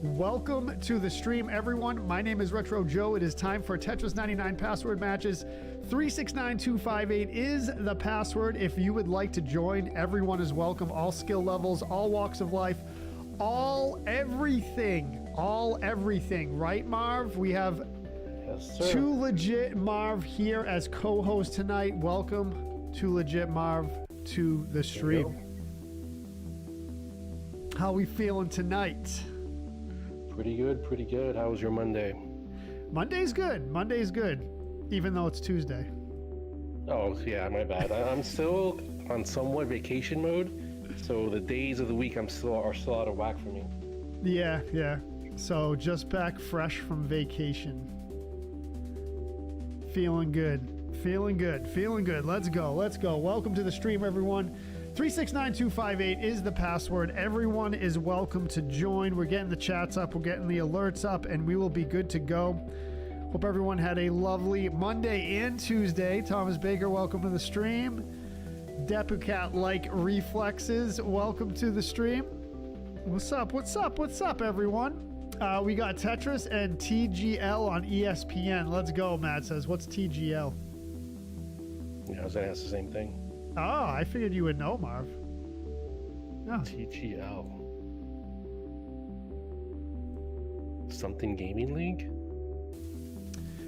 Welcome to the stream, everyone. My name is Retro Joe. It is time for Tetris 99 password matches. 369258 is the password. If you would like to join, everyone is welcome. All skill levels, all walks of life, all everything. Right, Marv? We have Too Legit Marv here as co-host tonight. Welcome, Too Legit Marv, to the stream. How we feeling tonight? Pretty good. How was your Monday? Monday's good, even though it's Tuesday. Oh, yeah, my bad. I'm still on somewhat vacation mode, so the days of the week are still out of whack for me. Yeah. So just back fresh from vacation. Feeling good. Let's go. Welcome to the stream, everyone. 369258 is the password. Everyone is welcome to join. We're getting the chats up, we're getting the alerts up, and we will be good to go. Hope everyone had a lovely Monday and Tuesday. Thomas Baker, welcome to the stream. Depucat-like reflexes, welcome to the stream. What's up, everyone? We got Tetris and TGL on ESPN. Let's go, Matt says. What's TGL? Yeah, I was going to ask the same thing. Oh, I figured you would know, Marv. Oh. TGL. Something Gaming League?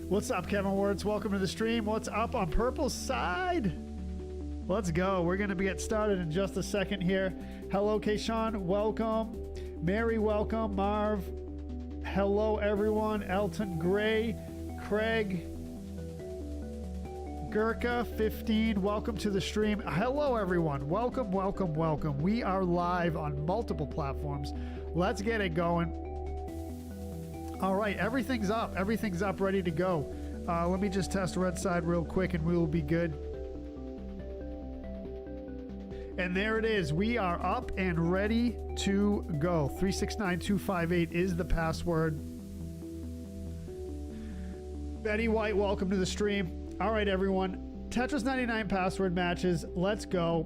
What's up, Kevin Wirtz? Welcome to the stream. What's up on Purple's side? Let's go. We're going to get started in just a second here. Hello, Kayshawn. Welcome. Mary, welcome. Marv. Hello, everyone. Elton Gray. Craig. Gurkha 15, welcome to the stream. Hello, everyone. Welcome. We are live on multiple platforms. Let's get it going. All right, everything's up, ready to go. Let me just test red side real quick and we will be good. And there it is. We are up and ready to go. 369258 is the password. Betty White, welcome to the stream. All right, everyone. Tetris 99 password matches. Let's go.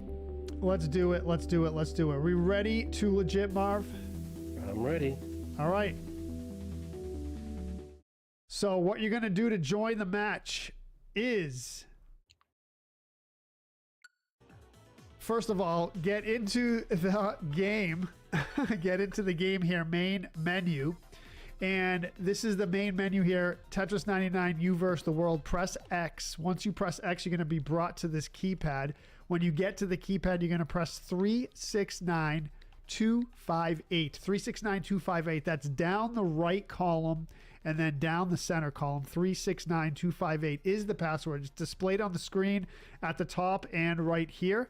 Let's do it. Are we ready to legit, Marv? I'm ready. All right. So what you're going to do to join the match is, first of all, get into the game. Get into the game here, main menu. And this is the main menu here, Tetris 99, you versus the world. Press X. Once you press X, you're going to be brought to this keypad. When you get to the keypad, you're going to press 369258. 369258. That's down the right column and then down the center column. 369258 is the password. It's displayed on the screen at the top and right here.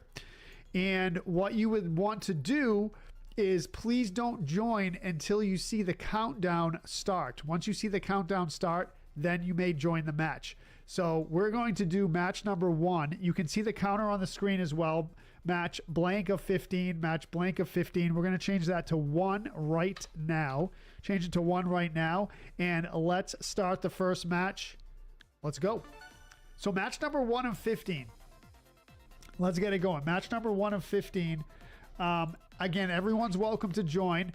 And what you would want to do is please don't join until you see the countdown start. Once you see the countdown start, then you may join the match. So we're going to do match number 1. You can see the counter on the screen as well. Match blank of 15, match blank of 15. We're going to change that to 1 right now. Change it to 1 right now. And let's start the first match. Let's go. So match number 1 of 15. Let's get it going. Match number 1 of 15. Again, everyone's welcome to join.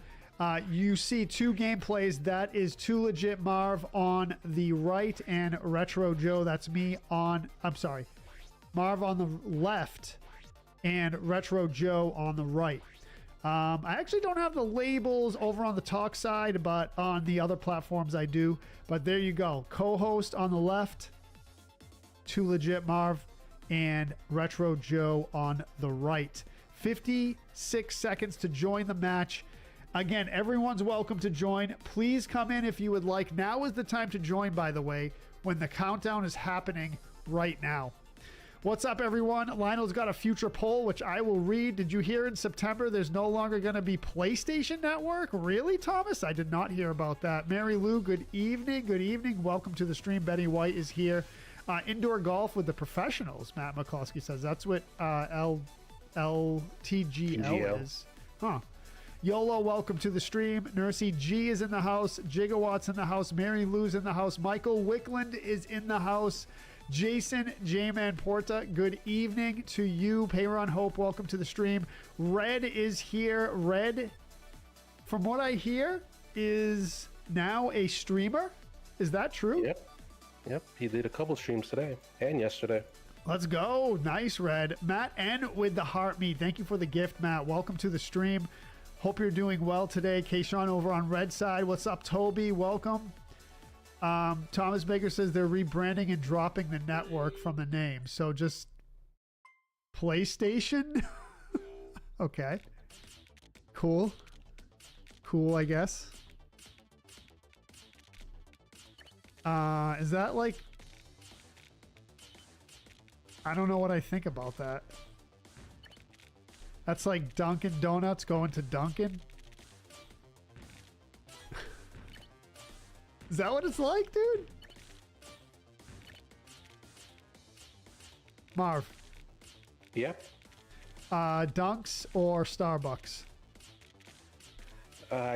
You see 2 gameplays. That is Too Legit Marv on the right and Retro Joe, that's me on, Marv on the left and Retro Joe on the right. I actually don't have the labels over on the talk side, but on the other platforms I do. But there you go. Co-host on the left, Too Legit Marv, and Retro Joe on the right. 56 seconds to join the match. Again, everyone's welcome to join. Please come in if you would like. Now is the time to join, by the way, when the countdown is happening right now. What's up, everyone? Lionel's got a future poll, which I will read. Did you hear in September there's no longer going to be PlayStation Network? Really, Thomas? I did not hear about that. Mary Lou, good evening. Welcome to the stream. Betty White is here. Indoor golf with the professionals, Matt McCloskey says. That's what LTGL is. Huh. YOLO, welcome to the stream. Nursey G is in the house. Gigawatts in the house. Mary Lou's in the house. Michael Wickland is in the house. Jason J-Man Porta, good evening to you. Payron Hope, welcome to the stream. Red is here. Red, from what I hear, is now a streamer. Is that true? Yep. Yep. He did a couple streams today and yesterday. Let's go. Nice, Red. Matt N with the heart meat. Thank you for the gift, Matt. Welcome to the stream. Hope you're doing well today. Kayshawn over on Red Side. What's up, Toby? Welcome. Thomas Baker says they're rebranding and dropping the network from the name. So just PlayStation? Okay. Cool. Cool, I guess. Is that like... I don't know what I think about that. That's like Dunkin' Donuts going to Dunkin'? Is that what it's like, dude? Marv. Yep. Dunks or Starbucks?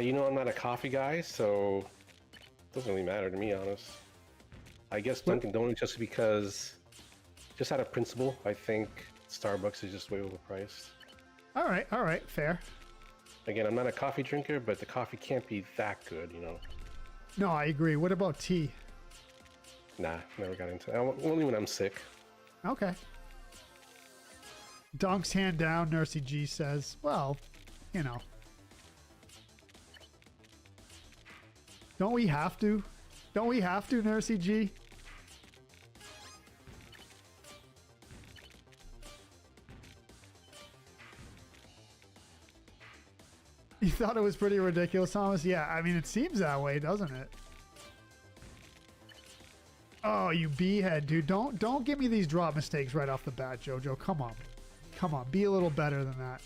You know, I'm not a coffee guy, so it doesn't really matter to me, honest. I guess Dunkin' Donuts just because, just out of principle, I think Starbucks is just way overpriced. All right, fair. Again, I'm not a coffee drinker, but the coffee can't be that good, you know? No, I agree. What about tea? Nah, never got into it. Only when I'm sick. Okay. Dunks hand down, Nursey G says. Well, you know. Don't we have to? Don't we have to, Nursey G? You thought it was pretty ridiculous, Thomas? Yeah, I mean, it seems that way, doesn't it? Oh, you b-head, dude. Don't give me these drop mistakes right off the bat, Jojo. Come on. Come on, be a little better than that.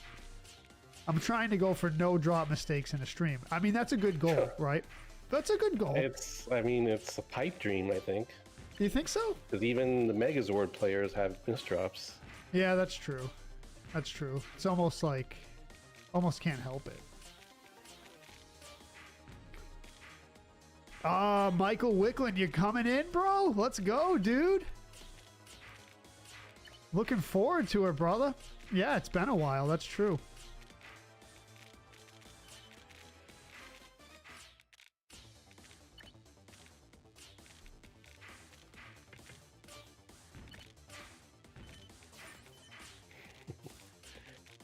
I'm trying to go for no drop mistakes in a stream. I mean, that's a good goal, right? That's a good goal. It's a pipe dream, I think. Do you think so? Because even the Megazord players have misdrops. Yeah, that's true. That's true. It's almost like, almost can't help it. Michael Wicklund, you coming in, bro? Let's go, dude. Looking forward to it, brother. Yeah, it's been a while. That's true.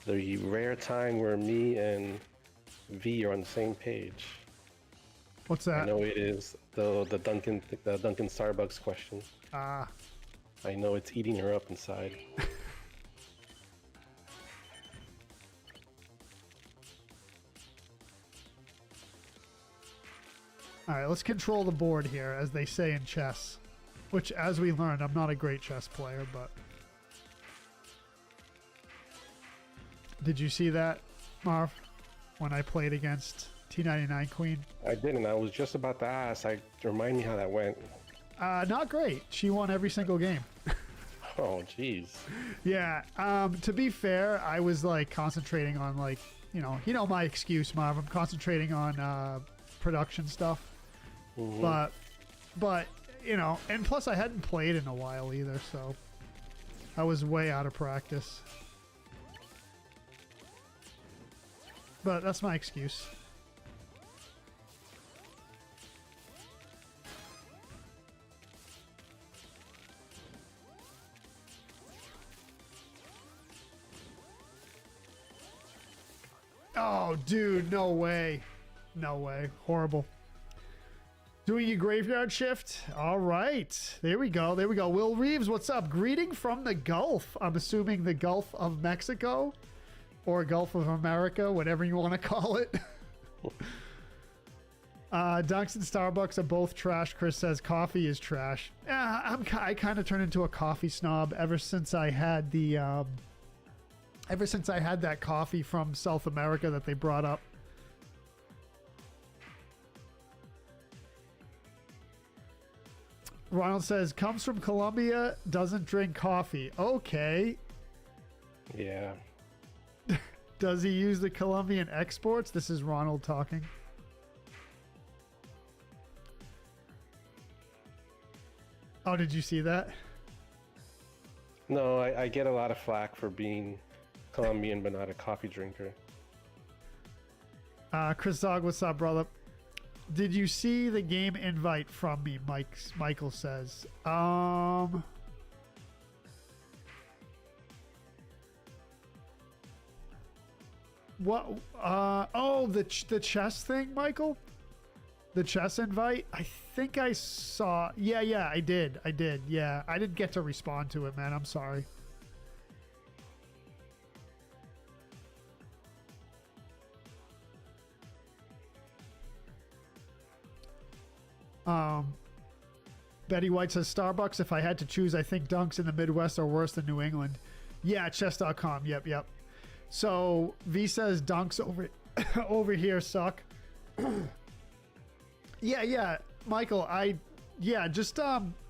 The rare time where me and V are on the same page. What's that? I know it is the Dunkin' Starbucks question. Ah. I know it's eating her up inside. All right, let's control the board here, as they say in chess. Which, as we learned, I'm not a great chess player, but... Did you see that, Marv? When I played against T99 Queen? I didn't. I was just about to ask. Remind me how that went. Not great. She won every single game. Oh, jeez. Yeah. To be fair, I was like concentrating on like, you know my excuse, Marv. I'm concentrating on production stuff. Mm-hmm. But you know, and plus I hadn't played in a while either, so I was way out of practice. But that's my excuse. Oh, dude, no way. No way. Horrible. Doing a graveyard shift? All right. There we go. There we go. Will Reeves, what's up? Greeting from the Gulf. I'm assuming the Gulf of Mexico or Gulf of America, whatever you want to call it. Dunks and Starbucks are both trash. Chris says coffee is trash. I kind of turned into a coffee snob ever since I had the... Ever since I had that coffee from South America that they brought up. Ronald says, comes from Colombia, doesn't drink coffee. Okay. Yeah. Does he use the Colombian exports? This is Ronald talking. Oh, did you see that? No, I get a lot of flack for being Colombian but not a coffee drinker. Chris Dog, what's up, brother? Did you see the game invite from me? Michael says. What? Oh, the chess thing, Michael. The chess invite. I think I saw. Yeah, I did. Yeah, I didn't get to respond to it, man. I'm sorry. Betty White says Starbucks. If I had to choose, I think dunks in the Midwest are worse than New England. Yeah, chess.com. Yep. So V says dunks over here suck. yeah, Michael. Just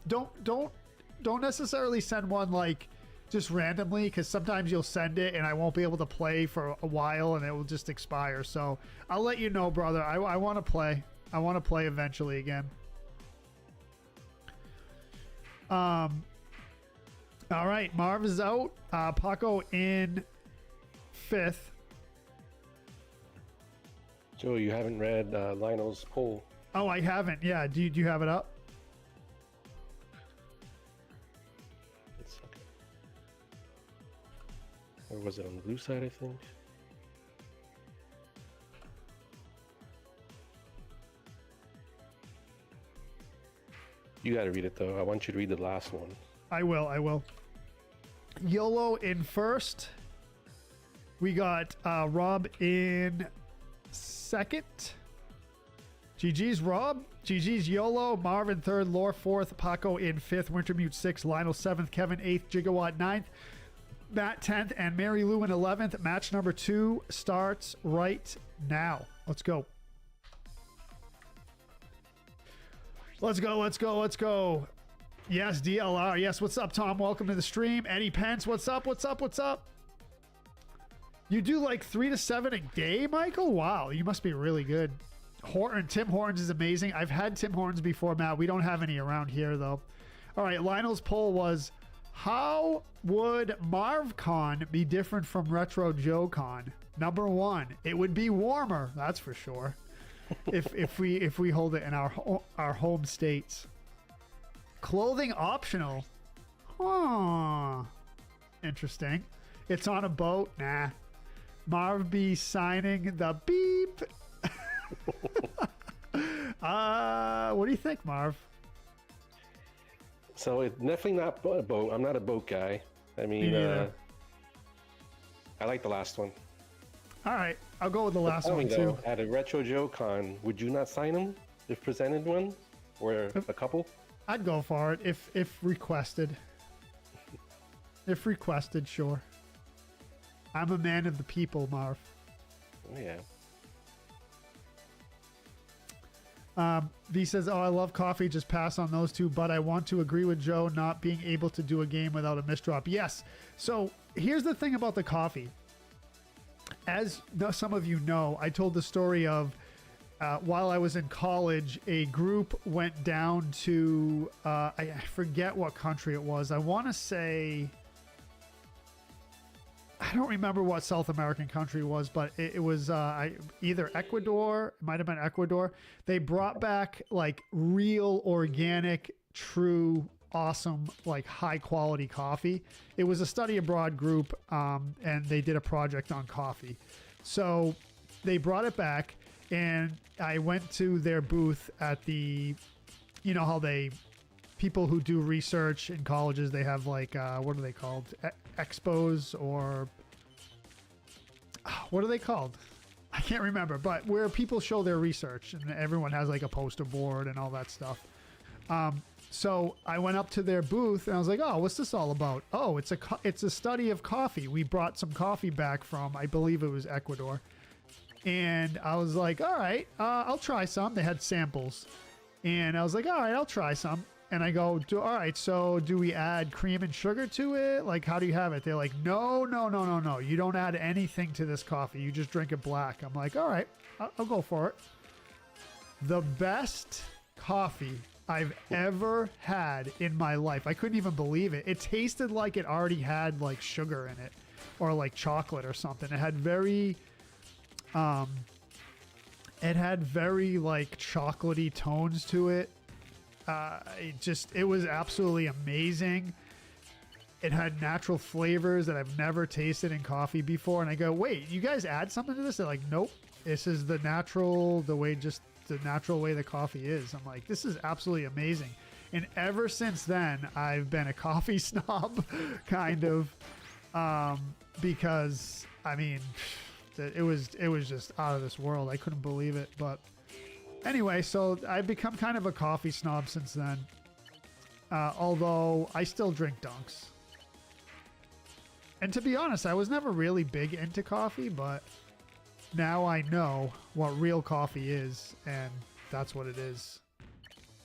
don't necessarily send one like just randomly, because sometimes you'll send it and I won't be able to play for a while and it will just expire. So I'll let you know, brother. I want to play. I want to play eventually again. All right, Marv is out. Paco in 5th. Joe, you haven't read Lionel's poll. Oh, I haven't. Yeah, do you have it up? Or was it on the blue side, I think? You gotta read it though. I want you to read the last one. I will. YOLO in 1st. We got Rob in 2nd. GG's Rob. GG's YOLO. Marv in 3rd. Lore 4th. Paco in 5th. Wintermute 6th. Lionel 7th. Kevin 8th. Gigawatt 9th. Matt 10th. And Mary Lou in 11th. Match number 2 starts right now. Let's go. Let's go. Yes, DLR. Yes, what's up, Tom? Welcome to the stream. Eddie Pence, what's up? You do like 3 to 7 a day, Michael? Wow, you must be really good. Tim Hortons is amazing. I've had Tim Hortons before, Matt. We don't have any around here, though. All right, Lionel's poll was, how would MarvCon be different from Retro JoeCon? Number 1, it would be warmer, that's for sure. if we hold it in our home states. Clothing optional. Huh. Interesting. It's on a boat. Nah. Marv be signing the beep. What do you think, Marv? So it's definitely not a boat. I'm not a boat guy. I mean, I like the last one. All right, I'll go with the last one too. At a Retro JoeCon, would you not sign them if presented one or a couple? I'd go for it if requested. If requested, sure. I'm a man of the people, Marv. Oh, yeah. V says, oh, I love coffee. Just pass on those two. But I want to agree with Joe not being able to do a game without a misdrop. Yes. So here's the thing about the coffee. As some of you know, I told the story of while I was in college, a group went down to, I forget what country it was. I want to say, I don't remember what South American country it was, but it was either Ecuador, it might have been Ecuador. They brought back like real, organic, true, awesome, like high quality coffee. It was a study abroad group, and they did a project on coffee. So they brought it back, and I went to their booth at the, you know how people who do research in colleges, they have like, what are they called? Expos, or what are they called? I can't remember, but where people show their research and everyone has like a poster board and all that stuff. So I went up to their booth and I was like, oh, what's this all about? Oh, it's a study of coffee. We brought some coffee back from, I believe it was Ecuador. And I was like, all right, I'll try some. They had samples. And I was like, all right, I'll try some. And I go, all right, so do we add cream and sugar to it? Like, how do you have it? They're like, no. You don't add anything to this coffee. You just drink it black. I'm like, all right, I'll go for it. The best coffee I've ever had in my life. I couldn't even believe it. It tasted like it already had like sugar in it or like chocolate or something. It had very, It had very like chocolatey tones to it. It was absolutely amazing. It had natural flavors that I've never tasted in coffee before. And I go, wait, you guys add something to this? They're like, nope. This is the natural way the coffee is. I'm like, this is absolutely amazing. And ever since then, I've been a coffee snob, kind of, because I mean, it was just out of this world. I couldn't believe it. But anyway, so I've become kind of a coffee snob since then. Although I still drink dunks. And to be honest, I was never really big into coffee, but now I know what real coffee is, and that's what it is.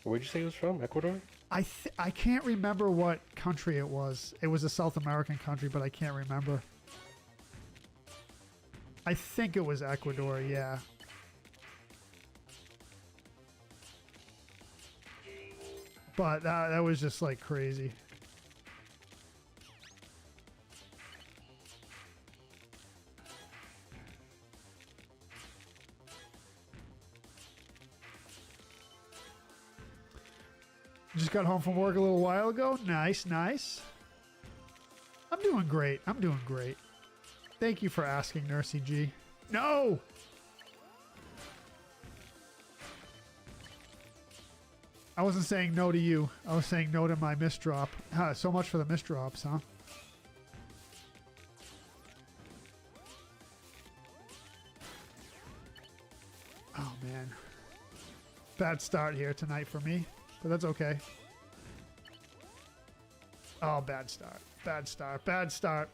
Where'd you say it was from? Ecuador? I can't remember what country it was. It was a South American country, but I can't remember. I think it was Ecuador, yeah. But that was just like crazy. Just got home from work a little while ago. Nice, nice. I'm doing great. I'm doing great. Thank you for asking, Nursey G. No! I wasn't saying no to you. I was saying no to my misdrop. So much for the misdrops, huh? Oh, man. Bad start here tonight for me. But that's okay. Oh, bad start. Bad start. Bad start.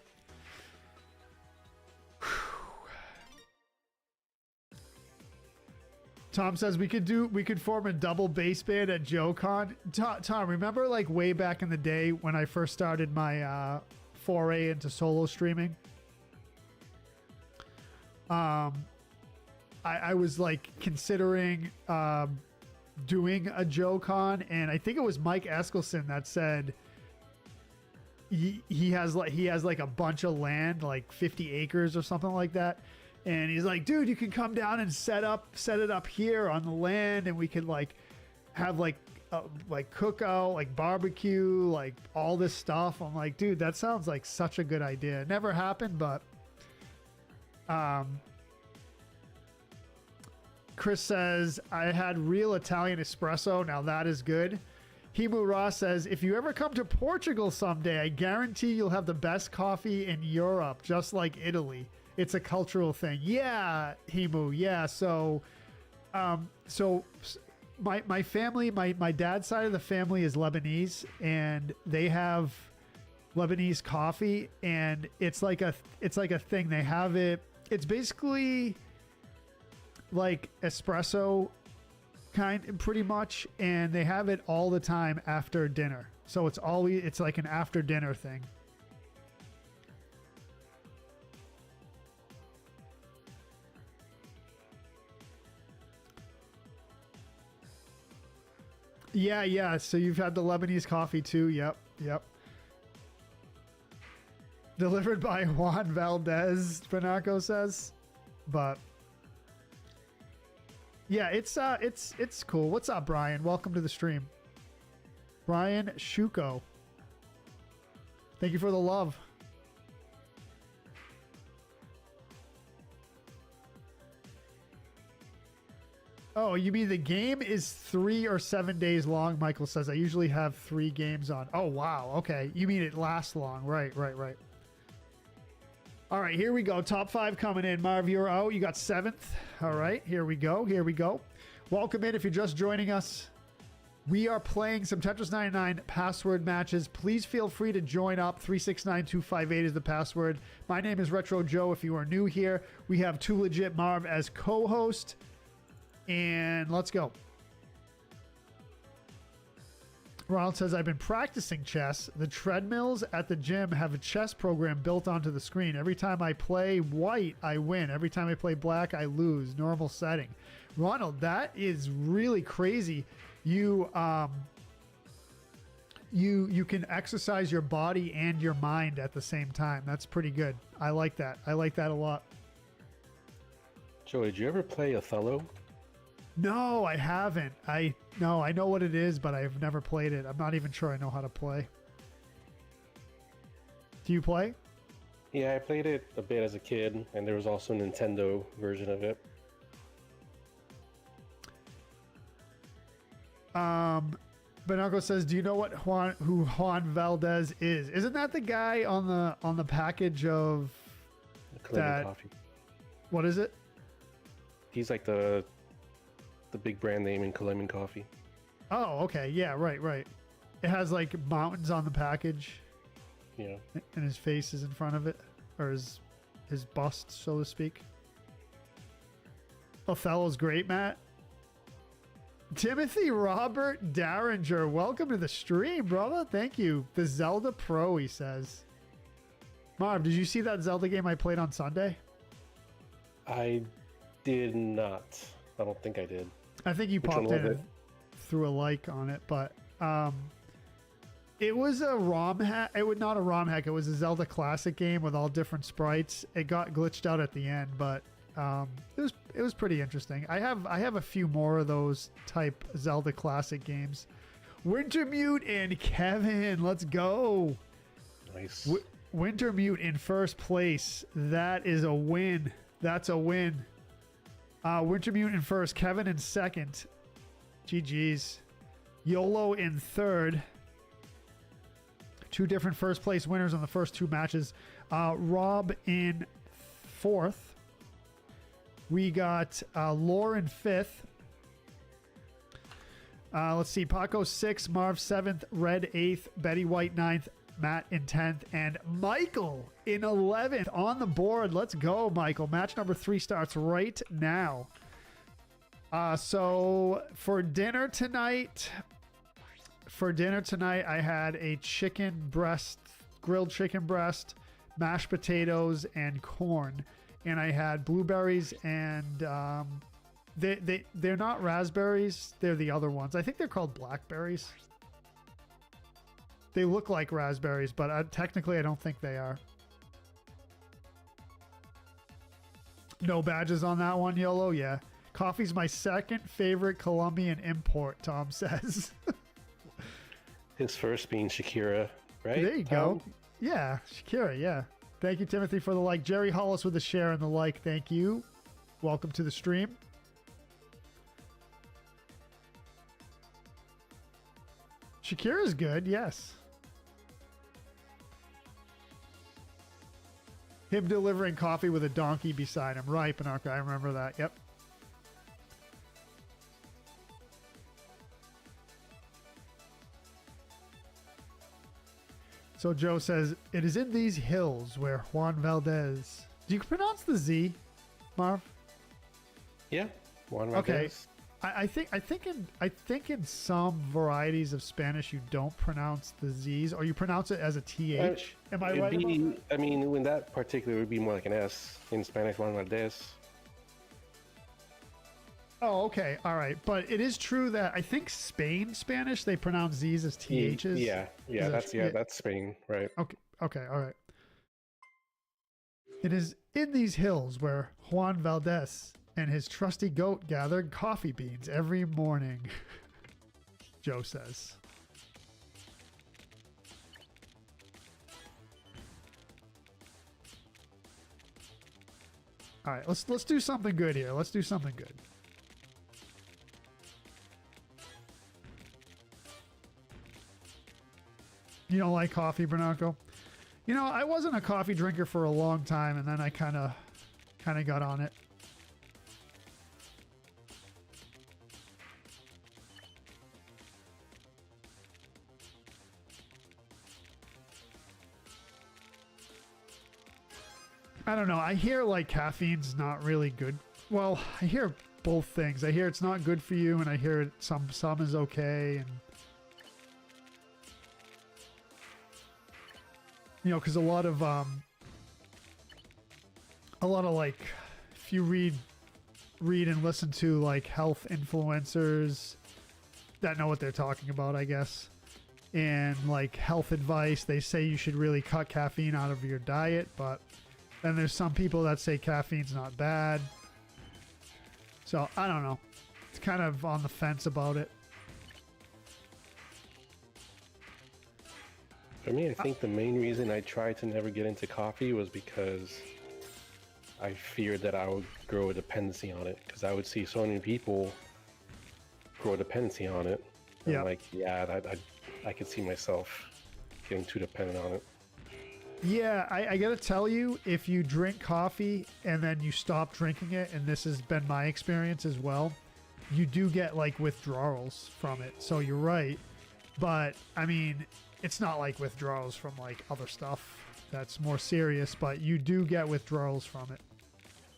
Tom says we could form a double bass band at JoeCon. Tom, remember like way back in the day when I first started my foray into solo streaming? I was like considering doing a JoeCon, and I think it was Mike Eskelson that said he has like a bunch of land, like 50 acres or something like that, and he's like, dude, you can come down and set it up here on the land, and we could like have like cookout, like barbecue, like all this stuff. I'm like, dude, that sounds like such a good idea. It never happened, but Chris says, I had real Italian espresso. Now that is good. Himu Ross says, if you ever come to Portugal someday, I guarantee you'll have the best coffee in Europe, just like Italy. It's a cultural thing. Yeah, Himu. Yeah. So my family, my dad's side of the family is Lebanese, and they have Lebanese coffee, and it's like a thing. They have it. It's basically like espresso kind, pretty much, and they have it all the time after dinner. So it's like an after dinner thing. Yeah. So you've had the Lebanese coffee too. Yep. Delivered by Juan Valdez, Panaco says, but. Yeah, it's cool. What's up, Brian? Welcome to the stream. Brian Shuko. Thank you for the love. Oh, you mean the game is 3 or 7 days long? Michael says I usually have 3 games on. Oh, wow. Okay. You mean it lasts long. Right. All right, here we go. Top 5 coming in. Marv, you're out. You got 7th. All right, here we go. Welcome in if you're just joining us. We are playing some Tetris 99 password matches. Please feel free to join up. 369258 is the password. My name is Retro Joe. If you are new here, we have Too Legit Marv as co-host. And let's go. Ronald says, I've been practicing chess. The treadmills at the gym have a chess program built onto the screen. Every time I play white, I win. Every time I play black, I lose. Normal setting. Ronald, that is really crazy. You can exercise your body and your mind at the same time. That's pretty good. I like that. I like that a lot. Joey, did you ever play Othello? No, I haven't. No, I know what it is, but I've never played it. I'm not even sure I know how to play. Do you play? Yeah, I played it a bit as a kid, and there was also a Nintendo version of it. Benunco says, "Do you know who Juan Valdez is? Isn't that the guy on the package of Colombian coffee. What is it? He's like the big brand name in Colombian coffee. Oh, okay. Yeah, right. It has like mountains on the package. Yeah. And his face is in front of it, or his bust, so to speak. Othello's great, Matt. Timothy Robert Darringer, welcome to the stream, brother. Thank you. The Zelda Pro, he says. Marv, did you see that Zelda game I played on Sunday? I did not. I don't think I did. I think you popped in and threw a like on it, but it was a ROM hack. It was not a ROM hack. It was a Zelda classic game with all different sprites. It got glitched out at the end, but it was pretty interesting. I have a few more of those type Zelda classic games. Wintermute and Kevin, let's go. Nice. Wintermute in first place. That is a win. That's a win. Wintermute in first. Kevin in second. GG's. YOLO in third. Two different first place winners on the first two matches. Rob in fourth. We got Lore in fifth. Let's see. Paco 6th, Marv 7th, Red 8th, Betty White 9th, Matt in 10th, and Michael in 11th on the board. Let's go, Michael. Match number 3 starts right now. So for dinner tonight, I had a chicken breast, grilled chicken breast, mashed potatoes, and corn. And I had blueberries and they're not raspberries. They're the other ones. I think they're called blackberries. They look like raspberries, but technically I don't think they are. No badges on that one, YOLO? Yeah. Coffee's my second favorite Colombian import, Tom says. His first being Shakira, right? There you Tom? go. Yeah, Shakira, yeah. Thank you, Timothy, for the like. Jerry Hollis with the share and the like. Thank you. Welcome to the stream. Shakira's good, yes. Him delivering coffee with a donkey beside him. Right, Panarka, I remember that. Yep. So Joe says, it is in these hills where Juan Valdez... Do you pronounce the Z, Marv? Yeah, Juan Valdez. Okay. I think in some varieties of Spanish you don't pronounce the Z's, or you pronounce it as a TH. Am I right about that? I mean, in that particular, it would be more like an S in Spanish, Juan Valdez. Oh, okay. All right. But it is true that I think Spain Spanish, they pronounce Z's as THs. Yeah, that's Spain, right? Okay, all right. It is in these hills where Juan Valdez and his trusty goat gathered coffee beans every morning, Joe says. All right, let's do something good here. Let's do something good. You don't like coffee, Bernardo? You know, I wasn't a coffee drinker for a long time, and then I kind of got on it. I don't know. I hear like caffeine's not really good. Well, I hear both things. I hear it's not good for you, and I hear some is okay, and you know, because a lot of like, if you read and listen to like health influencers that know what they're talking about, I guess, and like health advice, they say you should really cut caffeine out of your diet, but then there's some people that say caffeine's not bad. So I don't know. kind of on the fence about it. For me, I think the main reason I tried to never get into coffee was because I feared that I would grow a dependency on it. Because I would see so many people grow a dependency on it. And Yeah. I'm like, yeah, I could see myself getting too dependent on it. Yeah, I gotta tell you, if you drink coffee and then you stop drinking it, and this has been my experience as well, you do get like withdrawals from it. So you're right. But I mean, it's not like withdrawals from like other stuff that's more serious, but you do get withdrawals from it.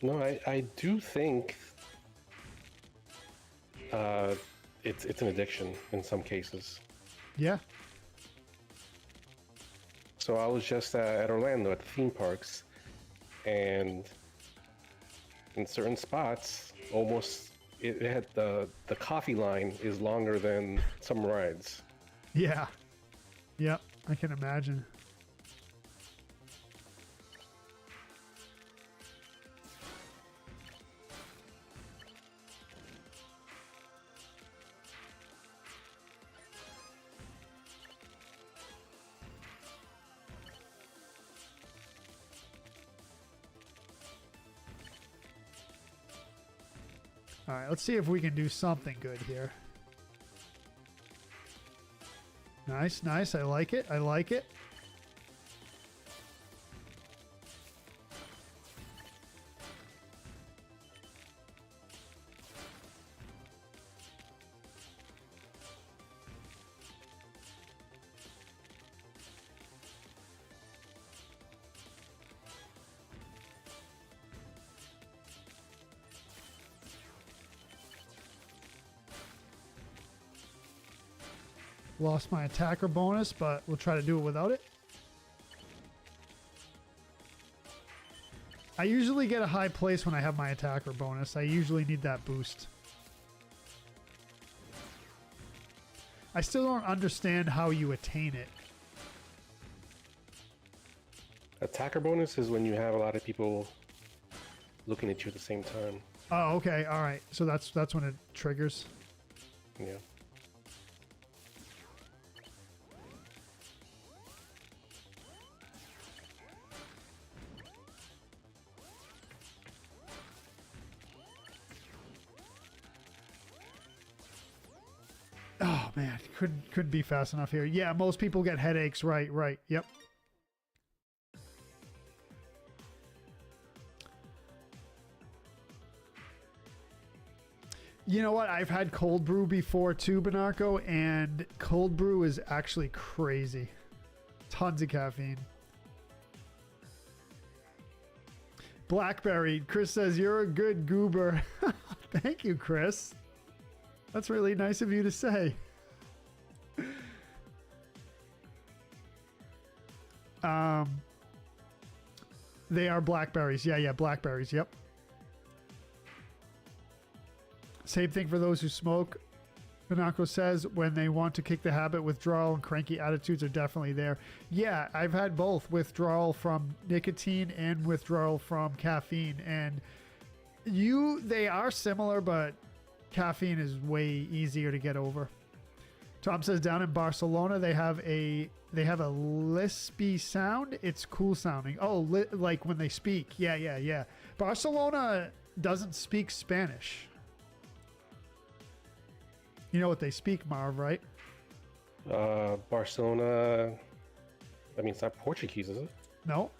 No, I do think it's an addiction in some cases. Yeah. So I was just at Orlando at the theme parks, and in certain spots, almost it had the coffee line is longer than some rides. Yeah. Yep. I can imagine. All right, let's see if we can do something good here. Nice, nice. I like it. I like it. Lost my attacker bonus, but we'll try to do it without it. I usually get a high place when I have my attacker bonus. I usually need that boost. I still don't understand how you attain it. Attacker bonus is when you have a lot of people looking at you at the same time. Oh, okay. All right. So that's when it triggers. Yeah. Oh man, couldn't be fast enough here. Yeah, most people get headaches. Right, right. Yep. You know what? I've had cold brew before too, Banarco, and cold brew is actually crazy. Tons of caffeine. Blackberry. Chris says, you're a good goober. Thank you, Chris. That's really nice of you to say. They are blackberries. Yeah, blackberries. Yep. Same thing for those who smoke. Pinako says when they want to kick the habit, withdrawal and cranky attitudes are definitely there. Yeah, I've had both withdrawal from nicotine and withdrawal from caffeine, and they are similar, but caffeine is way easier to get over. Tom says down in Barcelona they have a lispy sound. It's cool sounding. Oh, like when they speak. Yeah. Barcelona doesn't speak Spanish. You know what they speak, Marv, right? Barcelona. I mean, it's not Portuguese, is it? No.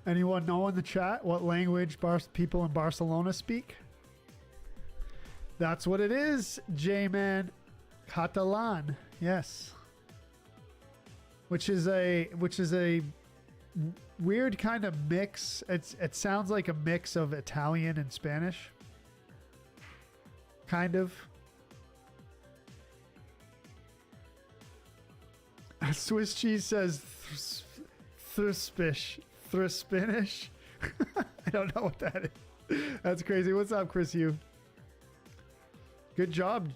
Anyone know in the chat what language people in Barcelona speak? That's what it is, J-Man. Catalan, yes. Which is a weird kind of mix. It sounds like a mix of Italian and Spanish. Kind of. Swiss cheese says thruspish. Spanish. I don't know what that is. That's crazy. What's up, Chris Hugh? Good job.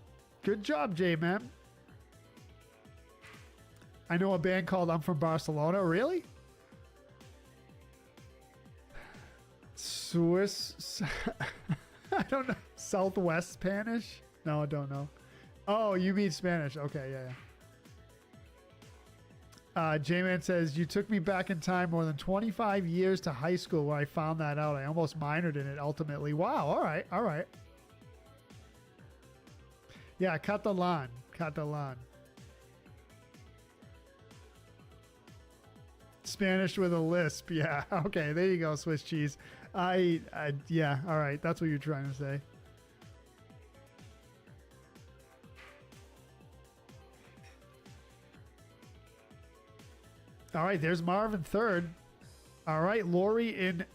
Good job, J-Man. I know a band called I'm From Barcelona. Really? Swiss. I don't know. Southwest Spanish? No, I don't know. Oh, you mean Spanish. Okay, yeah. J-Man says, you took me back in time more than 25 years to high school where I found that out. I almost minored in it ultimately. Wow. All right. All right. Yeah, Catalan. Catalan. Spanish with a lisp. Yeah. Okay. There you go, Swiss cheese. Yeah. All right. That's what you're trying to say. All right, there's Marvin third. All right, Marvin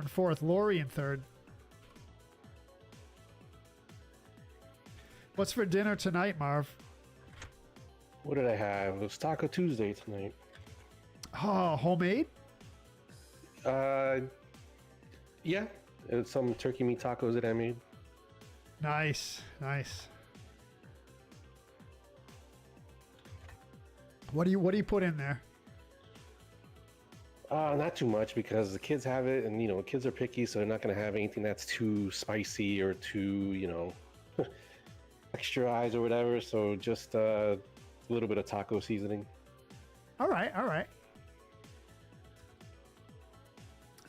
fourth, Lori in third. What's for dinner tonight, Marv? What did I have? It was Taco Tuesday tonight. Oh, homemade? Yeah. It's some turkey meat tacos that I made. Nice, nice. What do you put in there? Not too much because the kids have it, and kids are picky, so they're not gonna have anything that's too spicy or too, extra eyes or whatever. So just a little bit of taco seasoning. All right, all right.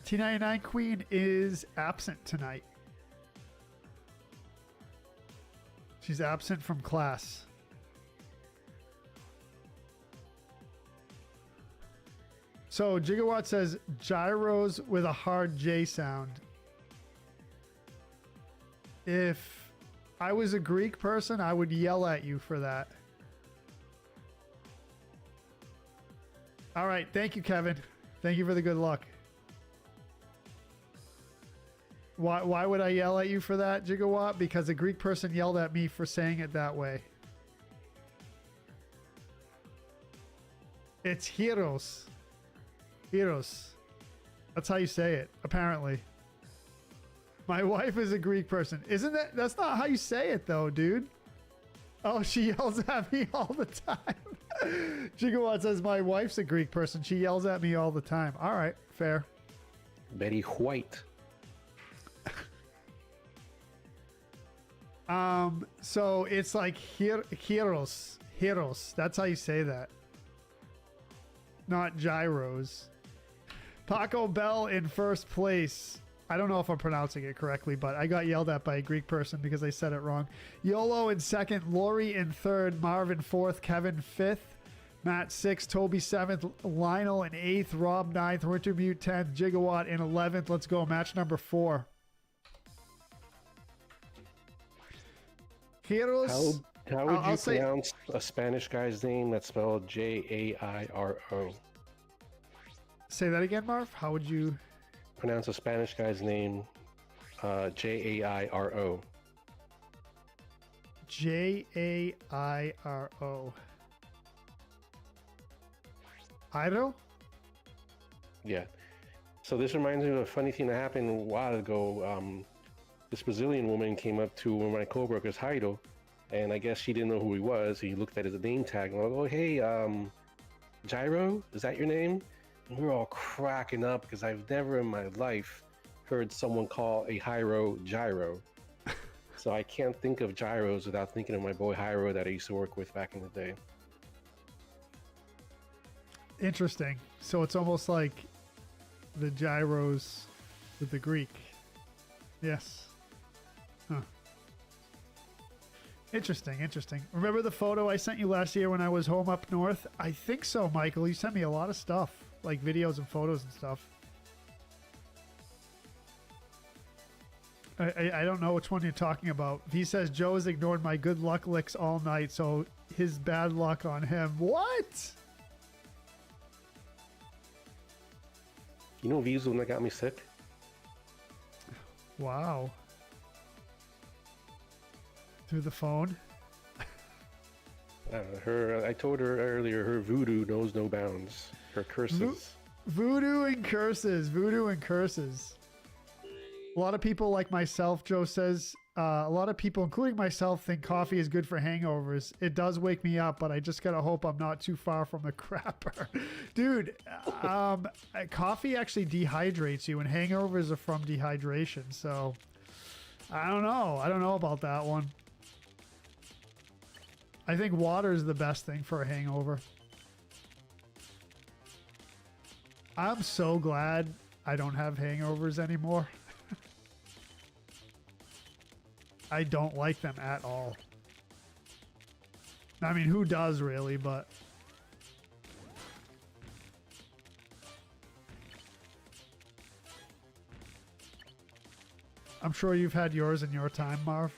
T99 Queen is absent tonight. She's absent from class. So Gigawatt says gyros with a hard J sound. If I was a Greek person, I would yell at you for that. All right. Thank you, Kevin. Thank you for the good luck. Why would I yell at you for that, Gigawatt? Because a Greek person yelled at me for saying it that way. It's heroes. Heroes. That's how you say it, apparently. My wife is a Greek person. Isn't that? That's not how you say it, though, dude. Oh, she yells at me all the time. Gigawatt says my wife's a Greek person. She yells at me all the time. All right, fair. Betty White. So it's like heroes. Heroes. That's how you say that. Not gyros. Taco Bell in first place. I don't know if I'm pronouncing it correctly, but I got yelled at by a Greek person because I said it wrong. YOLO in second, Lori in third, Marvin fourth, Kevin fifth, Matt sixth, Toby seventh, Lionel in eighth, Rob ninth, Wintermute 10th, Gigawatt in 11th. Let's go. Match number 4. Heroes. How would you pronounce a Spanish guy's name that's spelled Jairo? Say that again, Marv. How would you pronounce a Spanish guy's name? Jairo. Jairo. Iro? Yeah. So this reminds me of a funny thing that happened a while ago. This Brazilian woman came up to one of my coworkers, Jairo, and I guess she didn't know who he was. He looked at his name tag and I go, "Hey, Gyro, is that your name?" And we were all cracking up because I've never in my life heard someone call a Jairo Gyro. So I can't think of gyros without thinking of my boy Jairo that I used to work with back in the day. Interesting. So it's almost like the gyros with the Greek. Yes. Huh. Interesting, interesting. Remember the photo I sent you last year when I was home up north? I think so, Michael. You sent me a lot of stuff, like videos and photos and stuff. I don't know which one you're talking about. He says Joe has ignored my good luck licks all night, so his bad luck on him. What? You know V's the one that got me sick? Wow. Through the phone? I told her earlier, her voodoo knows no bounds. Her curses. Voodoo and curses. Voodoo and curses. A lot of people like myself, Joe says, a lot of people, including myself, think coffee is good for hangovers. It does wake me up, but I just gotta hope I'm not too far from a crapper. Dude, coffee actually dehydrates you, and hangovers are from dehydration, so I don't know. I don't know about that one. I think water is the best thing for a hangover. I'm so glad I don't have hangovers anymore. I don't like them at all. I mean, who does really, but... I'm sure you've had yours in your time, Marv.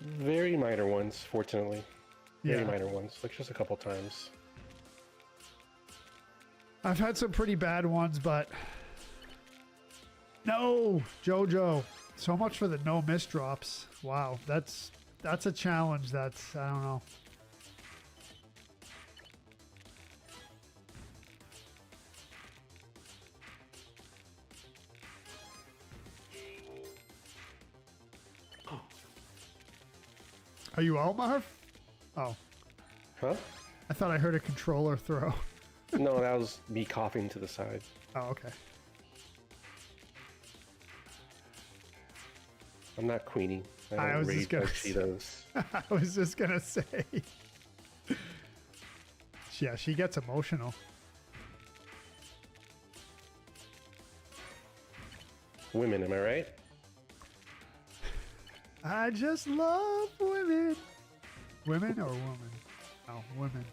Very minor ones, fortunately. Very Yeah. minor ones, like just a couple times. I've had some pretty bad ones, but... No! Jojo! So much for the no miss drops. Wow, that's a challenge. That's, I don't know. Are you out, Marv? Oh, Huh? I thought I heard a controller throw. No, that was me coughing to the side. Oh, okay. I'm not Queenie. I don't was rage just gonna like she does. I was just gonna say. Yeah, she gets emotional. Women, am I right? I just love women. Women or woman? Oh, women.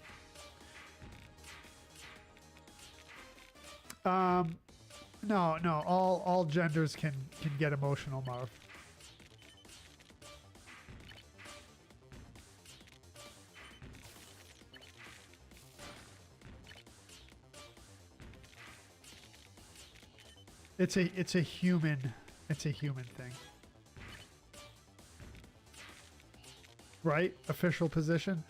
No, all genders can get emotional, Marv. It's a human thing. Right? Official position?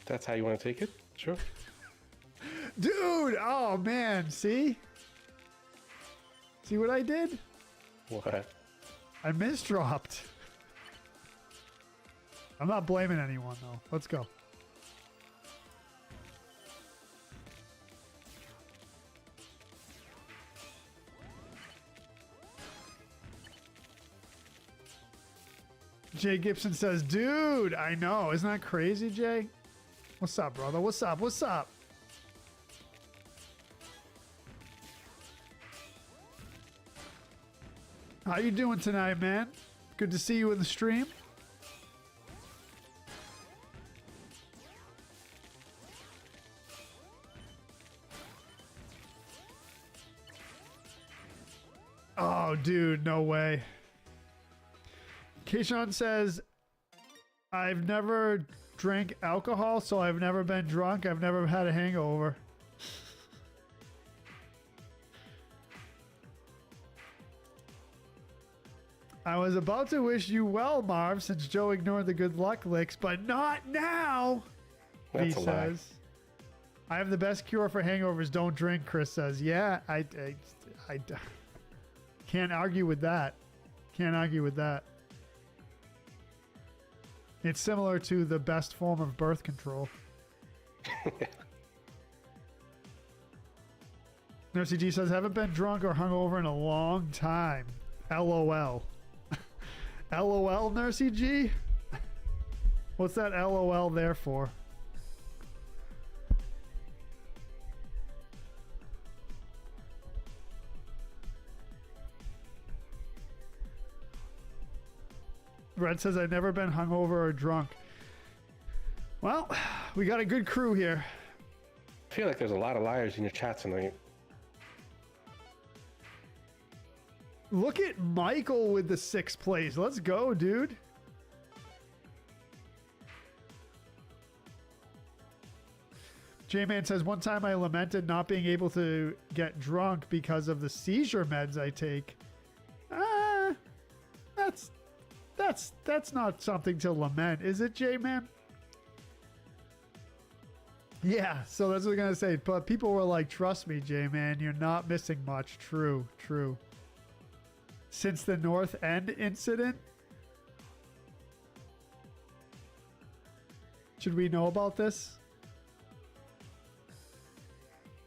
That's how you want to take it? Sure. Dude, oh man, see? See what I did? What? I misdropped. I'm not blaming anyone though. Let's go. Jay Gibson says, dude, I know. Isn't that crazy, Jay? What's up, brother? What's up? What's up? How you doing tonight, man? Good to see you in the stream. Oh, dude, no way. Keishon says, I've never drank alcohol, so I've never been drunk. I've never had a hangover. I was about to wish you well, Marv, since Joe ignored the good luck licks, but not now, That's he a lie. says. I have the best cure for hangovers. Don't drink, Chris says. Yeah, I can't argue with that. Can't argue with that. It's similar to the best form of birth control. Nursey G says, haven't been drunk or hungover in a long time. LOL. LOL, Nursey G? What's that LOL there for? Red says, I've never been hungover or drunk. Well, we got a good crew here. I feel like there's a lot of liars in your chat tonight. Look at Michael with the 6th place. Let's go, dude. J-Man says, one time I lamented not being able to get drunk because of the seizure meds I take. That's not something to lament, is it, J-Man? Yeah, so that's what I'm gonna say. But people were like, "Trust me, J-Man, you're not missing much." True, true. Since the North End incident, should we know about this?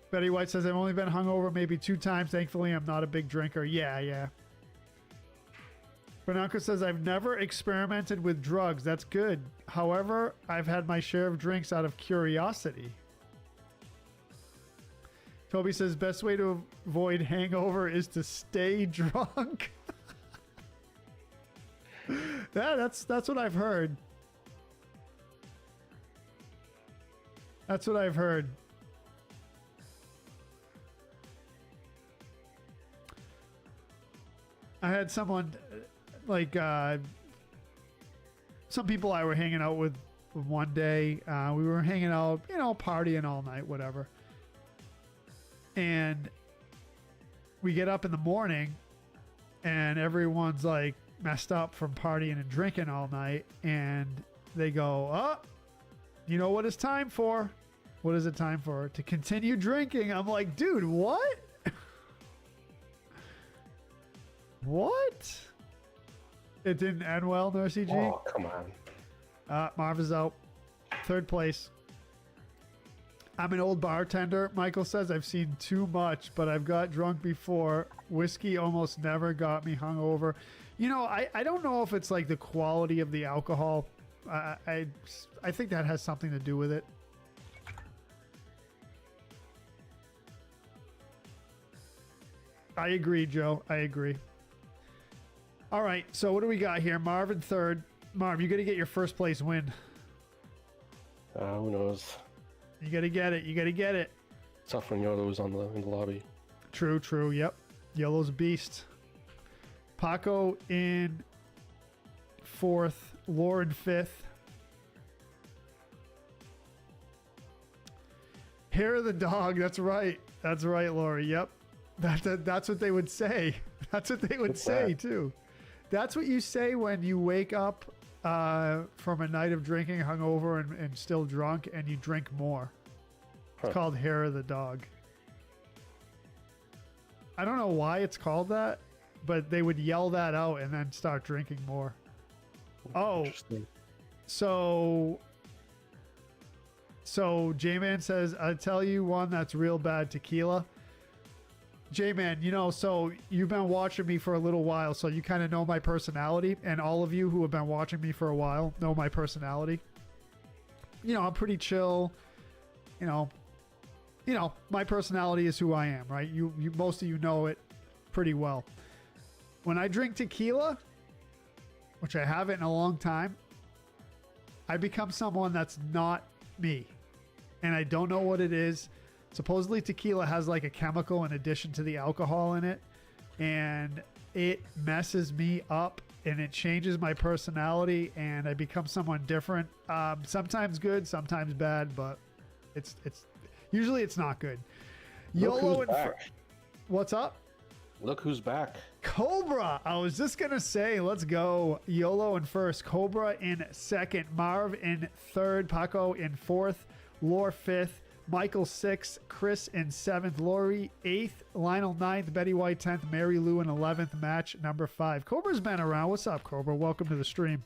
Betty White says, "I've only been hungover maybe 2 times. Thankfully, I'm not a big drinker." Yeah, yeah. Bernanco says, "I've never experimented with drugs. That's good. However, I've had my share of drinks out of curiosity." Toby says, "Best way to avoid hangover is to stay drunk." Yeah, that's what I've heard. That's what I've heard. I had someone like some people I were hanging out with one day. We were hanging out, you know, partying all night, whatever. And we get up in the morning and everyone's like messed up from partying and drinking all night. And they go, "Oh, you know what it's time for?" "What is it time for?" "To continue drinking." I'm like, dude, what? What? It didn't end well, Nursey G. Oh, come on. Marv is out. 3rd place. "I'm an old bartender," Michael says. "I've seen too much, but I've got drunk before. Whiskey almost never got me hungover." You know, I don't know if it's like the quality of the alcohol. I think that has something to do with it. I agree, Joe. I agree. All right, so what do we got here? Marv in 3rd. Marv, you got to get your 1st place win. Who knows? You got to get it. You got to get it. Tough when Yolo's in the lobby. True, true. Yep. Yellow's a beast. Paco in 4th. Lauren 5th. Hair of the dog. That's right. That's right, Lori. Yep. That's what they would say. That's what they would say, too. That's what you say when you wake up from a night of drinking, hungover, and still drunk, and you drink more. It's called hair of the dog. I don't know why it's called that, but they would yell that out and then start drinking more. Oh, so J-Man says, "I'll tell you one that's real bad, tequila." J-Man, you know, so you've been watching me for a little while, so you kind of know my personality, and all of you who have been watching me for a while know my personality. You know, I'm pretty chill. You know, my personality is who I am, right? You most of you know it pretty well. When I drink tequila, which I haven't in a long time, I become someone that's not me, and I don't know what it is. Supposedly tequila has like a chemical in addition to the alcohol in it, and it messes me up and it changes my personality and I become someone different. Sometimes good, sometimes bad, but it's usually it's not good. Look who's back. What's up? Look who's back. Cobra. I was just going to say, let's go. YOLO in 1st, Cobra in 2nd, Marv in 3rd, Paco in 4th, Lore 5th, Michael 6th, Chris in 7th, Lori 8th, Lionel 9th, Betty White 10th, Mary Lou in 11th, match number 5. Cobra's been around. What's up, Cobra? Welcome to the stream.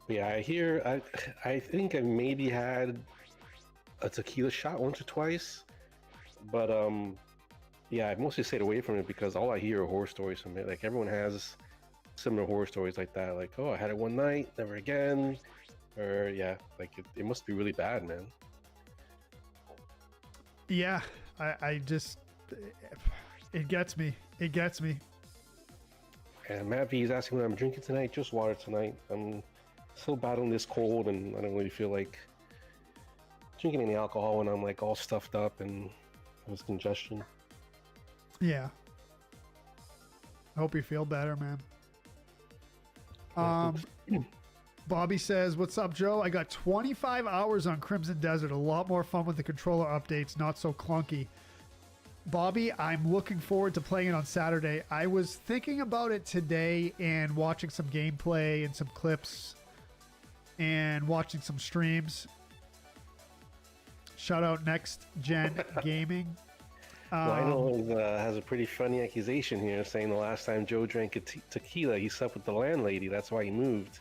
Yeah, I think I maybe had a tequila shot once or twice, but yeah, I mostly stayed away from it because all I hear are horror stories from it. Like everyone has similar horror stories like that. Like, oh, I had it one night, never again, or yeah, like it must be really bad, man. Yeah, I just, it gets me. It gets me. And Matt V is asking what I'm drinking tonight. Just water tonight. I'm still battling this cold, and I don't really feel like drinking any alcohol when I'm like all stuffed up and there's congestion. Yeah. I hope you feel better, man. Bobby says, "What's up, Joe? I got 25 hours on Crimson Desert. A lot more fun with the controller updates. Not so clunky." Bobby, I'm looking forward to playing it on Saturday. I was thinking about it today and watching some gameplay and some clips and watching some streams. Shout out Next Gen Gaming. Lionel has a pretty funny accusation here, saying the last time Joe drank tequila, he slept with the landlady. That's why he moved.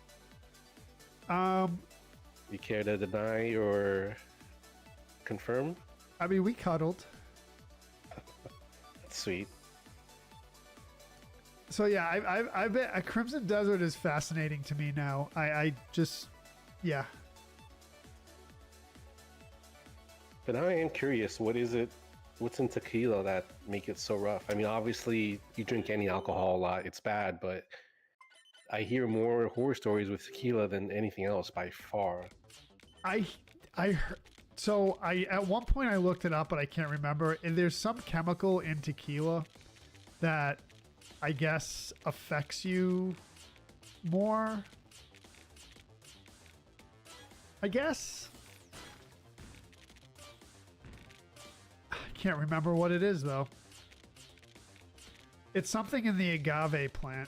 You care to deny or confirm? I mean, we cuddled. That's sweet. So yeah, I bet Crimson Desert is fascinating to me now. I just, yeah. But now I am curious, what is it? What's in tequila that make it so rough? I mean, obviously, you drink any alcohol a lot, it's bad, but I hear more horror stories with tequila than anything else by far. So at one point I looked it up, but I can't remember. And there's some chemical in tequila that I guess affects you more. I guess. I can't remember what it is though. It's something in the agave plant.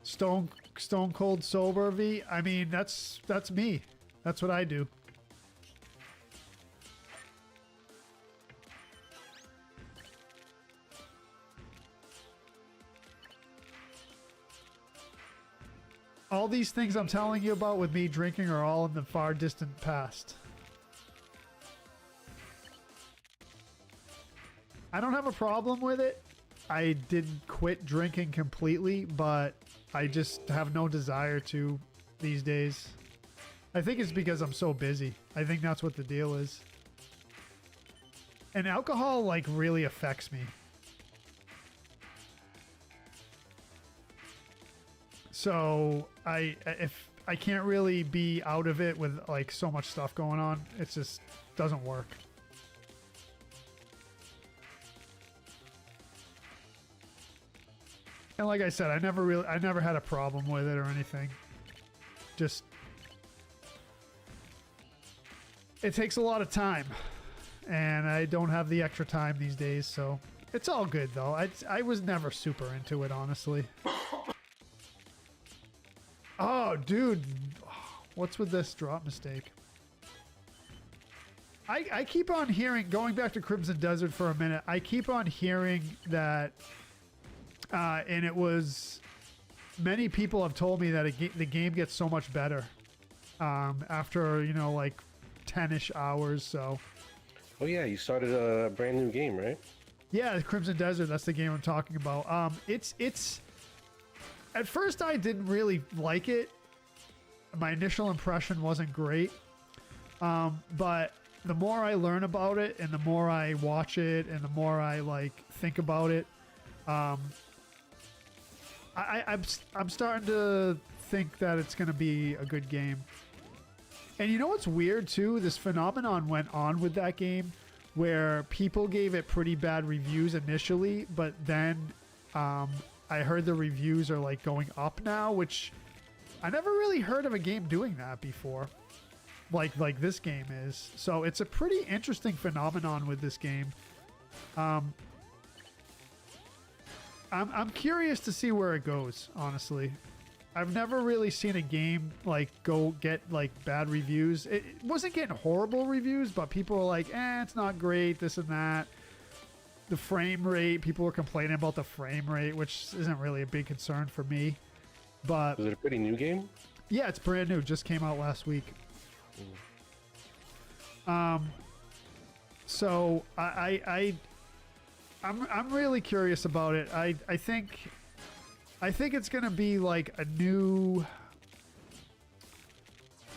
Stone cold sober, V. I mean, that's me. That's what I do. All these things I'm telling you about with me drinking are all in the far distant past. I don't have a problem with it. I didn't quit drinking completely, but I just have no desire to these days. I think it's because I'm so busy. I think that's what the deal is. And alcohol, like, really affects me. So if I can't really be out of it with like so much stuff going on, it just doesn't work. And like I said, I never had a problem with it or anything. Just it takes a lot of time, and I don't have the extra time these days, so it's all good though. I was never super into it, honestly. Oh, dude. What's with this drop mistake? I keep on hearing, going back to Crimson Desert for a minute, I keep on hearing that, and it was, many people have told me that the game gets so much better after, you know, like 10-ish hours, so. Oh yeah, you started a brand new game, right? Yeah, Crimson Desert, that's the game I'm talking about. It's at first I didn't really like it. My initial impression wasn't great. But the more I learn about it and the more I watch it and the more I like think about it, I'm starting to think that it's going to be a good game. And you know what's weird too? This phenomenon went on with that game where people gave it pretty bad reviews initially, but then I heard the reviews are like going up now, which I never really heard of a game doing that before, like this game is. So it's a pretty interesting phenomenon with this game. I'm curious to see where it goes, honestly. I've never really seen a game like go get like bad reviews. It wasn't getting horrible reviews, but people were like, it's not great, this and that. The frame rate, people were complaining about the frame rate, which isn't really a big concern for me. But is it a pretty new game? Yeah, it's brand new. Just came out last week. So I'm really curious about it. I think it's gonna be like a new.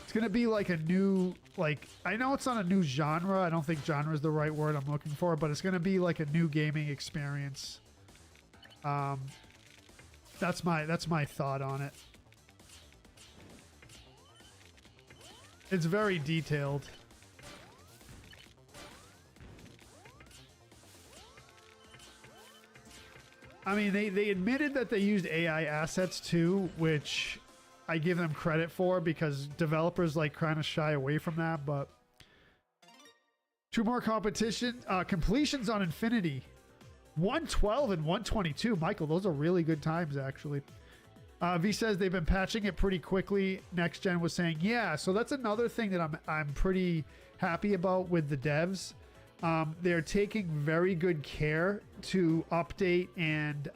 It's gonna be like a new, like, I know it's not a new genre. I don't think genre is the right word I'm looking for, but it's gonna be like a new gaming experience. That's my thought on it. It's very detailed. I mean, they admitted that they used AI assets too, which I give them credit for because developers like kind of shy away from that. But 2 more completions on Infinity. 112 and 122. Michael, those are really good times, actually. V says they've been patching it pretty quickly. Next Gen was saying, yeah. So that's another thing that I'm pretty happy about with the devs. They're taking very good care to update and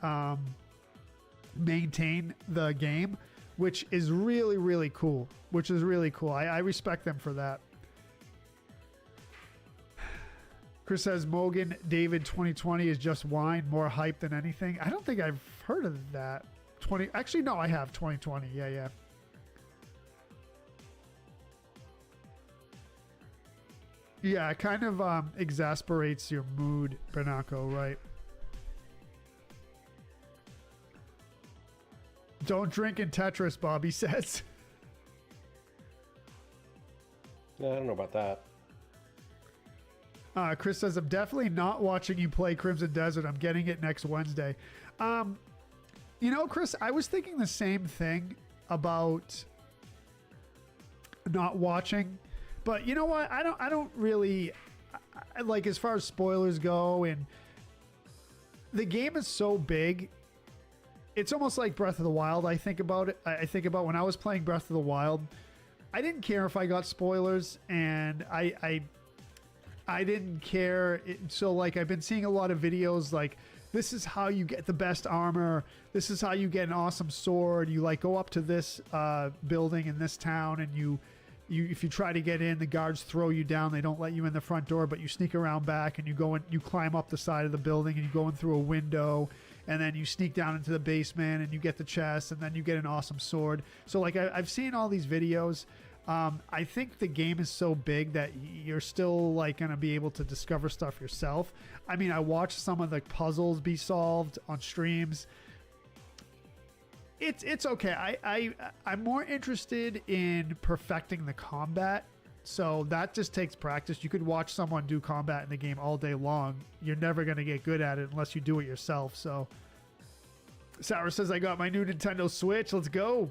maintain the game, which is really, really cool. I respect them for that. Chris says Mogan David 2020 is just wine, more hype than anything. I don't think I've heard of that. Actually, no, I have 2020. Yeah. Yeah, it kind of exasperates your mood, Bernacco, right? Don't drink in Tetris, Bobby says. Yeah, I don't know about that. Chris says, I'm definitely not watching you play Crimson Desert. I'm getting it next Wednesday. You know, Chris, I was thinking the same thing about not watching, but you know what? I don't really like, as far as spoilers go, and the game is so big. It's almost like Breath of the Wild. I think about it. I think about when I was playing Breath of the Wild, I didn't care if I got spoilers, and I didn't care. So like, I've been seeing a lot of videos like, this is how you get the best armor. This is how you get an awesome sword. You like go up to this building in this town, and you if you try to get in, the guards throw you down. They don't let you in the front door, but you sneak around back, and you go and you climb up the side of the building, and you go in through a window, and then you sneak down into the basement, and you get the chest, and then you get an awesome sword. So like, I've seen all these videos. I think the game is so big that you're still like going to be able to discover stuff yourself. I mean, I watched some of the puzzles be solved on streams. It's okay. I'm more interested in perfecting the combat. So that just takes practice. You could watch someone do combat in the game all day long. You're never going to get good at it unless you do it yourself. So Sarah says, I got my new Nintendo Switch. Let's go.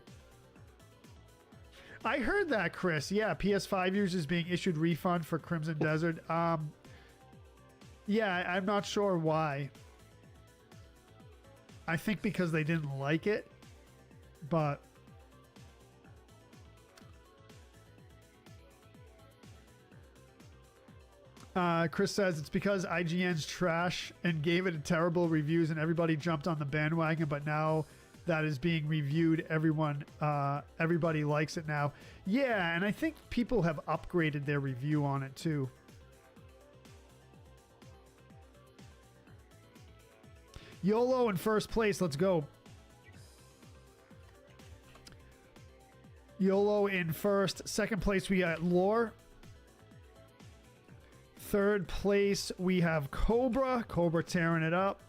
I heard that, Chris. Yeah, PS5 users being issued refund for Crimson Desert. Yeah, I'm not sure why. I think because they didn't like it, but Chris says it's because IGN's trash and gave it terrible reviews, and everybody jumped on the bandwagon, but now that is being reviewed, everybody likes it now. Yeah, and I think people have upgraded their review on it too. YOLO in first place. Let's go. YOLO in first. Second place, we got Lore. Third place, we have Cobra. Cobra tearing it up.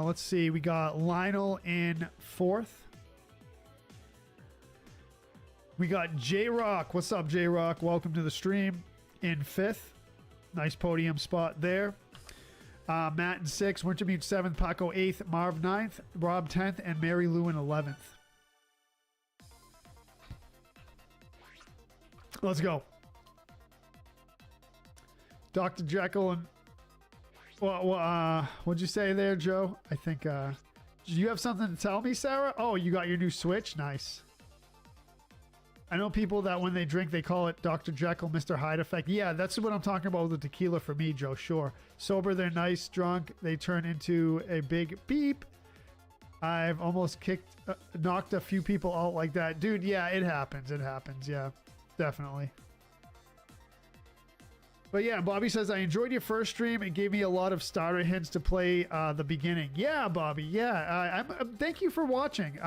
Let's see. We got Lionel in fourth. We got J-Rock. What's up, J-Rock? Welcome to the stream. In fifth. Nice podium spot there. Matt in sixth. Wintermute seventh. Paco eighth. Marv ninth. Rob 10th. And Mary Lou in 11th. Let's go. Dr. Jekyll and... what'd you say there, Joe? I think, do you have something to tell me, Sarah? Oh, you got your new Switch? Nice. I know people that when they drink, they call it Dr. Jekyll, Mr. Hyde effect. Yeah, that's what I'm talking about with the tequila for me, Joe. Sure. Sober, they're nice. Drunk, they turn into a big beep. I've almost knocked a few people out like that. Dude, yeah, it happens. It happens. Yeah, definitely. But yeah, Bobby says, I enjoyed your first stream. It gave me a lot of starter hints to play the beginning. Yeah, Bobby. Yeah. Thank you for watching.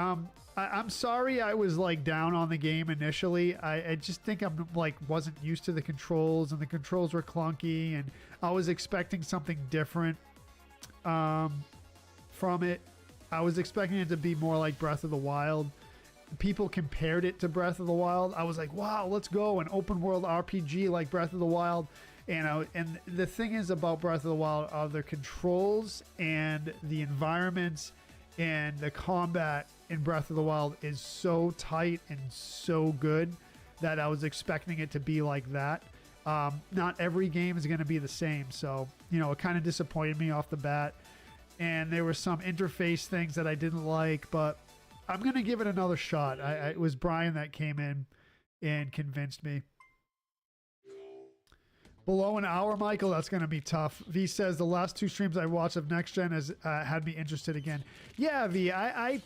I'm sorry I was like down on the game initially. I just think I'm like wasn't used to the controls, and the controls were clunky, and I was expecting something different from it. I was expecting it to be more like Breath of the Wild. People compared it to Breath of the Wild. I was like, wow, let's go, an open world RPG like Breath of the Wild. And the thing is about Breath of the Wild are the controls and the environments, and the combat in Breath of the Wild is so tight and so good that I was expecting it to be like that. Not every game is going to be the same. So, you know, it kind of disappointed me off the bat. And there were some interface things that I didn't like, but I'm going to give it another shot. It was Brian that came in and convinced me. Below an hour, Michael, that's going to be tough. V says the last 2 streams I watched of Next Gen has had me interested again. Yeah, V, I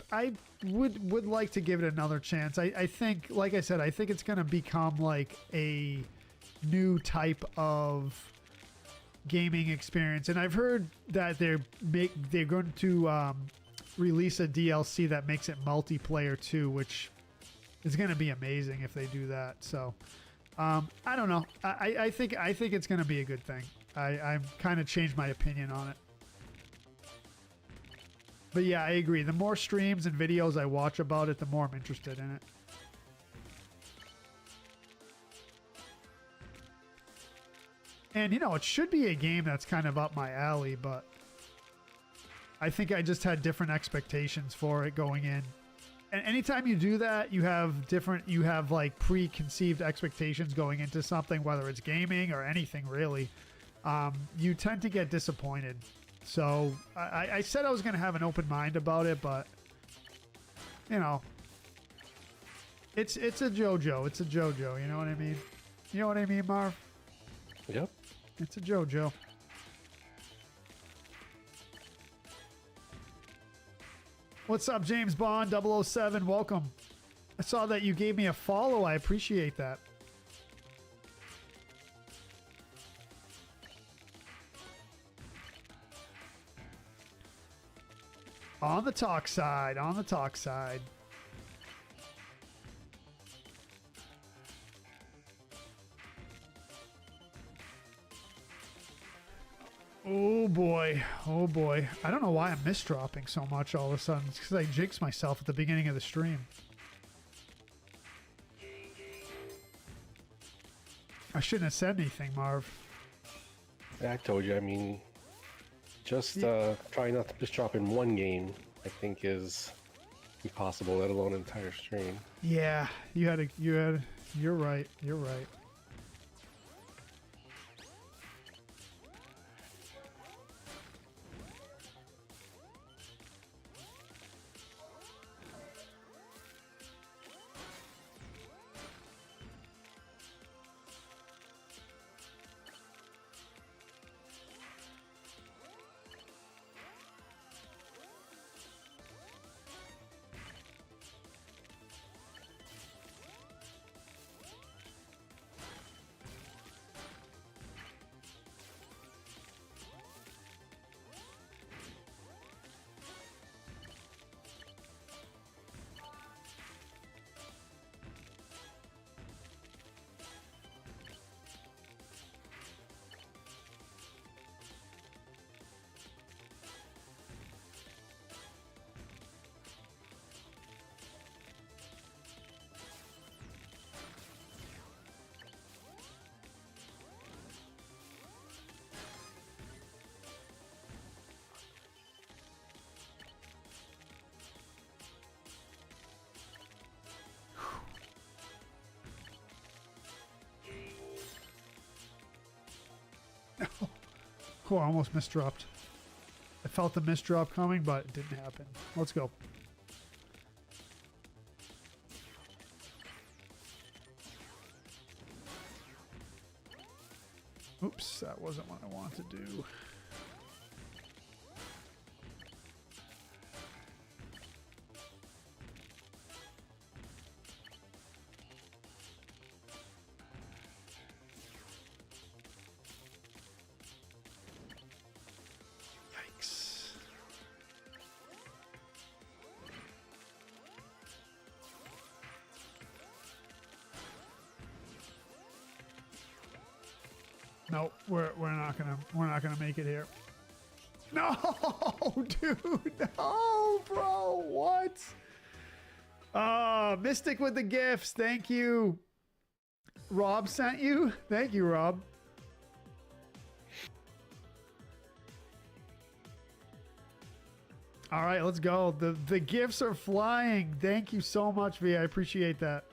would like to give it another chance. I think, like I said, I think it's going to become like a new type of gaming experience. And I've heard that they're going to release a DLC that makes it multiplayer too, which is going to be amazing if they do that. So. I don't know. I think it's going to be a good thing. I've kind of changed my opinion on it. But yeah, I agree. The more streams and videos I watch about it, the more I'm interested in it. And, you know, it should be a game that's kind of up my alley, but I think I just had different expectations for it going in. And anytime you do that, you have like preconceived expectations going into something, whether it's gaming or anything really. You tend to get disappointed. So I said I was going to have an open mind about it, but you know, it's a JoJo. It's a JoJo. You know what I mean? You know what I mean, Marv? Yep. It's a JoJo. What's up, James Bond 007? Welcome. I saw that you gave me a follow. I appreciate that. On the talk side. On the talk side. Oh boy, oh boy. I don't know why I'm misdropping so much all of a sudden. It's because I jinxed myself at the beginning of the stream. I shouldn't have said anything, Marv. I told you, I mean, just try not to just drop in one game, I think is impossible, let alone an entire stream. Yeah, you're right, you're right. Oh, I almost misdropped. I felt the misdrop coming, but it didn't happen. Let's go. Oops, that wasn't what I wanted to do. No, we're not gonna make it here. No, dude, no, bro, what? Mystic with the gifts, thank you. Rob sent you, thank you, Rob. All right, let's go. The gifts are flying. Thank you so much, V. I appreciate that.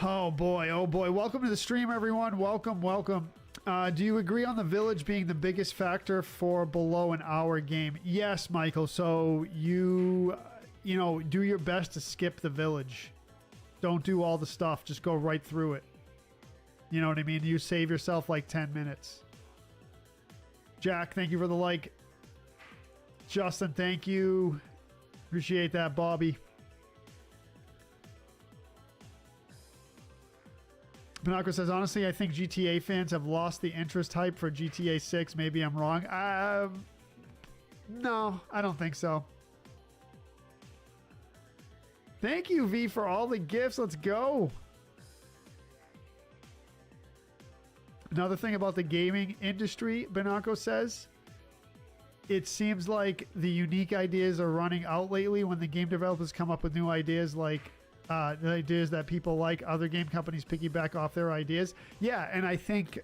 Oh boy, oh boy. Welcome to the stream, everyone. Welcome, welcome. Do you agree on the village being the biggest factor for below an hour game? Yes, Michael. So you know, do your best to skip the village. Don't do all the stuff. Just go right through it. You know what I mean? You save yourself like 10 minutes. Jack, thank you for the like. Justin, thank you. Appreciate that, Bobby. Pinocchio says, honestly, I think GTA fans have lost the interest hype for GTA 6. Maybe I'm wrong. No, I don't think so. Thank you, V, for all the gifts. Let's go. Another thing about the gaming industry, Binako says, it seems like the unique ideas are running out lately when the game developers come up with new ideas, like the ideas that people like. Other game companies piggyback off their ideas. Yeah, and I think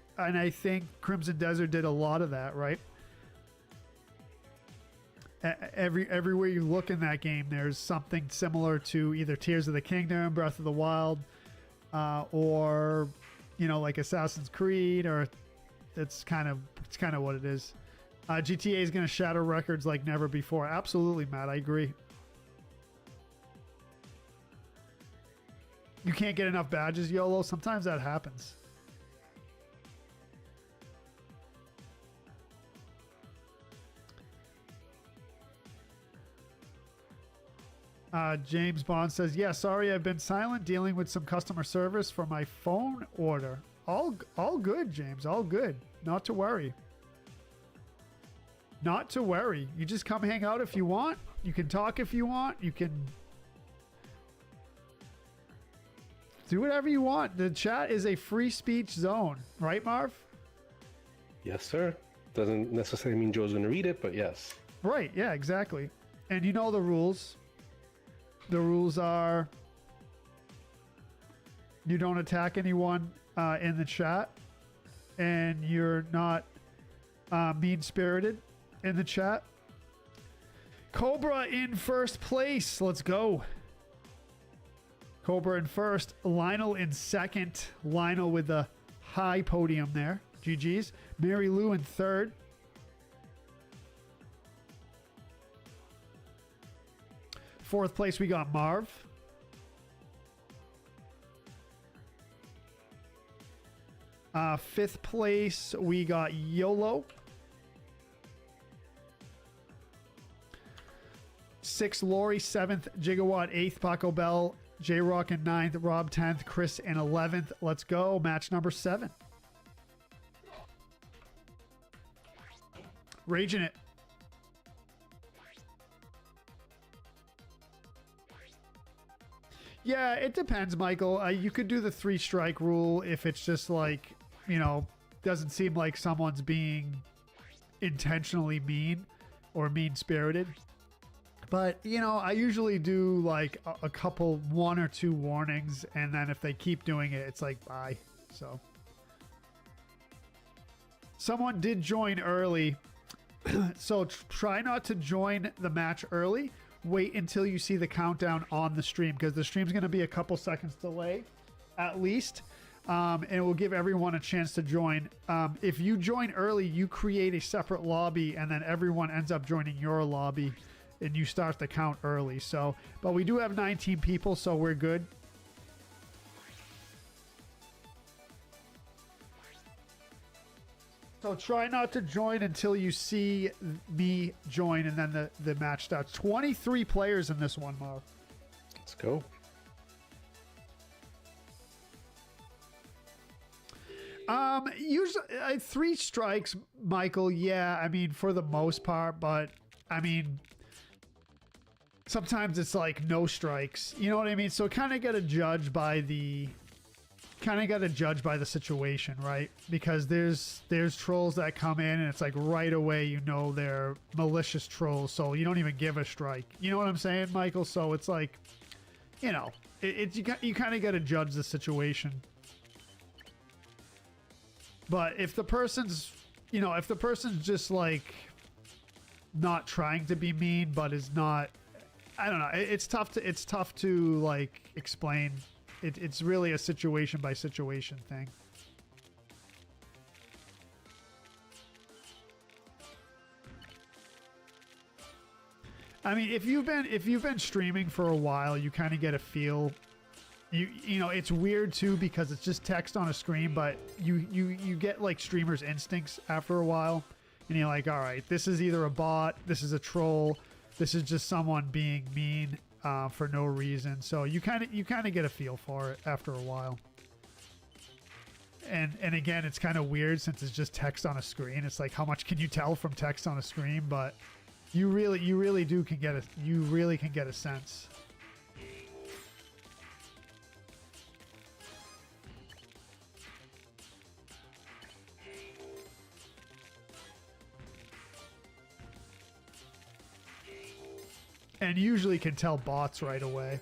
Crimson Desert did a lot of that, right? Everywhere you look in that game, there's something similar to either Tears of the Kingdom, Breath of the Wild, or you know, like Assassin's Creed, or it's kind of what it is. GTA is going to shatter records like never before. Absolutely, Matt. I agree. You can't get enough badges, YOLO. Sometimes that happens. James Bond says, yeah, sorry, I've been silent dealing with some customer service for my phone order. All good, James. All good. Not to worry. Not to worry. You just come hang out if you want. You can talk if you want. You can do whatever you want. The chat is a free speech zone. Right, Marv? Yes, sir. Doesn't necessarily mean Joe's going to read it, but yes. Right. Yeah, exactly. And you know the rules. The rules are you don't attack anyone in the chat, and you're not mean-spirited in the chat. Cobra in first place. Let's go. Cobra in first. Lionel in second. Lionel with the high podium there. GG's. Mary Lou in third. Fourth place, we got Marv. Fifth place, we got YOLO. Sixth, Lori. Seventh, Gigawatt. Eighth, Paco Bell. J-Rock in ninth. Rob 10th. Chris in 11th. Let's go. Match number 7. Raging it. Yeah, it depends, Michael. You could do the 3-strike rule if it's just like, you know, doesn't seem like someone's being intentionally mean or mean-spirited. But, you know, I usually do like a couple, 1 or 2 warnings, and then if they keep doing it, it's like, bye. So, someone did join early, so try not to join the match early. Wait until you see the countdown on the stream, because the stream's going to be a couple seconds delay at least, and it will give everyone a chance to join. If you join early, you create a separate lobby, and then everyone ends up joining your lobby, and you start the count early. So, but we do have 19 people, so we're good. So try not to join until you see me join, and then the match starts. 23 players in this one, Marv. Let's go. Usually 3 strikes, Michael. Yeah, I mean, for the most part, but I mean, sometimes it's like no strikes. You know what I mean? So kind of got to judge by the situation, right? Because there's trolls that come in and it's like right away, you know, they're malicious trolls, so you don't even give a strike. You know what I'm saying, Michael? So it's like, you know, you kind of got to judge the situation. But if the person's, you know, if the person's just like not trying to be mean but is not, I don't know, it's tough to like explain it's really a situation by situation thing. I mean, if you've been streaming for a while, you kind of get a feel. You know, it's weird too because it's just text on a screen, but you get like streamers' instincts after a while, and you're like, all right, this is either a bot, this is a troll, this is just someone being mean for no reason. So you kind of get a feel for it after a while. And again, it's kind of weird since it's just text on a screen. It's like, how much can you tell from text on a screen? But you really can get a sense. And usually can tell bots right away.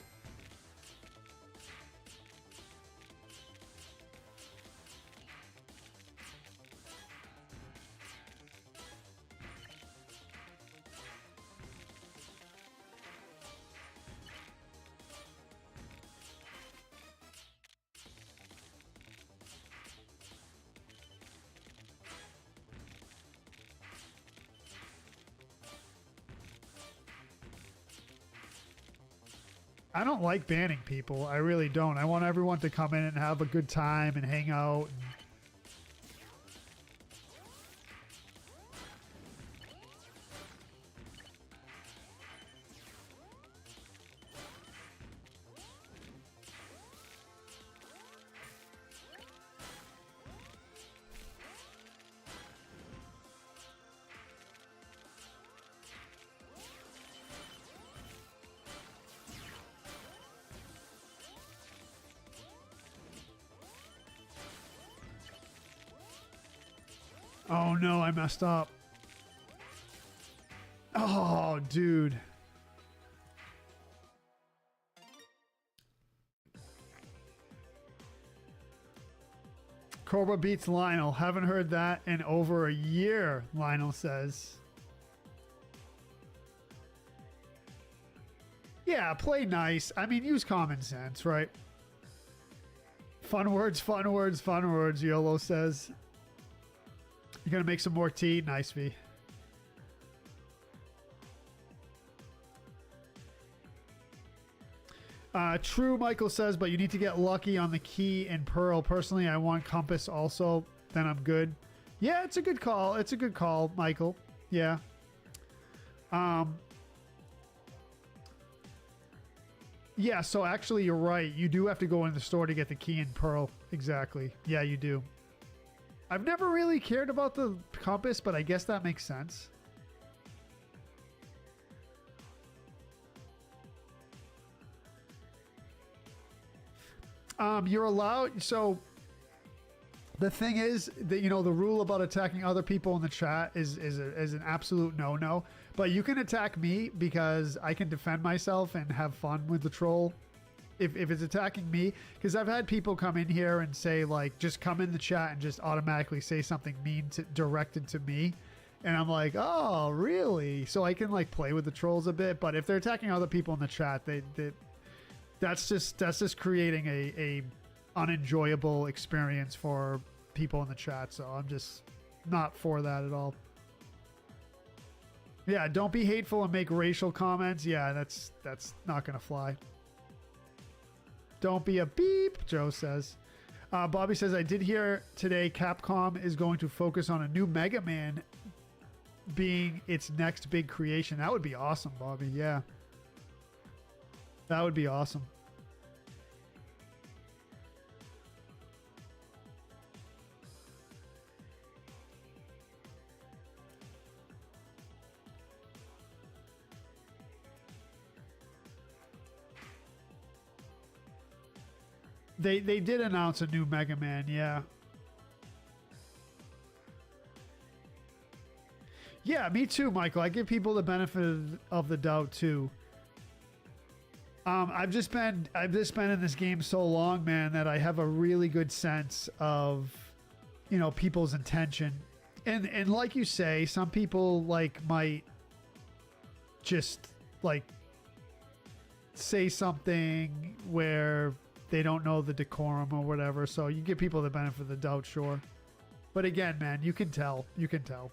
I don't like banning people. I really don't. I want everyone to come in and have a good time and hang out. Oh no, I messed up. Oh, dude. Cobra beats Lionel. Haven't heard that in over a year, Lionel says. Yeah, play nice. I mean, use common sense, right? Fun words, fun words, fun words, YOLO says. You gonna make some more tea? Nice, V. True, Michael says, but you need to get lucky on the key and pearl. Personally, I want compass also. Then I'm good. Yeah, it's a good call. It's a good call, Michael. Yeah. Yeah, so actually you're right. You do have to go in the store to get the key and pearl. Exactly. Yeah, you do. I've never really cared about the compass, but I guess that makes sense. You're allowed. So the thing is that, you know, the rule about attacking other people in the chat is an absolute no-no. But you can attack me because I can defend myself and have fun with the troll. If it's attacking me, because I've had people come in here and say, like, just come in the chat and just automatically say something mean directed to me. And I'm like, oh, really? So I can, like, play with the trolls a bit. But if they're attacking other people in the chat, that's just creating a unenjoyable experience for people in the chat. So I'm just not for that at all. Yeah, don't be hateful and make racial comments. Yeah, that's not gonna fly. Don't be a beep, Joe says. Bobby says, I did hear today Capcom is going to focus on a new Mega Man being its next big creation. That would be awesome, Bobby. Yeah. That would be awesome. They did announce a new Mega Man, yeah. Yeah, me too, Michael. I give people the benefit of the doubt too. I've just been in this game so long, man, that I have a really good sense of, you know, people's intention. And like you say, some people like might just like say something where they don't know the decorum or whatever. So you give people the benefit of the doubt, sure. But again, man, you can tell. You can tell.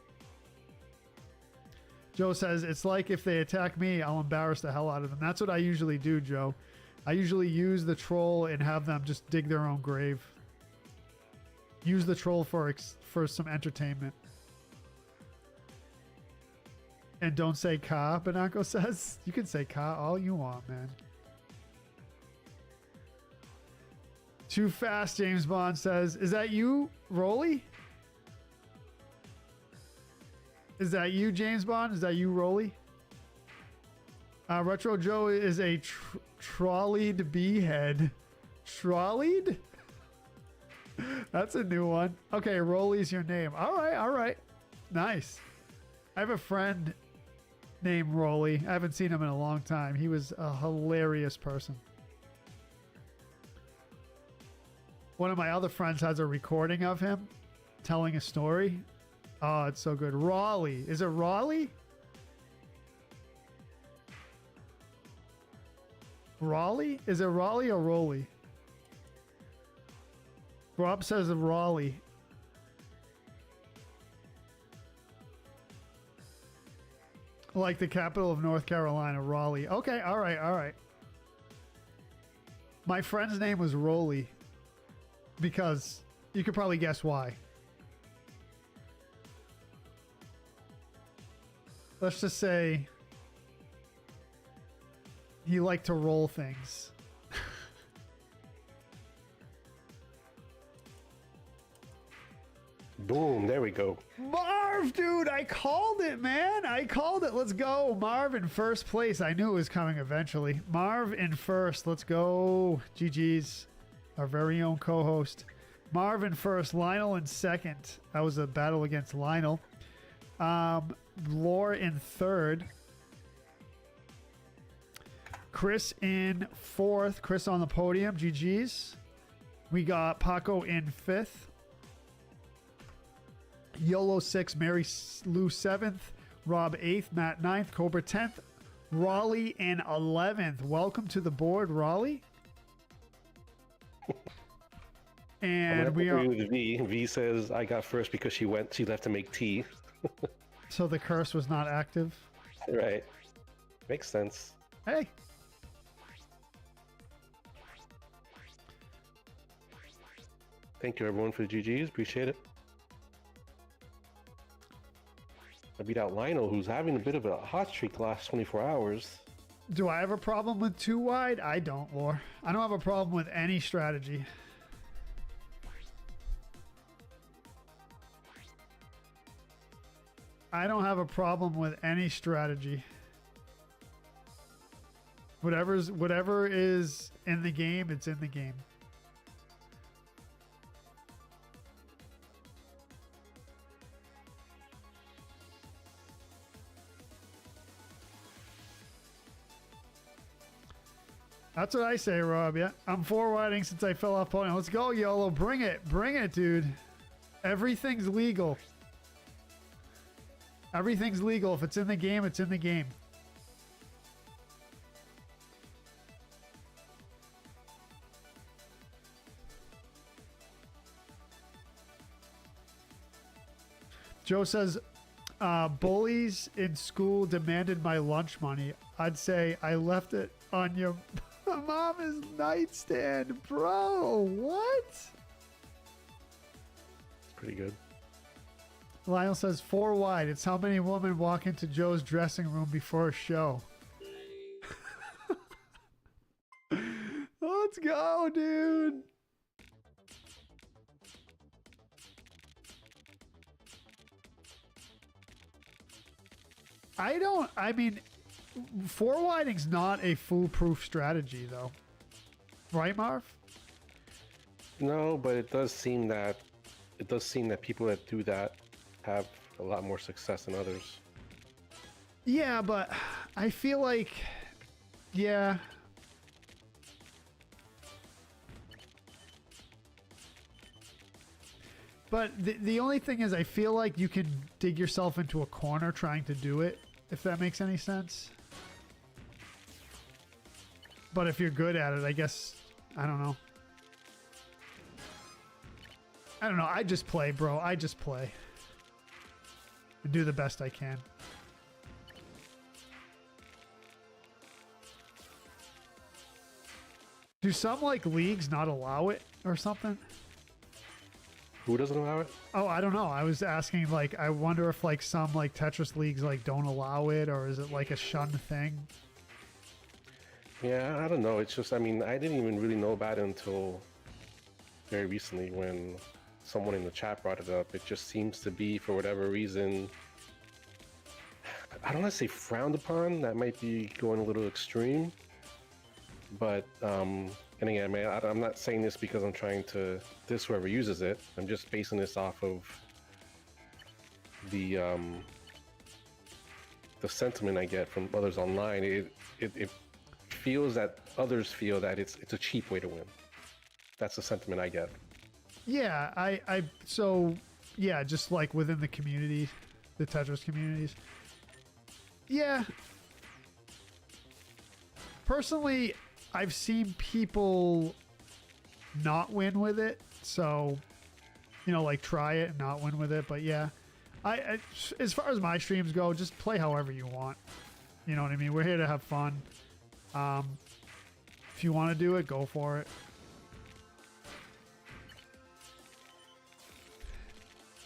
Joe says, it's like if they attack me, I'll embarrass the hell out of them. That's what I usually do, Joe. I usually use the troll and have them just dig their own grave. Use the troll for some entertainment. And don't say ka, Banako says. You can say ka all you want, man. Too fast, James Bond says. Is that you, Rolly? Is that you, James Bond? Is that you, Rolly? Retro Joe is a trolleyed beehead. Trolleyed? That's a new one. Okay, Rolly's your name. All right, all right. Nice. I have a friend named Rolly. I haven't seen him in a long time. He was a hilarious person. One of my other friends has a recording of him telling a story. Oh, it's so good. Raleigh. Is it Raleigh? Raleigh? Is it Raleigh or Rolly? Rob says Raleigh. Like the capital of North Carolina, Raleigh. Okay, all right, all right. My friend's name was Rolly because you could probably guess why. Let's just say he liked to roll things. Boom, there we go. Marv, dude, I called it, man. I called it. Let's go. Marv in first place. I knew it was coming eventually. Marv in first. Let's go. GG's. Our very own co-host. Marv in first. Lionel in second. That was a battle against Lionel. Lore in third. Chris in fourth. Chris on the podium. GG's. We got Paco in fifth. YOLO 6, Mary Lou 7th, Rob 8th, Matt 9th, Cobra 10th, Raleigh in 11th. Welcome to the board, Raleigh. And we are with V. V says I got first because she left to make tea. So the curse was not active. Right. Makes sense. Hey. Thank you everyone for the GGs. Appreciate it. I beat out Lionel, who's having a bit of a hot streak the last 24 hours. Do I have a problem with too wide? I don't, Lore. I don't have a problem with any strategy. I don't have a problem with any strategy. Whatever is in the game, it's in the game. That's what I say, Rob. Yeah, I'm forwarding since I fell off podium. Let's go, YOLO. Bring it, dude. Everything's legal. Everything's legal. If it's in the game, it's in the game. Joe says, bullies in school demanded my lunch money. I'd say I left it on your mama's nightstand. Bro, what? It's pretty good. Lionel says 4 wide. It's how many women walk into Joe's dressing room before a show. Let's go, dude. I mean, 4 wide's not a foolproof strategy, though. Right, Marv? No, but it does seem that people that do that have a lot more success than others. Yeah, but I feel like, yeah. But the only thing is I feel like you can dig yourself into a corner trying to do it, if that makes any sense. But if you're good at it, I guess, I don't know. I don't know. I just play, bro. I just play. I do the best I can. Do some like leagues not allow it or something? Who doesn't allow it? Oh, I don't know. I was asking, like, I wonder if like some like Tetris leagues like don't allow it, or is it like a shunned thing? Yeah, I don't know. It's just, I mean, I didn't even really know about it until very recently when someone in the chat brought it up. It just seems to be, for whatever reason, I don't want to say frowned upon. That might be going a little extreme. But, and again, man, I'm not saying this because I'm trying to diss whoever uses it. I'm just basing this off of the sentiment I get from others online. It feels that others feel that it's a cheap way to win. That's the sentiment I get. Yeah, so yeah, just like within the community, the Tetris communities. Yeah. Personally, I've seen people not win with it, so you know, like try it and not win with it. But yeah, I as far as my streams go, just play however you want. You know what I mean? We're here to have fun. If you want to do it, go for it.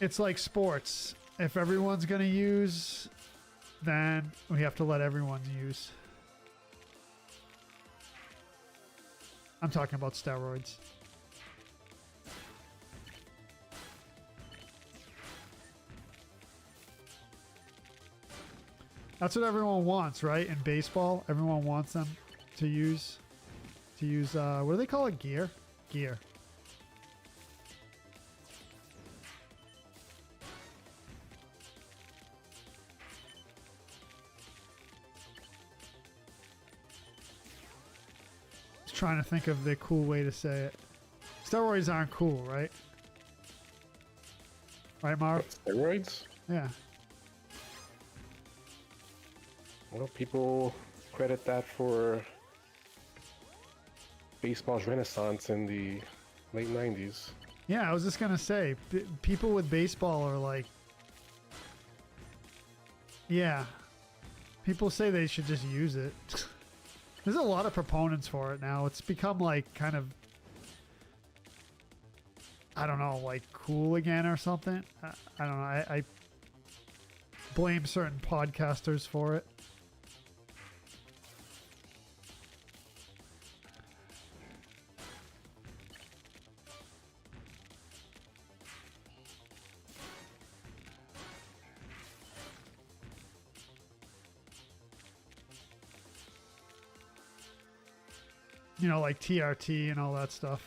It's like sports. If everyone's gonna use, then we have to let everyone use. I'm talking about steroids. That's what everyone wants, right? In baseball, everyone wants them to use what do they call it? Gear? Gear. Just trying to think of the cool way to say it. Steroids aren't cool, right? Right, Marv? Steroids? Yeah. Well, people credit that for baseball's renaissance in the late 90s. Yeah, I was just gonna say, people with baseball are like, yeah, people say they should just use it. There's a lot of proponents for it now. It's become like kind of, I don't know, like cool again or something. I don't know. I blame certain podcasters for it. You know, like TRT and all that stuff.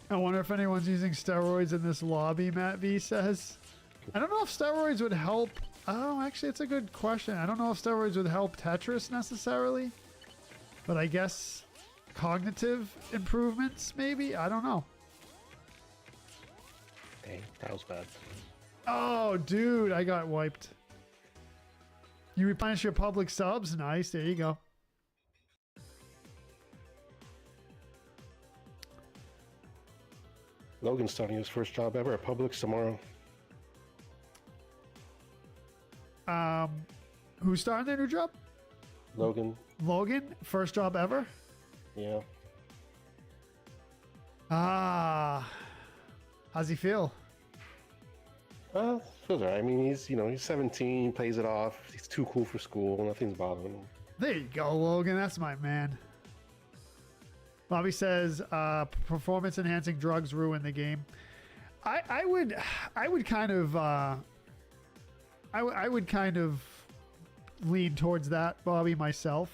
I wonder if anyone's using steroids in this lobby, Matt V says. I don't know if steroids would help. Oh, actually, it's a good question. I don't know if steroids would help Tetris necessarily. But I guess cognitive improvements, maybe? I don't know. Dang, that was bad. Oh, dude, I got wiped. You replenish your public subs? Nice, there you go. Logan's starting his first job ever at Publix tomorrow. Who's starting their new job? Logan. Logan, first job ever? Yeah. Ah, how's he feel? Feels alright. I mean, he's 17, plays it off. He's too cool for school. Nothing's bothering him. There you go, Logan. That's my man. Bobby says, performance enhancing drugs ruin the game. I would kind of, I I would kind of lean towards that, Bobby, myself.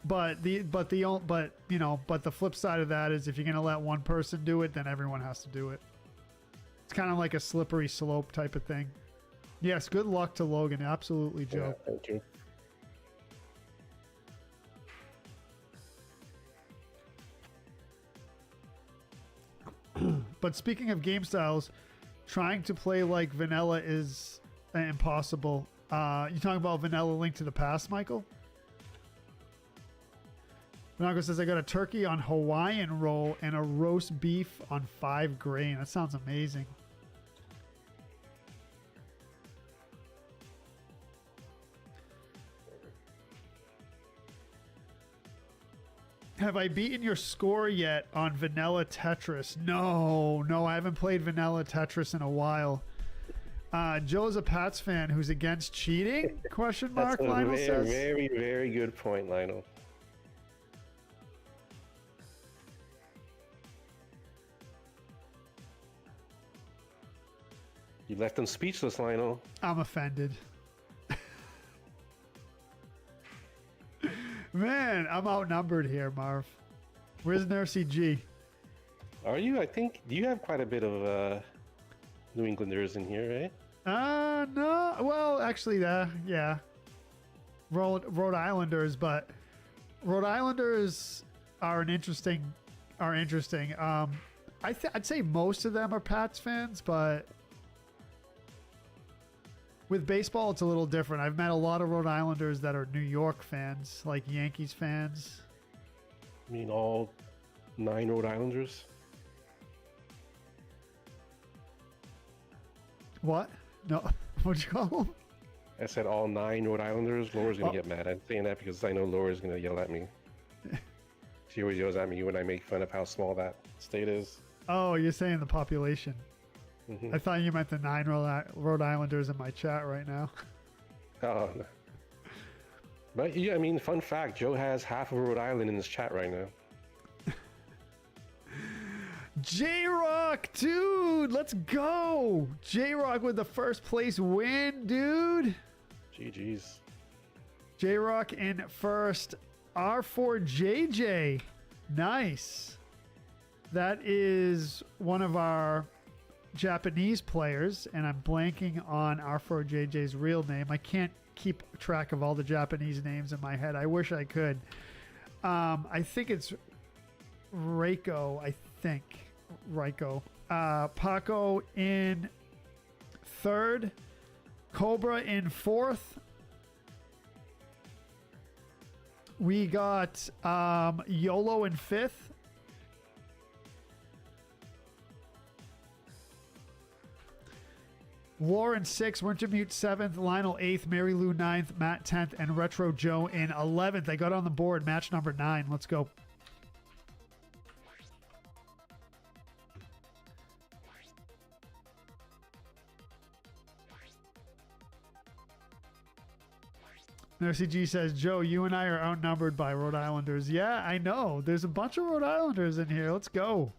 But the flip side of that is if you're gonna let one person do it, then everyone has to do it. It's kind of like a slippery slope type of thing. Yes, good luck to Logan. Absolutely, Joe. Yeah, thank you. But speaking of game styles, trying to play like vanilla is impossible. You talking about vanilla Link to the Past, Michael? Monaco says, I got a turkey on Hawaiian roll and a roast beef on 5 grain. That sounds amazing. Have I beaten your score yet on Vanilla Tetris? No, I haven't played Vanilla Tetris in a while. Joe's a Pats fan who's against cheating? Question mark, That's a Lionel says. very, very good point, Lionel. You left them speechless, Lionel. I'm offended. Man, I'm outnumbered here, Marv. Where's Nursey G? Are you? I think you have quite a bit of New Englanders in here, right? No. Well, actually, yeah. Rhode Islanders, but Rhode Islanders are interesting. I'd say most of them are Pats fans, but with baseball, it's a little different. I've met a lot of Rhode Islanders that are New York fans, like Yankees fans. I mean, all 9 Rhode Islanders. What? No. What'd you call them? I said all 9 Rhode Islanders. Laura's gonna get mad. I'm saying that because I know Laura's gonna yell at me. She always yells at me when I make fun of how small that state is. Oh, you're saying the population. Mm-hmm. I thought you meant the 9 Rhode Islanders in my chat right now. Oh, no. But yeah, I mean, fun fact: Joe has half of Rhode Island in his chat right now. J-Rock, dude, let's go! J-Rock with the first place win, dude. GG's. J-Rock in first. R4JJ, nice. That is one of our Japanese players, and I'm blanking on R4JJ's real name. I can't keep track of all the Japanese names in my head. I wish I could. I think it's Reiko. Paco in third. Cobra in fourth. We got YOLO in fifth. Lauren 6th, Wintermute 7th, Lionel 8th, Mary Lou 9th, Matt 10th, and Retro Joe in 11th. They got on the board, match number 9. Let's go. Nursey G says, Joe, you and I are outnumbered by Rhode Islanders. Yeah, I know. There's a bunch of Rhode Islanders in here. Let's go.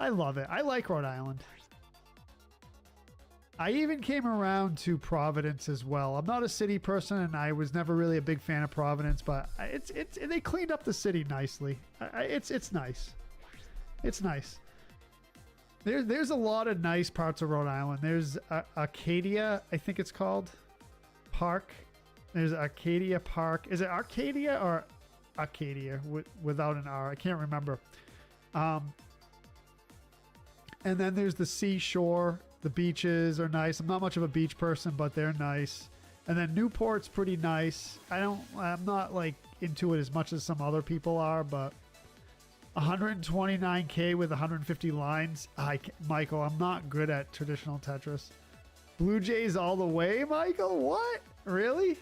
I love it. I like Rhode Island. I even came around to Providence as well. I'm not a city person, and I was never really a big fan of Providence, but they cleaned up the city nicely. It's nice. It's nice. There's a lot of nice parts of Rhode Island. There's Arcadia, I think it's called, Park. There's Arcadia Park. Is it Arcadia or Arcadia without an R? I can't remember. And then there's the seashore. The beaches are nice. I'm not much of a beach person, but they're nice. And then Newport's pretty nice. I'm not like into it as much as some other people are, but 129K with 150 lines. Michael, I'm not good at traditional Tetris. Blue Jays all the way, Michael? What? Really?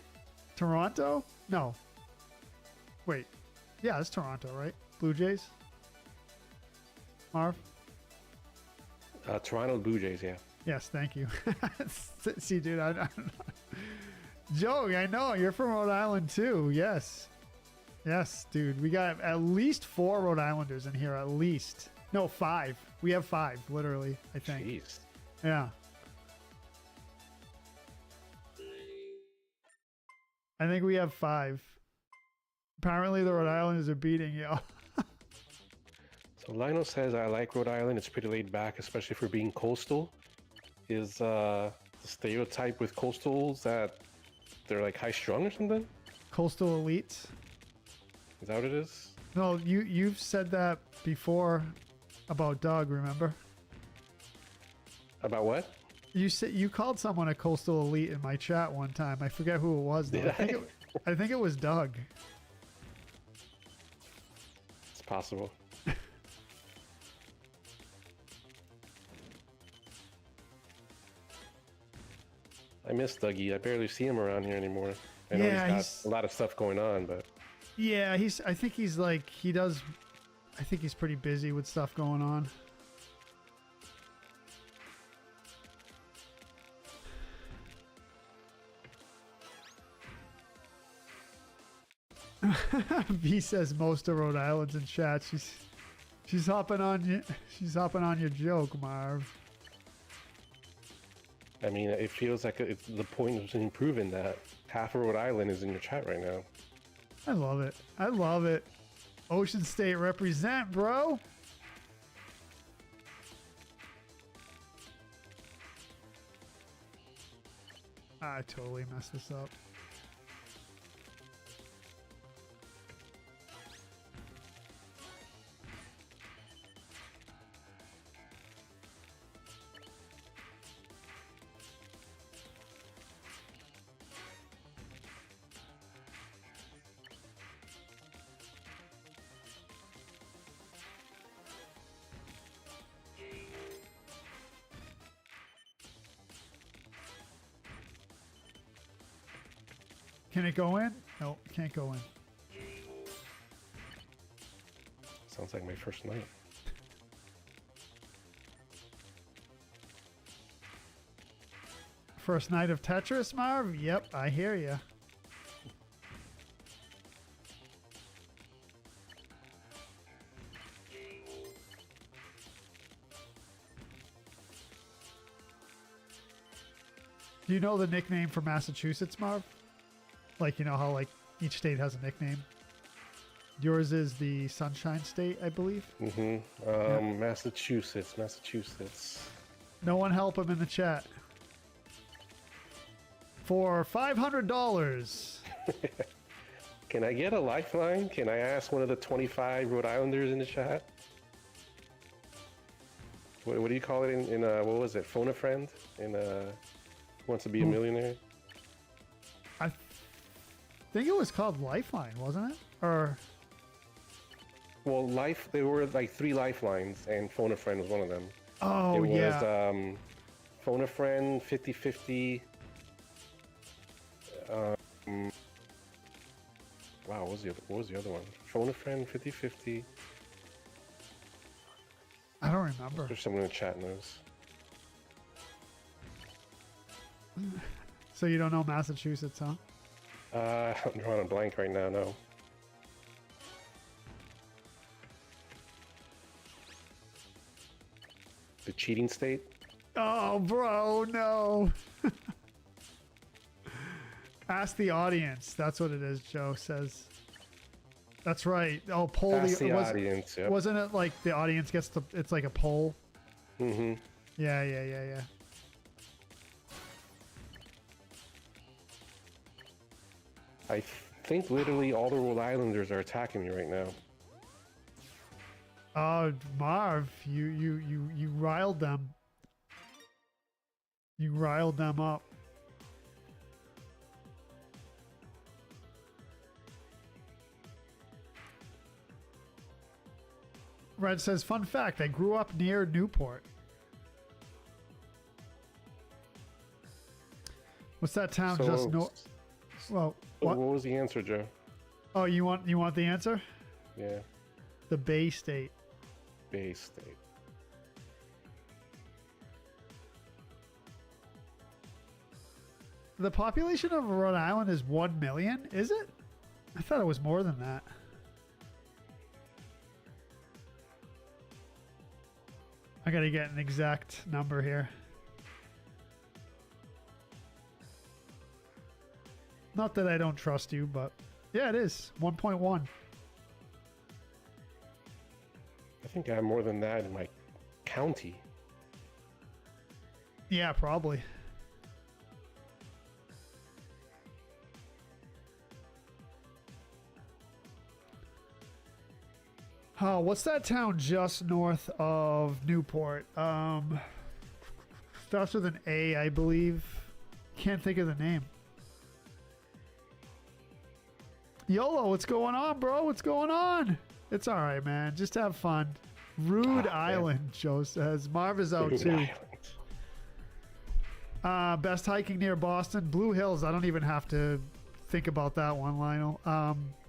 Toronto? No. Wait. Yeah, it's Toronto, right? Blue Jays? Marv? Toronto Blue Jays, yeah. Yes, thank you. See, dude, I don't know. Joe, I know. You're from Rhode Island, too. Yes. Yes, dude. We got at least 4 Rhode Islanders in here, at least. No, 5. We have 5, literally, I think. Jeez. Yeah. I think we have 5. Apparently the Rhode Islanders are beating you. So Lionel says, I like Rhode Island. It's pretty laid back, especially for being coastal. Is the stereotype with coastals that they're like high strung or something? Coastal elites. Is that what it is? No, you've said that before about Doug, remember? About what? You called someone a coastal elite in my chat one time. I forget who it was though. I think it was Doug. It's possible. I miss Dougie. I barely see him around here anymore. I know he's got a lot of stuff going on, but yeah, I think he's pretty busy with stuff going on. V says most of Rhode Island's in chat. She's hopping on you. She's hopping on your joke, Marv. I mean, it feels like the point is in proving that half of Rhode Island is in your chat right now. I love it. I love it. Ocean State represent, bro. I totally messed this up. Can it go in? No, can't go in. Sounds like my first night. First night of Tetris, Marv? Yep, I hear you. Do you know the nickname for Massachusetts, Marv? Like, you know how like each state has a nickname? Yours is the Sunshine State, I believe. Mm-hmm. Yeah. Massachusetts. No one help him in the chat. For $500. Can I get a lifeline? Can I ask one of the 25 Rhode Islanders in the chat? What do you call it in what was it? Phone a friend? In Wants to be a Millionaire? I think it was called Lifeline, wasn't it? Or well, there were like 3 lifelines, and Phone a Friend was one of them. oh it yeah, was Phone a Friend, 50-50. Wow, what was the other one? Phone a Friend, 50-50. I don't remember. There's someone in the chat knows. So you don't know Massachusetts, huh? I'm drawing a blank right now, no. The cheating state? Oh, bro, no. Ask the audience. That's what it is, Joe says. That's right. Oh, poll Ask the audience, yep. Wasn't it like the audience gets to, it's like a poll? Mm-hmm. Yeah. I think literally all the Rhode Islanders are attacking me right now. Oh, Marv, you riled them. You riled them up. Red says, fun fact, I grew up near Newport. What's that town So, just north? Well, what was the answer, Joe? Oh, you want the answer? Yeah. The Bay State. Bay State. The population of Rhode Island is 1 million, is it? I thought it was more than that. I gotta get an exact number here. Not that I don't trust you, but yeah, it is 1.1. I think I have more than that in my county. Yeah, probably. Oh, what's that town just north of Newport? Starts with an A, I believe. Can't think of the name. YOLO, what's going on, bro? What's going on? It's all right, man. Just have fun. Rude Island, Joe says. Marv is out too. Best hiking near Boston, Blue Hills. I don't even have to think about that one, Lionel.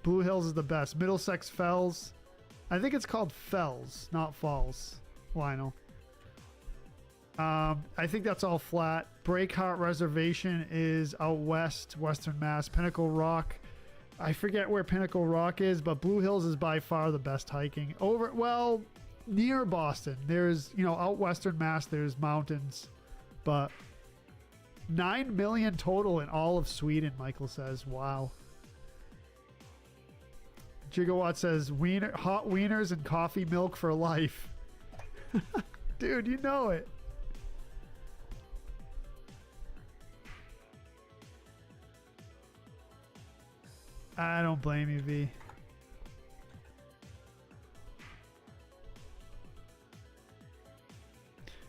Blue Hills is the best. Middlesex Fells. I think it's called Fells, not Falls, Lionel. I think that's all flat. Breakheart Reservation is out west, Western Mass. Pinnacle Rock. I forget where Pinnacle Rock is, but Blue Hills is by far the best hiking. Near Boston. There's, out Western Mass, there's mountains, but 9 million total in all of Sweden, Michael says. Wow. Gigawatt says, hot wieners and coffee milk for life. Dude, you know it. I don't blame you, V.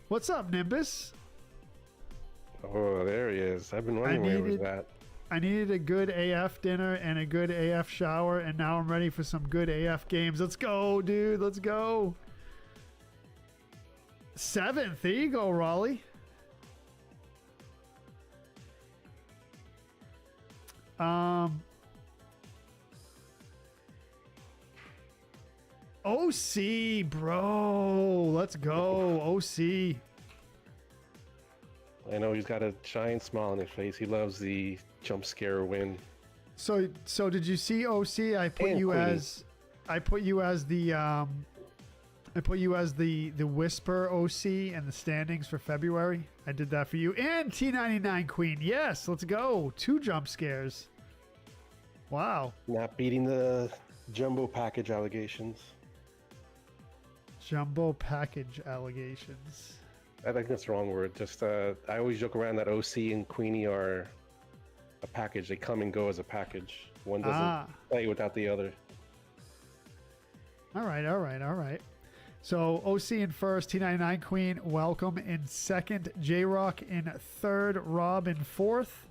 What's up, Nimbus? Oh, there he is. I've been wondering where was that. I needed a good AF dinner and a good AF shower, and now I'm ready for some good AF games. Let's go, dude. Let's go. 7th. There you go, Raleigh. OC, bro. Let's go. OC. I know he's got a giant smile on his face. He loves the jump scare win. So did you see OC? I put you as the Whisper OC and the standings for February. I did that for you. And T99 Queen. Yes, let's go. 2 jump scares. Wow. Not beating the jumbo package allegations. Jumbo package allegations. I think that's the wrong word. Just I always joke around that OC and Queenie are a package. They come and go as a package. One doesn't play without the other. All right. So OC in first, T99 Queen, welcome in second, J-Rock in third, Rob in fourth.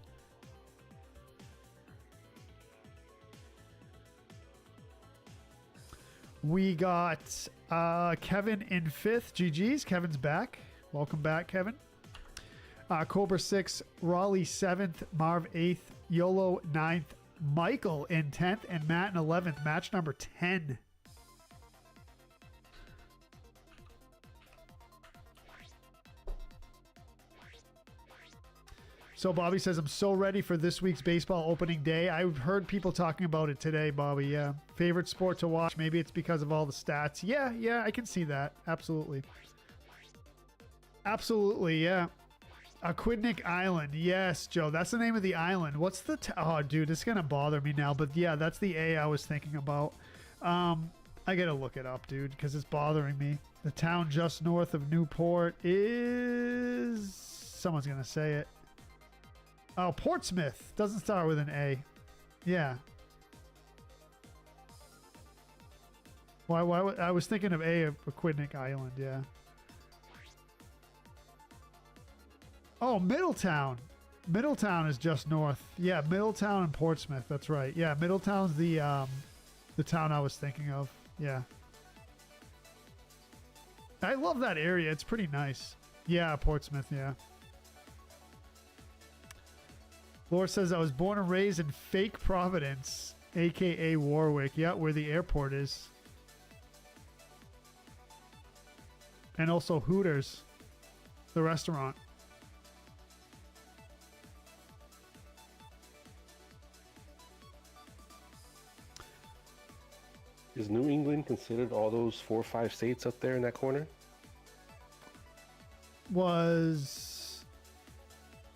We got Kevin in fifth. GG's. Kevin's back. Welcome back, Kevin. Cobra 6, Raleigh 7th, Marv 8th, YOLO 9th, Michael in 10th, and Matt in 11th. Match number 10. So Bobby says, I'm so ready for this week's baseball opening day. I've heard people talking about it today, Bobby. Yeah. Favorite sport to watch. Maybe it's because of all the stats. Yeah, I can see that. Absolutely. Absolutely, yeah. Aquidneck Island. Yes, Joe. That's the name of the island. What's the... oh, dude, it's going to bother me now. But yeah, that's the A I was thinking about. I got to look it up, dude, because it's bothering me. The town just north of Newport is... someone's going to say it. Oh, Portsmouth. Doesn't start with an A. Yeah. Why I was thinking of Aquidneck Island, yeah. Oh, Middletown. Middletown is just north. Yeah, Middletown and Portsmouth. That's right. Yeah, Middletown's the town I was thinking of. Yeah. I love that area. It's pretty nice. Yeah, Portsmouth, yeah. Laura says, I was born and raised in fake Providence, a.k.a. Warwick. Yeah, where the airport is. And also Hooters, the restaurant. Is New England considered all those 4 or 5 states up there in that corner?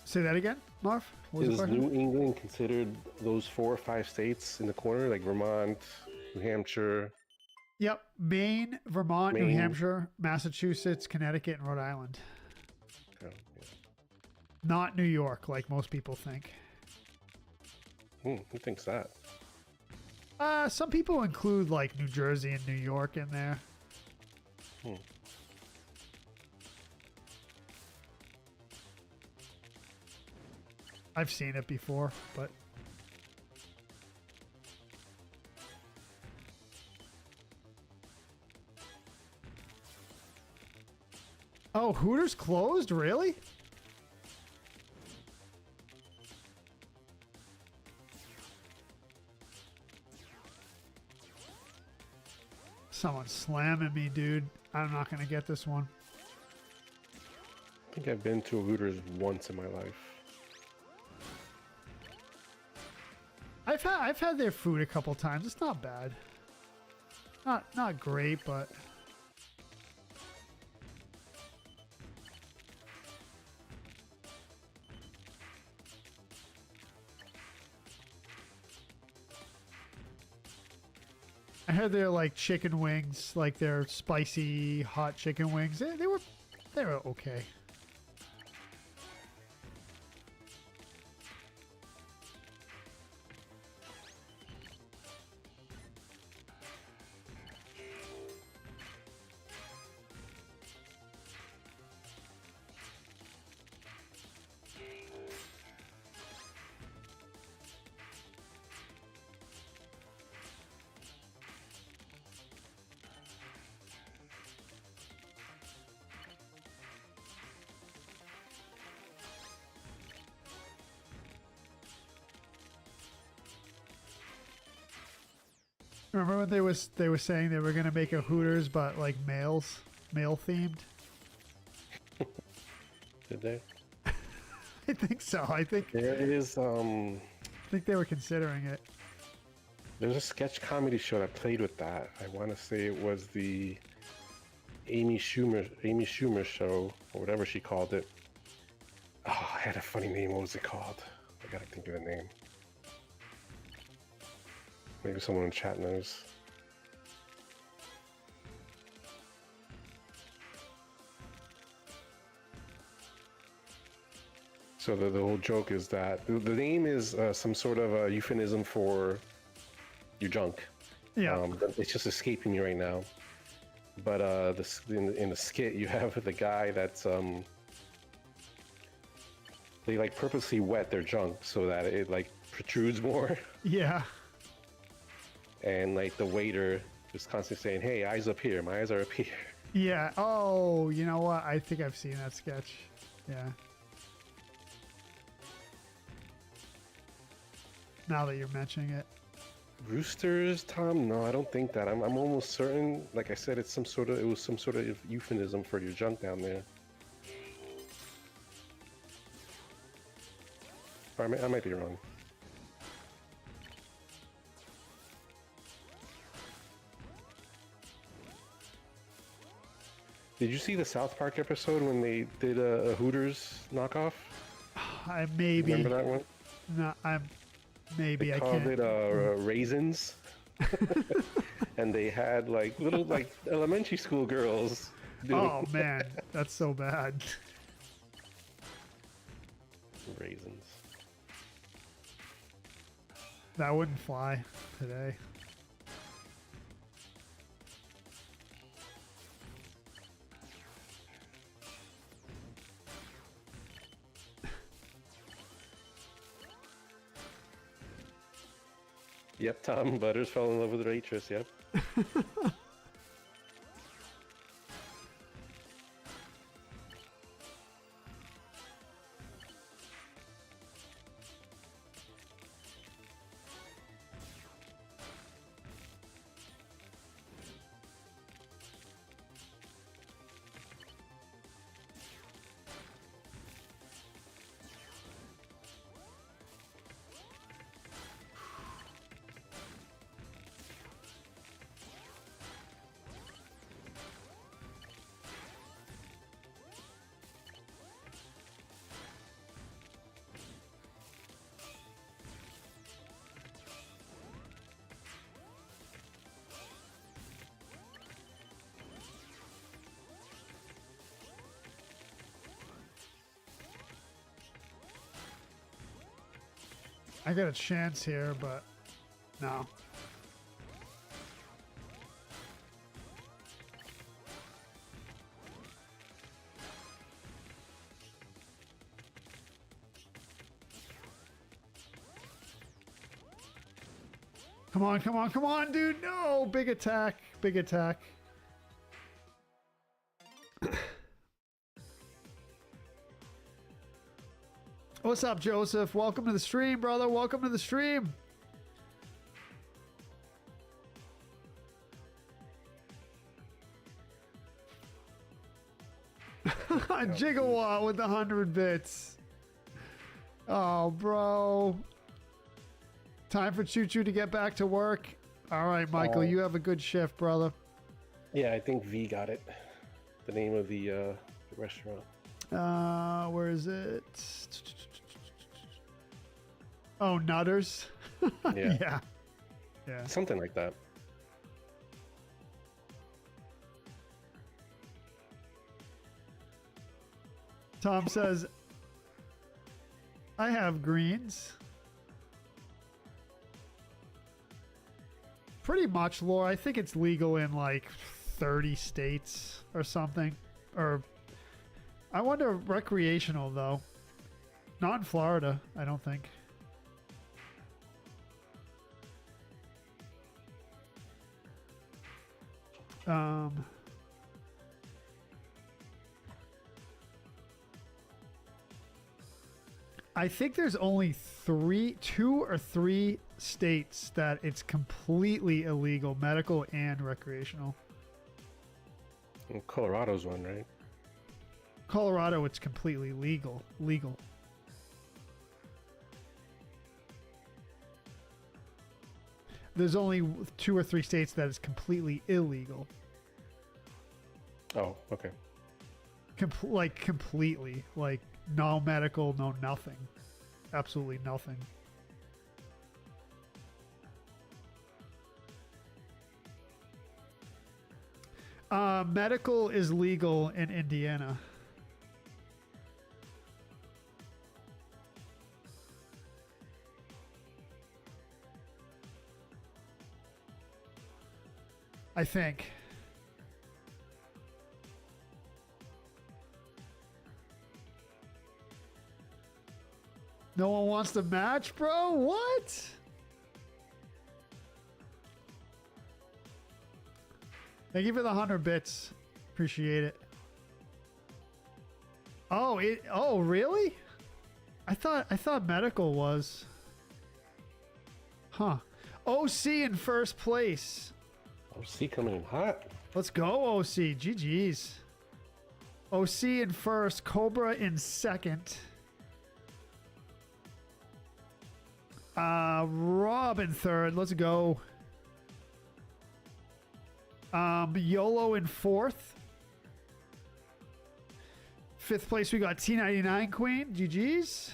Say Say that again, Marv. What was the Is question? New England considered those 4 or 5 states in the corner, like Vermont, New Hampshire, Yep, Maine, Vermont, New Maine? Hampshire, Massachusetts, Connecticut, and Rhode Island. Oh, Not New York, like most people think. yeah. Who thinks that? Some people include like New Jersey and New York in there. Hmm. I've seen it before, but oh, Hooters closed? Really? Someone's slamming me, dude. I'm not gonna get this one. I think I've been to a Hooters once in my life. I've had their food a couple times. It's not bad. Not great, but I had their like chicken wings, like their spicy hot chicken wings. They were okay. Remember when they were saying they were gonna make a Hooters, but like male themed? Did they? I think so. I think There is they were considering it. there's a sketch comedy show that played with that. I want to say it was the Amy Schumer show or whatever she called it. Oh, I had a funny name. What was it called? I gotta think of the name. Maybe someone in chat knows. So the whole joke is that the name is some sort of a euphemism for your junk. Yeah. It's just escaping me right now. But in the skit, you have the guy that's they like purposely wet their junk so that it like protrudes more, Yeah. and like the waiter is constantly saying, "Hey, eyes up here. My eyes are up here." Yeah. Oh, you know what? I think I've seen that sketch. Yeah. Now that you're mentioning it. Roosters, Tom? No, I don't think that. I'm almost certain. Like I said, it was some sort of euphemism for your junk down there. Or I might be wrong. Did you see the South Park episode when they did a Hooters knockoff? I maybe Remember that one? no, maybe They I called can't. it raisins, and they had like little like elementary school girls doing Oh man, that's so bad. raisins. That wouldn't fly today. Yep, Tom Butters fell in love with Waitress. Yep. I got a chance here, but no. Come on, come on, come on, dude. No, big attack, big attack. What's up, Joseph? Welcome to the stream, brother. Welcome to the stream. Gigawatt with the 100 bits. Oh, bro. Time for Choo Choo to get back to work. All right, Michael, you have a good shift, brother. Yeah, I think V got it. The name of the restaurant. Where is it? Oh, Nutters. Yeah. Yeah. Yeah. Something like that. Tom says, I have greens. Pretty much, Laura. I think it's legal in like 30 states or something. Or I wonder, recreational though. Not in Florida, I don't think. I think there's only two or three states that it's completely illegal, medical and recreational. Well, Colorado's one, right? Colorado, it's completely legal. There's only 2 or 3 states that is completely illegal. Oh, okay. Completely. Like, no medical, no nothing. Absolutely nothing. Medical is legal in Indiana. I think. No one wants to match, bro? What? Thank you for the 100 bits. Appreciate it. Oh, really? I thought medical was. Huh. OC in first place. OC coming in hot. Let's go, OC. GG's. OC in first. Cobra in second. Rob in third. Let's go. YOLO in fourth. Fifth place, we got T99 Queen. GG's.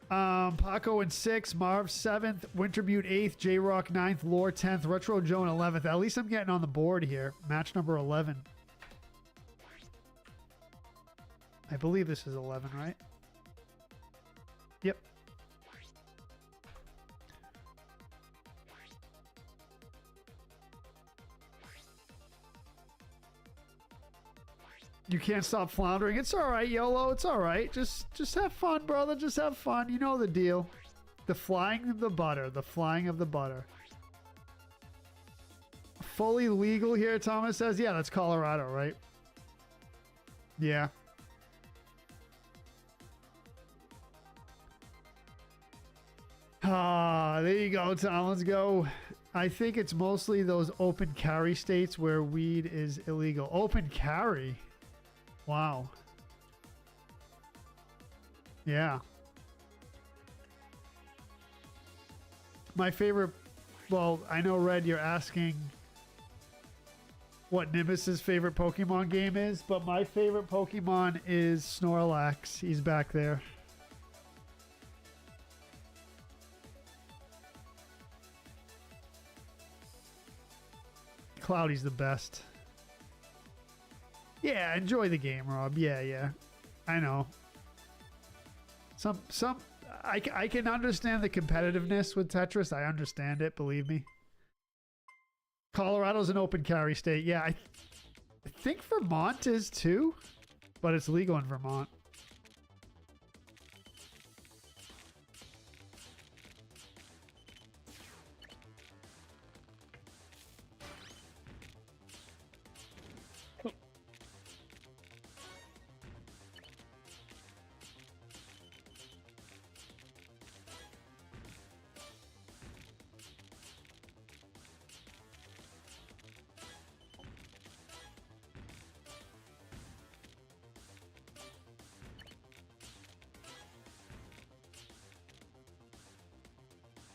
Paco in 6th, Marv 7th, Wintermute 8th, J-Rock 9th, Lore 10th, Retro Joan 11th. At least I'm getting on the board here. Match number 11. I believe this is 11, right? Yep. You can't stop floundering. It's all right, YOLO. It's all right. Just have fun, brother. Just have fun. You know the deal. The flying of the butter. The flying of the butter. Fully legal here, Thomas says. Yeah, that's Colorado, right? Yeah. Ah, there you go, Tom. Let's go. I think it's mostly those open carry states where weed is illegal. Open carry? Wow. Yeah. My favorite... Well, I know, Red, you're asking what Nimbus's favorite Pokemon game is, but my favorite Pokemon is Snorlax. He's back there. Cloudy's the best. Yeah, enjoy the game, Rob. Yeah. I know. Some I can understand the competitiveness with Tetris. I understand it, believe me. Colorado's an open carry state. Yeah, I think Vermont is too, but it's legal in Vermont.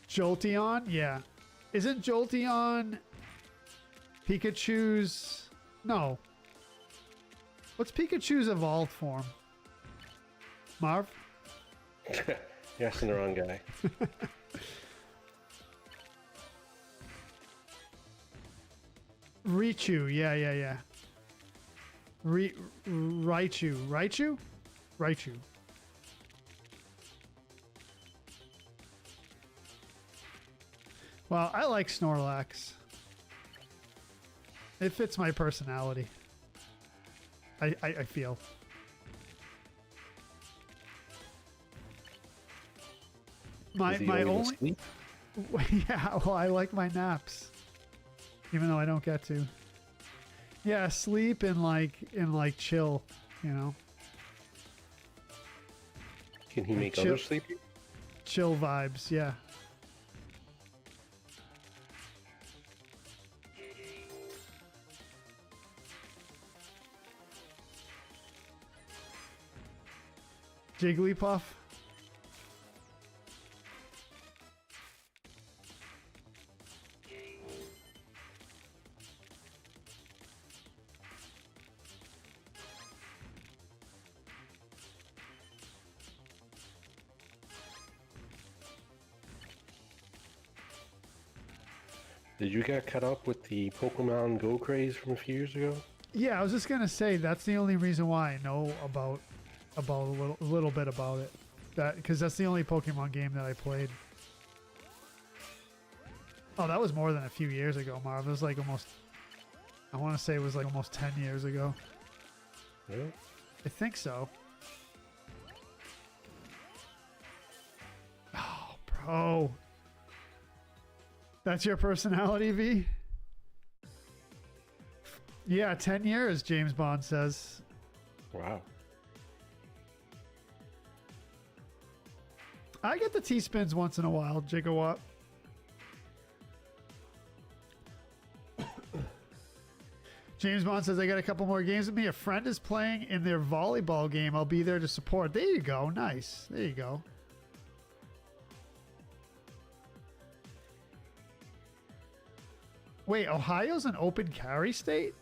Jolteon? Yeah. Isn't Jolteon Pikachu's... No. What's Pikachu's evolved form? Marv? You're asking the wrong guy. Raichu. Yeah. Raichu? Raichu. Well, I like Snorlax. It fits my personality. I feel. My only... Yeah, well, I like my naps. Even though I don't get to. Yeah, sleep and like chill, you know. Can he make chill, others sleepy? Chill vibes, yeah. Jigglypuff. Did you get caught up with the Pokemon Go craze from a few years ago? Yeah, I was just gonna say that's the only reason why I know about a little bit about it. That because that's the only Pokemon game that I played. Oh, that was more than a few years ago, Marv. It was like almost. I want to say it was like almost 10 years ago. Really? I think so. Oh, bro. That's your personality, V? Yeah, 10 years, James Bond says. Wow. I get the T-spins once in a while, Gigawatt. James Bond says, I got a couple more games with me. A friend is playing in their volleyball game. I'll be there to support. There you go. Nice. There you go. Wait, Ohio's an open carry state?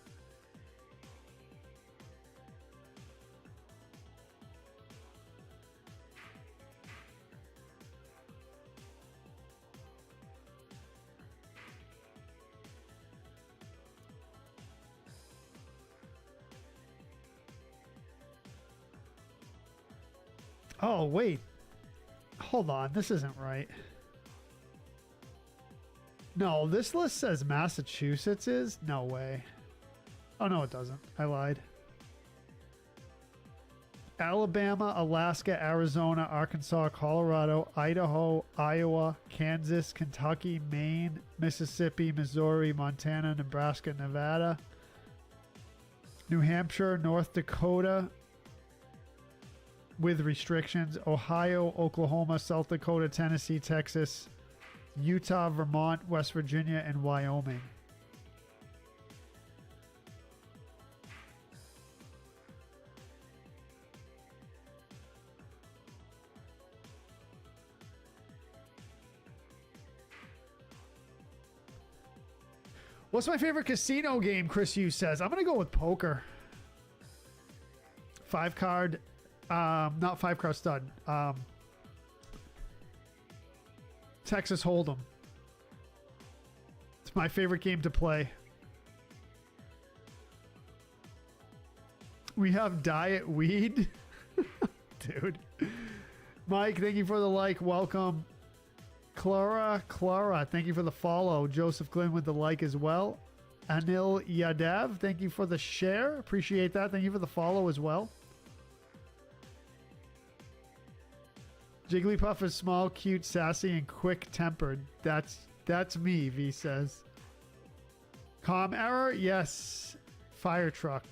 Oh, wait. Hold on. This isn't right. No, this list says Massachusetts is? No way. Oh, no, it doesn't. I lied. Alabama, Alaska, Arizona, Arkansas, Colorado, Idaho, Iowa, Kansas, Kentucky, Maine, Mississippi, Missouri, Montana, Nebraska, Nevada, New Hampshire, North Dakota, with restrictions, Ohio, Oklahoma, South Dakota, Tennessee, Texas, Utah, Vermont, West Virginia, and Wyoming. What's my favorite casino game, Chris Hughes says? I'm going to go with poker. 5-card, not 5-card stud. Texas Hold'em. It's my favorite game to play. We have diet weed. Dude. Mike, thank you for the like. Welcome. Clara, thank you for the follow. Joseph Glynn with the like as well. Anil Yadav, thank you for the share. Appreciate that. Thank you for the follow as well. Jigglypuff is small, cute, sassy, and quick-tempered. That's me, V says. Com error? Yes. Fire truck.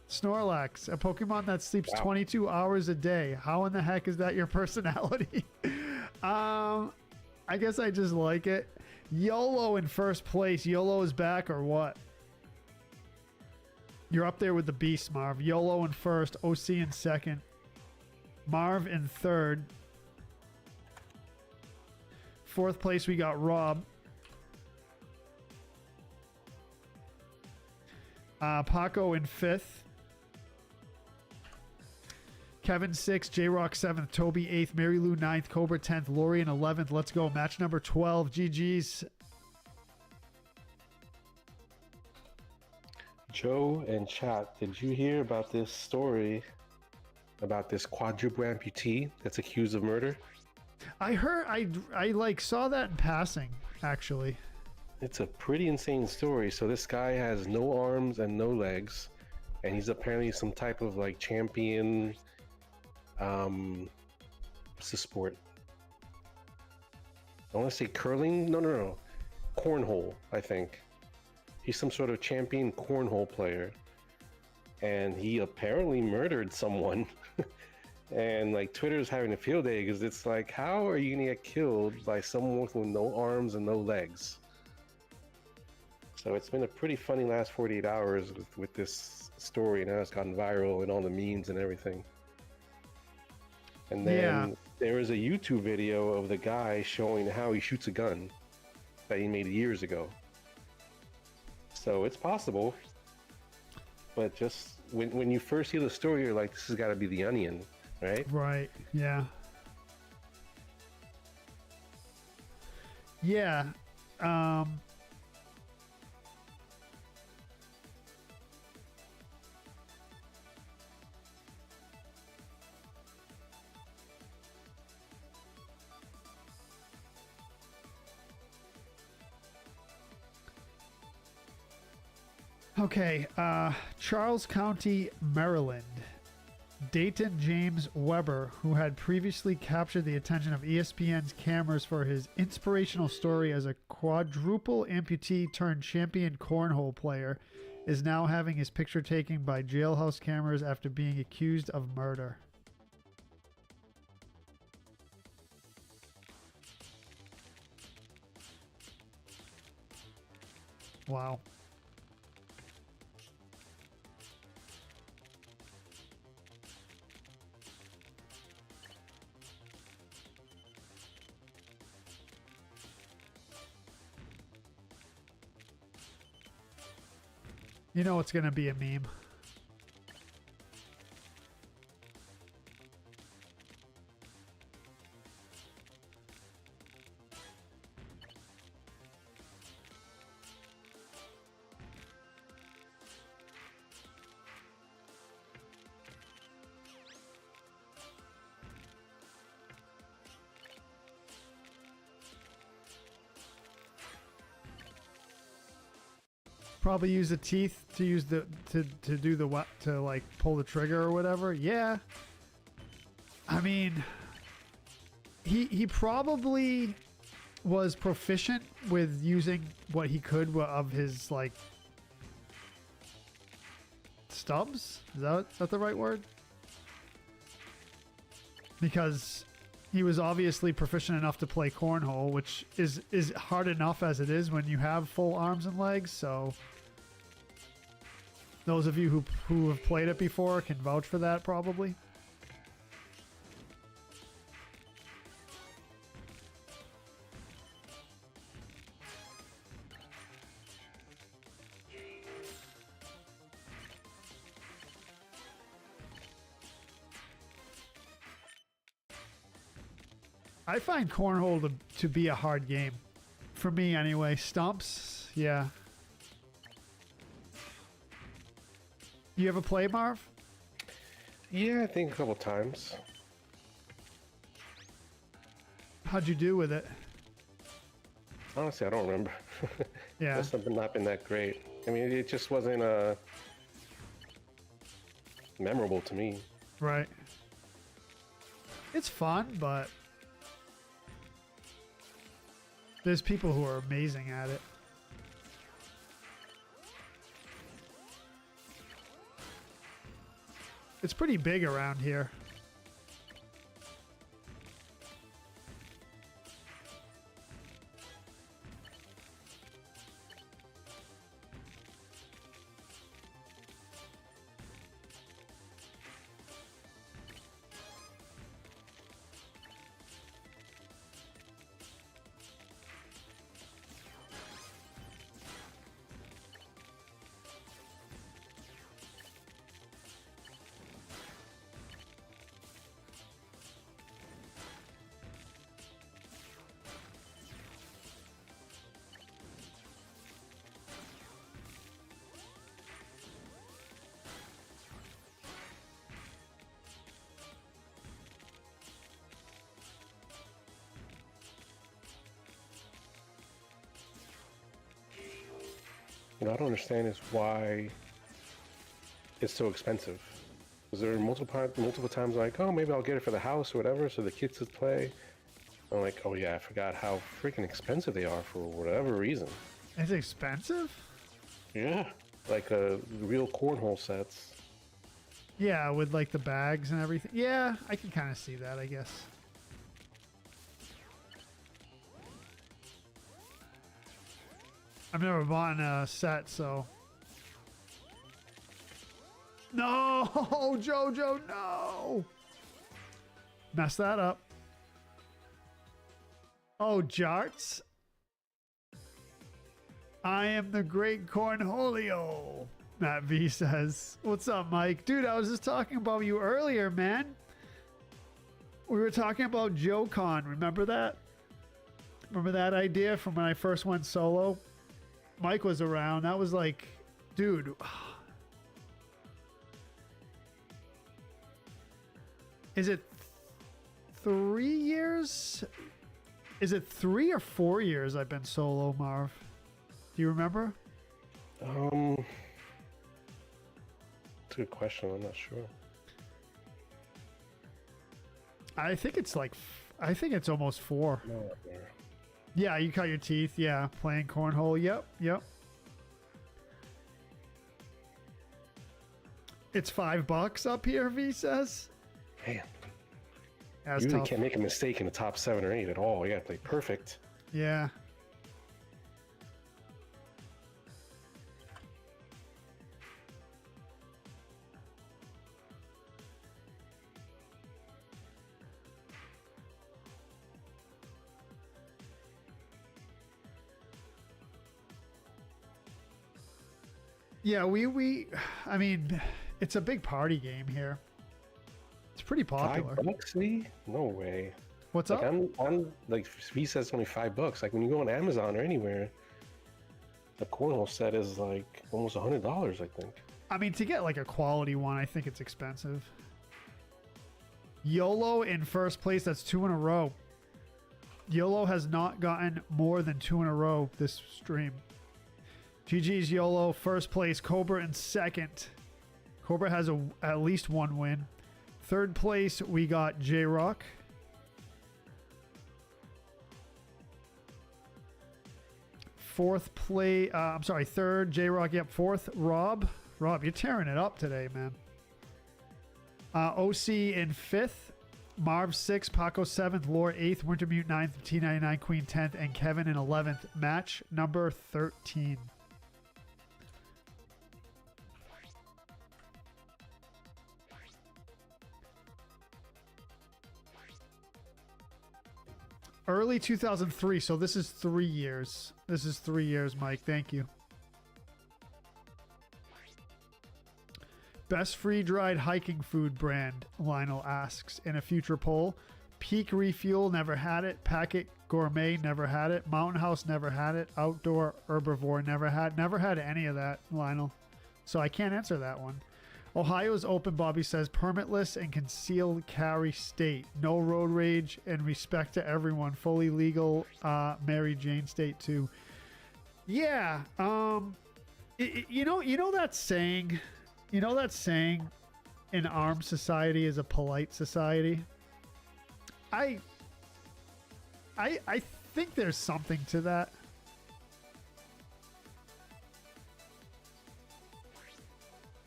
Snorlax, a Pokemon that sleeps 22 hours a day. How in the heck is that your personality? I guess I just like it. YOLO in first place. YOLO is back or what? You're up there with the beast, Marv. YOLO in first. OC in second. Marv in third. Fourth place, we got Rob. Paco in fifth. Kevin 6th, J-Rock 7th, Toby 8th, Mary Lou 9th, Cobra 10th, Lori in 11th. Let's go. Match number 12. GG's. Joe and chat, did you hear about this story about this quadruple amputee that's accused of murder? I heard, I like saw that in passing, actually. It's a pretty insane story. So this guy has no arms and no legs, and he's apparently some type of like champion. What's the sport? I want to say curling. No. Cornhole, I think. He's some sort of champion cornhole player. And he apparently murdered someone. And like Twitter's having a field day because it's like, how are you gonna get killed by someone with no arms and no legs? So it's been a pretty funny last 48 hours with this story, and now it's gotten viral and all the memes and everything. And then there is a YouTube video of the guy showing how he shoots a gun that he made years ago. So it's possible, but just when you first hear the story, you're like, this has got to be The Onion, right? Right, yeah. Yeah. Okay, Charles County, Maryland. Dayton James Weber, who had previously captured the attention of ESPN's cameras for his inspirational story as a quadruple amputee turned champion cornhole player, is now having his picture taken by jailhouse cameras after being accused of murder. Wow. You know it's going to be a meme. Probably use the teeth to use the to do the what to like pull the trigger or whatever. Yeah. I mean, he probably was proficient with using what he could of his like stubs. Is that the right word? Because he was obviously proficient enough to play cornhole, which is hard enough as it is when you have full arms and legs. So those of you who have played it before can vouch for that probably. I find cornhole to be a hard game. For me anyway. Stumps, yeah. You ever play, Marv? Yeah, I think a couple times. How'd you do with it? Honestly, I don't remember. Yeah. That's not been that great. I mean, it just wasn't memorable to me. Right. It's fun, but there's people who are amazing at it. It's pretty big around here. What I don't understand is why it's so expensive. Because there are multiple times like, oh, maybe I'll get it for the house or whatever, so the kids could play. I'm like, oh yeah, I forgot how freaking expensive they are for whatever reason. It's expensive? Yeah, like real cornhole sets. Yeah, with like the bags and everything. Yeah, I can kind of see that, I guess. I've never bought a set, so. No, Jojo, no. Mess that up. Oh, Jarts. I am the great cornholio, Matt V says. What's up, Mike? Dude, I was just talking about you earlier, man. We were talking about JoeCon. Remember that? Remember that idea from when I first went solo? Mike was around. That was like, dude. Is it 3 years? Is it 3 or 4 years I've been solo, Marv? Do you remember? That's a good question. I'm not sure. I think it's like, I think it's almost 4. No, Yeah, you cut your teeth. Yeah, playing cornhole. Yep, yep. It's $5 up here, V says. man, That's you really tough. can't make a mistake in the top 7 or 8 at all. You gotta play perfect. Yeah. Yeah, I mean, it's a big party game here. It's pretty popular. $5, see? No way. What's Like up? I'm like he says it's only $5. Like when you go on Amazon or anywhere, the cornhole set is like almost $100, I think. I mean, to get like a quality one, I think it's expensive. YOLO in first place. That's 2 in a row. YOLO has not gotten more than 2 in a row this stream. GG's YOLO, first place. Cobra in second. Cobra has at least 1 win. Third place, we got J-Rock. Fourth play, I'm sorry, third, J-Rock, yep. Fourth, Rob. Rob, you're tearing it up today, man. OC in fifth. Marv 6th, Paco 7th, Lore 8th, Wintermute 9th, T99 Queen 10th, and Kevin in 11th. Match number 13. Early 2003, so this is 3 years. This is 3 years, Mike. Thank you. Best free-dried hiking food brand, Lionel asks in a future poll. Peak Refuel, never had it. Packet Gourmet, never had it. Mountain House, never had it. Outdoor Herbivore, never had any of that, Lionel. So I can't answer that one. Ohio's open, Bobby says, permitless and concealed carry state. No road rage and respect to everyone. Fully legal Mary Jane state too. Yeah. You know that saying, an armed society is a polite society. I think there's something to that.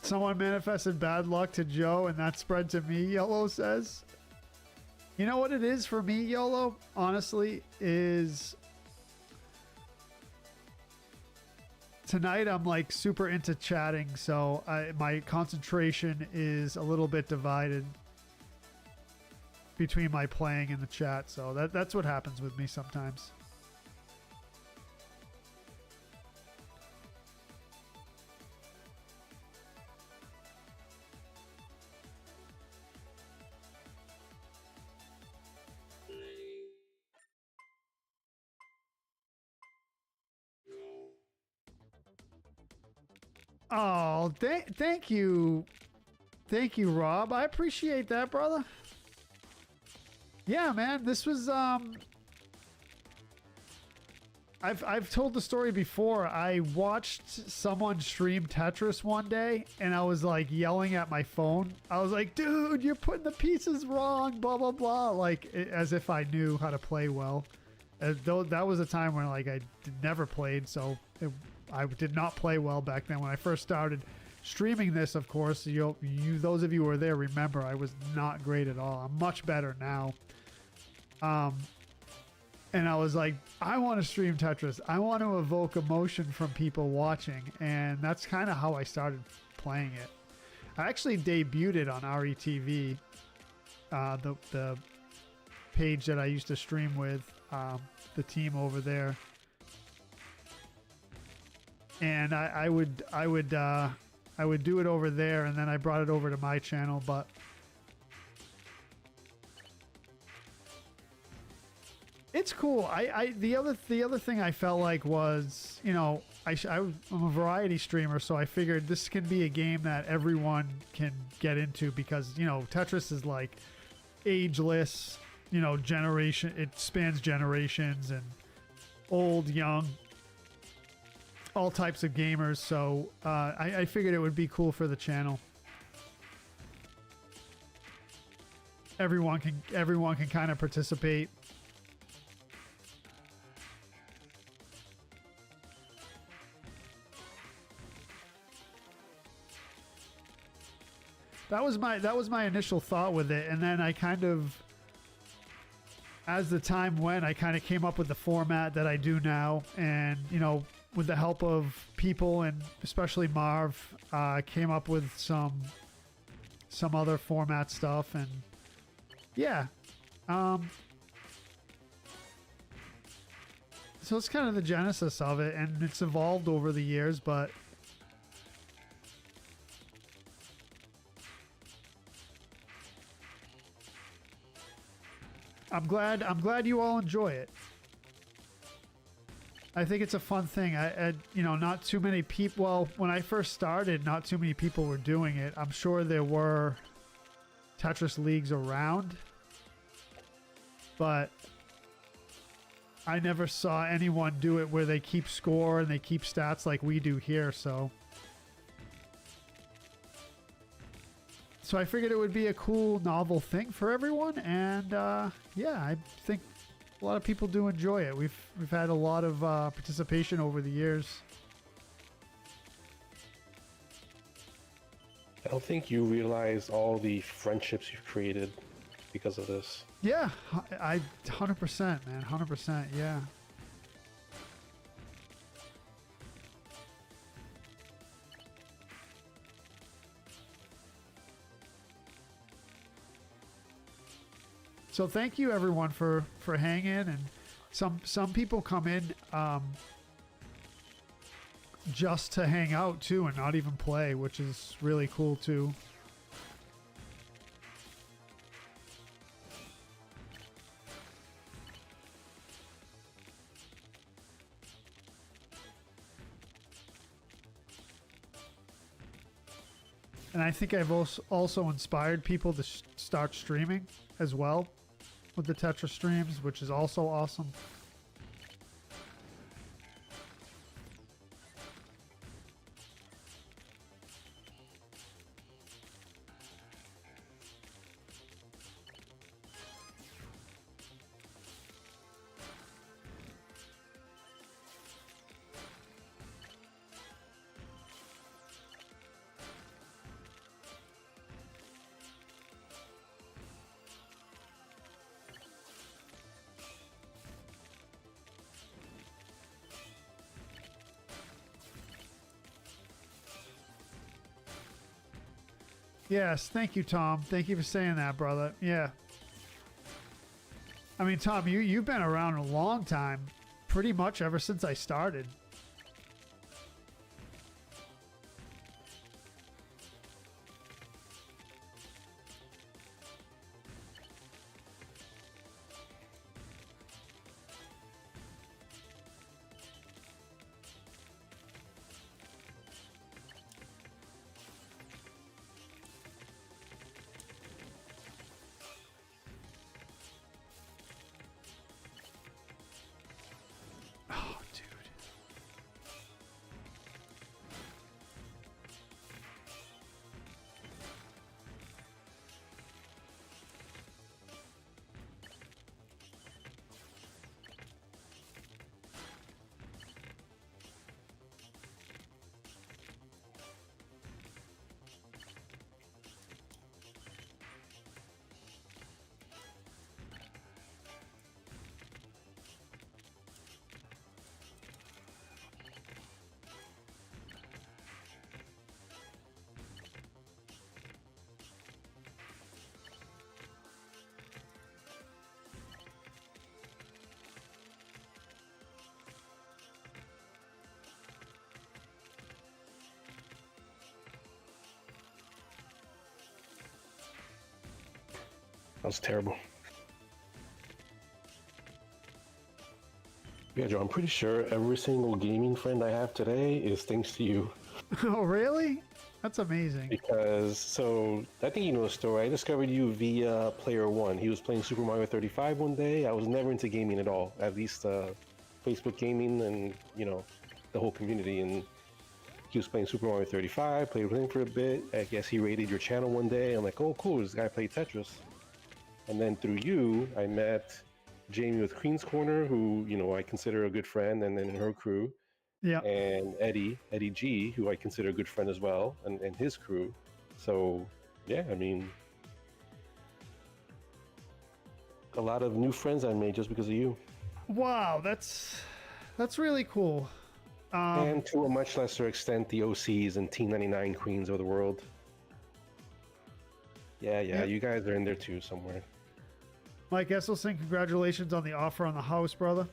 Someone manifested bad luck to Joe, and that spread to me, YOLO says. You know what it is for me, YOLO? Honestly, is tonight I'm like super into chatting, so my concentration is a little bit divided between my playing and the chat. So that's what happens with me sometimes. Oh, thank you. Thank you, Rob. I appreciate that, brother. Yeah, man, this was I've told the story before. I watched someone stream Tetris one day and I was like yelling at my phone. I was like, "Dude, you're putting the pieces wrong, blah blah blah," like as if I knew how to play well. Though that was a time when like I never played, so I did not play well back then when I first started streaming this. Of course, those of you who are there remember I was not great at all. I'm much better now. And I was like, I want to stream Tetris. I want to evoke emotion from people watching, and that's kind of how I started playing it. I actually debuted it on RETV, the page that I used to stream with, the team over there. And I would do it over there, and then I brought it over to my channel. But it's cool. The other thing I felt like was, I'm a variety streamer, so I figured this can be a game that everyone can get into because Tetris is like ageless, generation. It spans generations and old, young, all types of gamers. So I figured it would be cool for the channel. Everyone can kind of participate. That was my initial thought with it, and then I kind of, as the time went, I kind of came up with the format that I do now, and with the help of people and especially Marv, came up with some other format stuff, and yeah, so it's kind of the genesis of it, and it's evolved over the years, but I'm glad you all enjoy it. I think it's a fun thing. Not too many people. Well, when I first started, not too many people were doing it. I'm sure there were Tetris leagues around, but I never saw anyone do it where they keep score and they keep stats like we do here. So I figured it would be a cool, novel thing for everyone, and yeah, I think a lot of people do enjoy it. We've had a lot of participation over the years. I don't think you realize all the friendships you've created because of this. Yeah, I 100%, man, 100%, yeah. So thank you everyone for hanging, and some people come in just to hang out too and not even play, which is really cool too. And I think I've also inspired people to start streaming as well with the Tetris streams, which is also awesome. Yes, thank you, Tom. Thank you for saying that, brother. Yeah. I mean, Tom, you've been around a long time, pretty much ever since I started. Oh, dude. That was terrible. Yeah, Joe, I'm pretty sure every single gaming friend I have today is thanks to you. Oh, really? That's amazing. Because, so, I think you know the story. I discovered you via Player One. He was playing Super Mario 35 one day. I was never into gaming at all, at least Facebook gaming and, you know, the whole community. And he was playing Super Mario 35, played with him for a bit. I guess he raided your channel one day. I'm like, oh, cool, this guy played Tetris. And then through you, I met Jamie with Queen's Corner, who, you know, I consider a good friend, and then her crew. Yeah. And Eddie G, who I consider a good friend as well, and his crew. So, yeah, I mean, a lot of new friends I made just because of you. Wow, that's really cool. And to a much lesser extent, the OCs and Team 99 Queens of the world. Yeah, you guys are in there too somewhere. Mike Esselson, congratulations on the offer on the house, brother.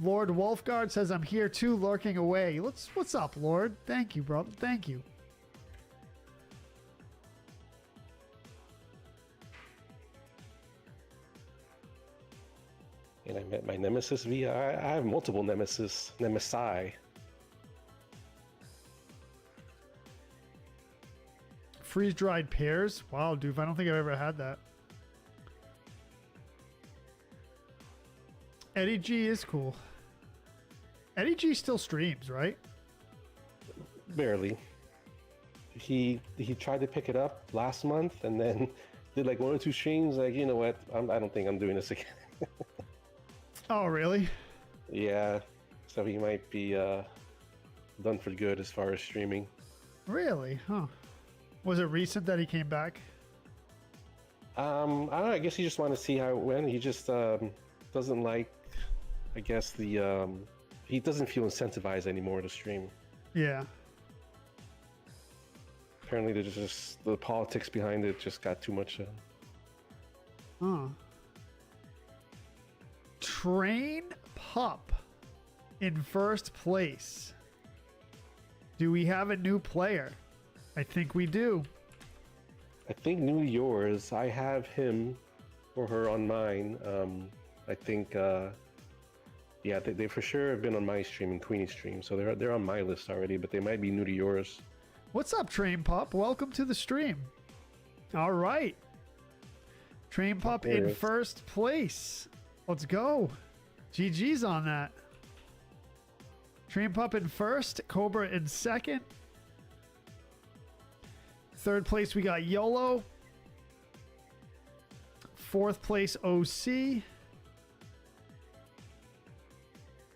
Lord Wolfgard says, I'm here too, lurking away. What's up, Lord? Thank you, brother. Thank you. And I met my nemesis via... I have multiple nemesi. Freeze-dried pears? Wow, dude, I don't think I've ever had that. Eddie G is cool. Eddie G still streams, right? Barely. He tried to pick it up last month and then did like 1 or 2 streams. Like, you know what? I don't think I'm doing this again. Oh, really? Yeah. So he might be done for good as far as streaming. Really? Huh. Was it recent that he came back? I don't know. I guess he just wanted to see how it went. He just doesn't like, I guess, the... he doesn't feel incentivized anymore to stream. Yeah. Apparently, there's just the politics behind it just got too much. Huh. Train Pup in first place. Do we have a new player? I think we do. I think new yours. I have him or her on mine. I think, yeah, they for sure have been on my stream and Queenie's stream, so they're on my list already. But they might be new to yours. What's up, Train Pup? Welcome to the stream. All right. Train Pup in first place. Let's go. GG's on that. Train Pup in first. Cobra in second. Third place, we got YOLO. Fourth place, OC.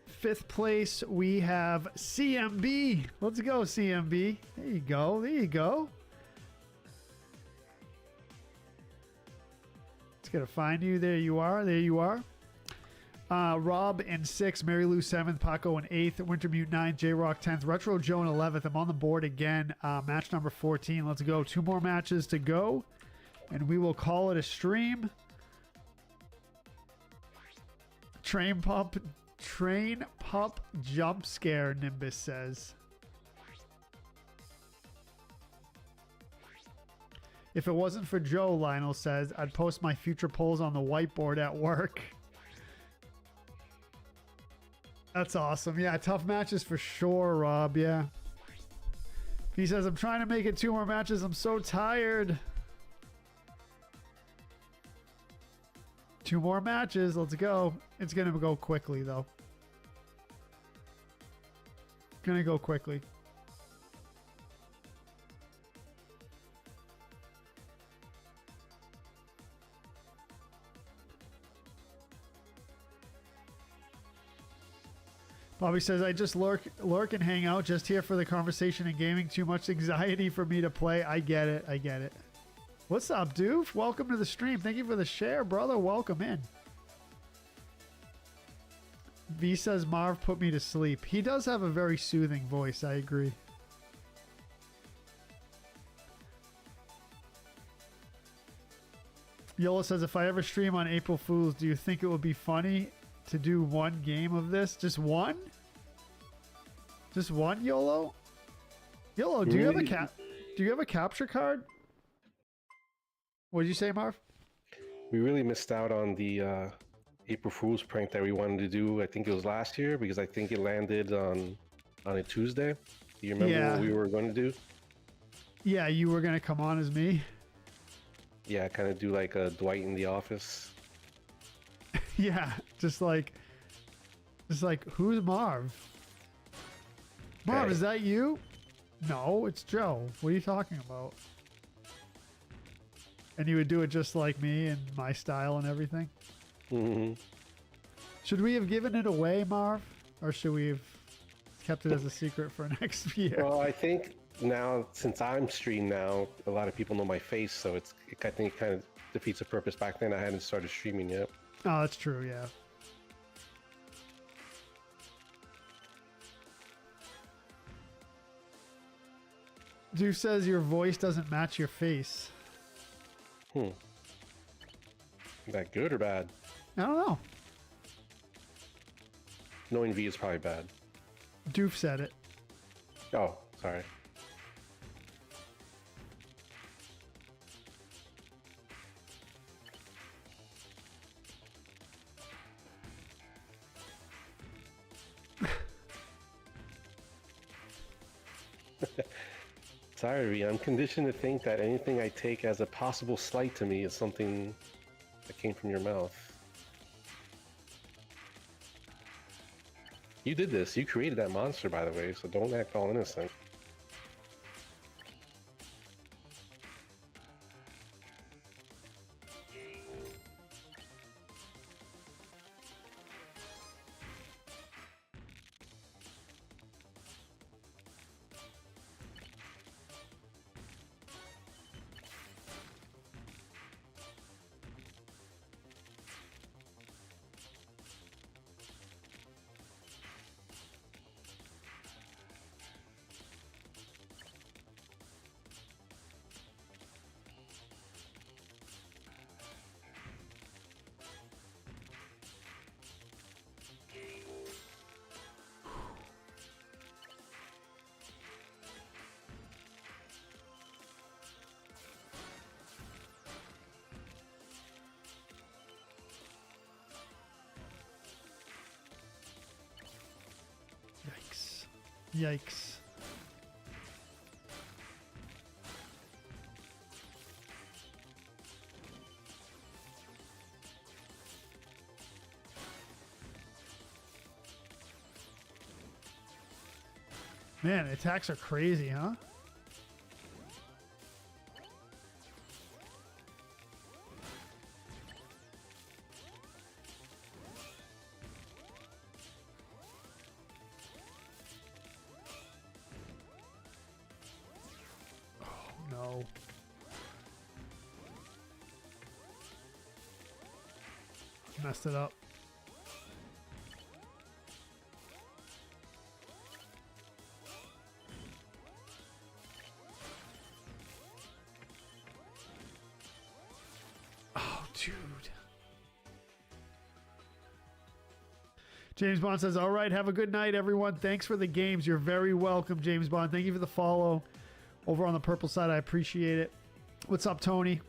Fifth place, we have CMB. Let's go, CMB. There you go. There you go. It's going to find you. There you are. There you are. Rob in 6th, Mary Lou 7th, Paco in 8th, Wintermute 9th, J-Rock 10th, Retro Joe in 11th. I'm on the board again. Match number 14. Let's go. 2 more matches to go, and we will call it a stream. Train Pup jump scare, Nimbus says. If it wasn't for Joe, Lionel says, I'd post my future polls on the whiteboard at work. That's awesome. Yeah, tough matches for sure, Rob. Yeah. He says, I'm trying to make it 2 more matches. I'm so tired. 2 more matches. Let's go. It's going to go quickly, though. Going to go quickly. Bobby says, I just lurk and hang out, just here for the conversation and gaming. Too much anxiety for me to play. I get it. I get it. What's up, Doof? Welcome to the stream. Thank you for the share, brother. Welcome in. V says, Marv put me to sleep. He does have a very soothing voice. I agree. Yola says, if I ever stream on April Fools, do you think it would be funny to do 1 game of this? Just 1? Just 1, YOLO? YOLO, do you have a capture card? What did you say, Marv? We really missed out on the April Fool's prank that we wanted to do. I think it was last year, because I think it landed on a Tuesday. Do you remember what we were going to do? Yeah, you were going to come on as me. Yeah, kind of do like a Dwight in the Office. Yeah, just like, who's Marv? Marv, Hey. is that you? No, it's Joe. What are you talking about? And you would do it just like me and my style and everything? Mm-hmm. Should we have given it away, Marv? Or should we have kept it as a secret for next year? Well, I think now, since I'm streamed now, a lot of people know my face, so I think it kind of defeats the purpose. Back then, I hadn't started streaming yet. Oh, that's true, yeah. Doof says your voice doesn't match your face. Is that good or bad? I don't know. Knowing V is probably bad. Doof said it. Oh, sorry. Sorry, V. I'm conditioned to think that anything I take as a possible slight to me is something that came from your mouth. You did this. You created that monster, by the way, so don't act all innocent. Yikes. Man, attacks are crazy, huh? Oh, no. Messed it up. Oh, dude. James Bond says, all right, have a good night, everyone. Thanks for the games. You're very welcome, James Bond. Thank you for the follow over on the purple side. I appreciate it. What's up, Tony?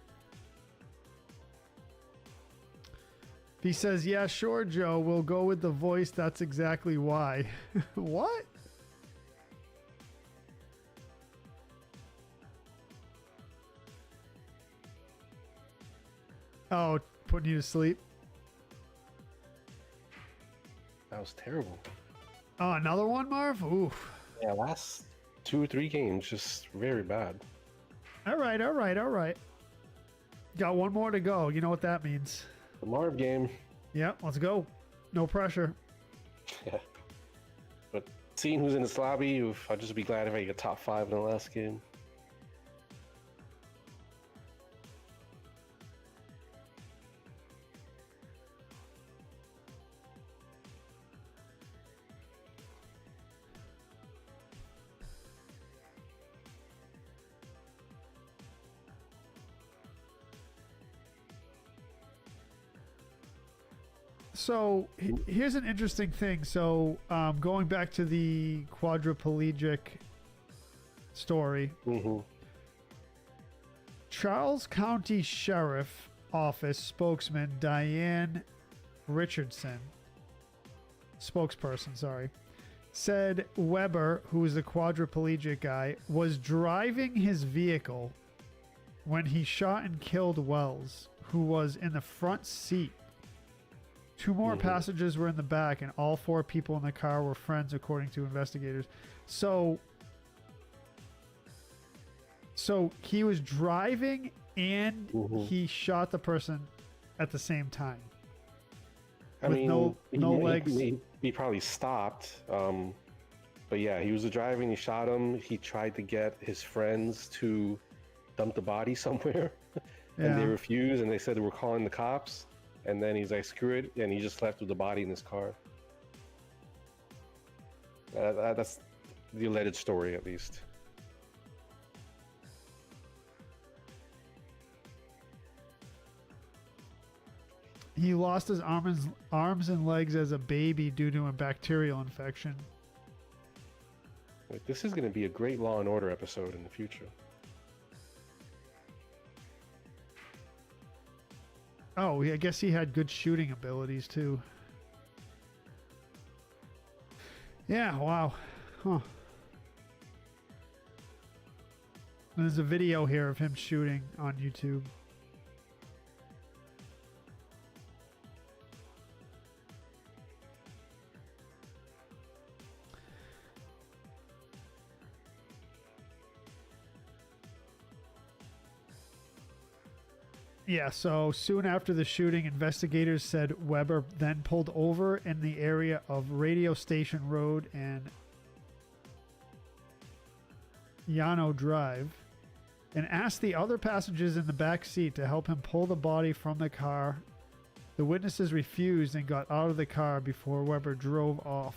He says, yeah, sure, Joe. We'll go with the voice. That's exactly why. What? Oh, putting you to sleep. That was terrible. Oh, another one, Marv? Oof. Yeah, last 2 or 3 games, just very bad. All right, all right, all right. Got one more to go. You know what that means. The Marv game. Yeah, let's go. No pressure. Yeah. But seeing who's in this lobby, I'll just be glad if I get top 5 in the last game. So here's an interesting thing. So going back to the quadriplegic story, Charles County Sheriff Office spokesman Diane Richardson, spokesperson, sorry, said Weber, who is the quadriplegic guy, was driving his vehicle when he shot and killed Wells, who was in the front seat. 2 more passengers were in the back, and all 4 people in the car were friends, according to investigators. So he was driving and he shot the person at the same time. I with mean, no legs. He probably stopped. But yeah, he was driving. He shot him. He tried to get his friends to dump the body somewhere, and they refused. And they said they were calling the cops. And then he's like, screw it, and he just left with the body in his car. That's the alleged story, at least. He lost his arms and legs as a baby due to a bacterial infection. Like, this is going to be a great Law and Order episode in the future. Oh, I guess he had good shooting abilities too. Yeah, wow. Huh. There's a video here of him shooting on YouTube. Yeah, so soon after the shooting, investigators said Weber then pulled over in the area of Radio Station Road and Yano Drive and asked the other passengers in the back seat to help him pull the body from the car. The witnesses refused and got out of the car before Weber drove off.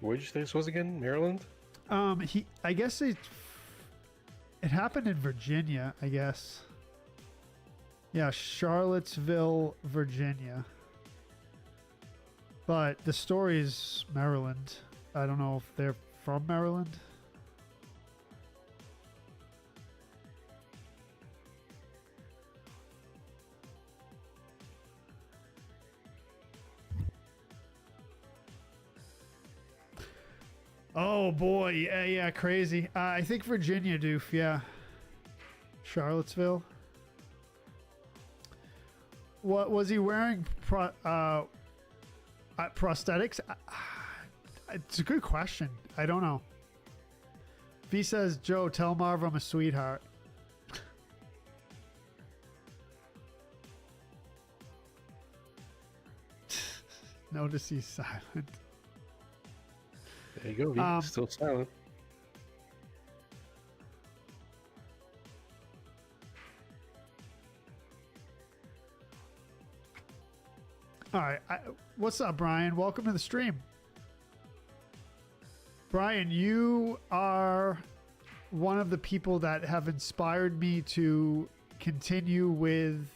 Where'd you say this was again? Maryland? I guess it happened in Virginia, I guess. Yeah, Charlottesville, Virginia. But the story is Maryland. I don't know if they're from Maryland. Oh boy, yeah, crazy. I think Virginia, Doof, yeah. Charlottesville. What was he wearing? Prosthetics? It's a good question. I don't know. V says, Joe, tell Marv I'm a sweetheart. Notice he's silent. There you go, V. Still silent. All right. What's up, Brian? Welcome to the stream. Brian, you are one of the people that have inspired me to continue with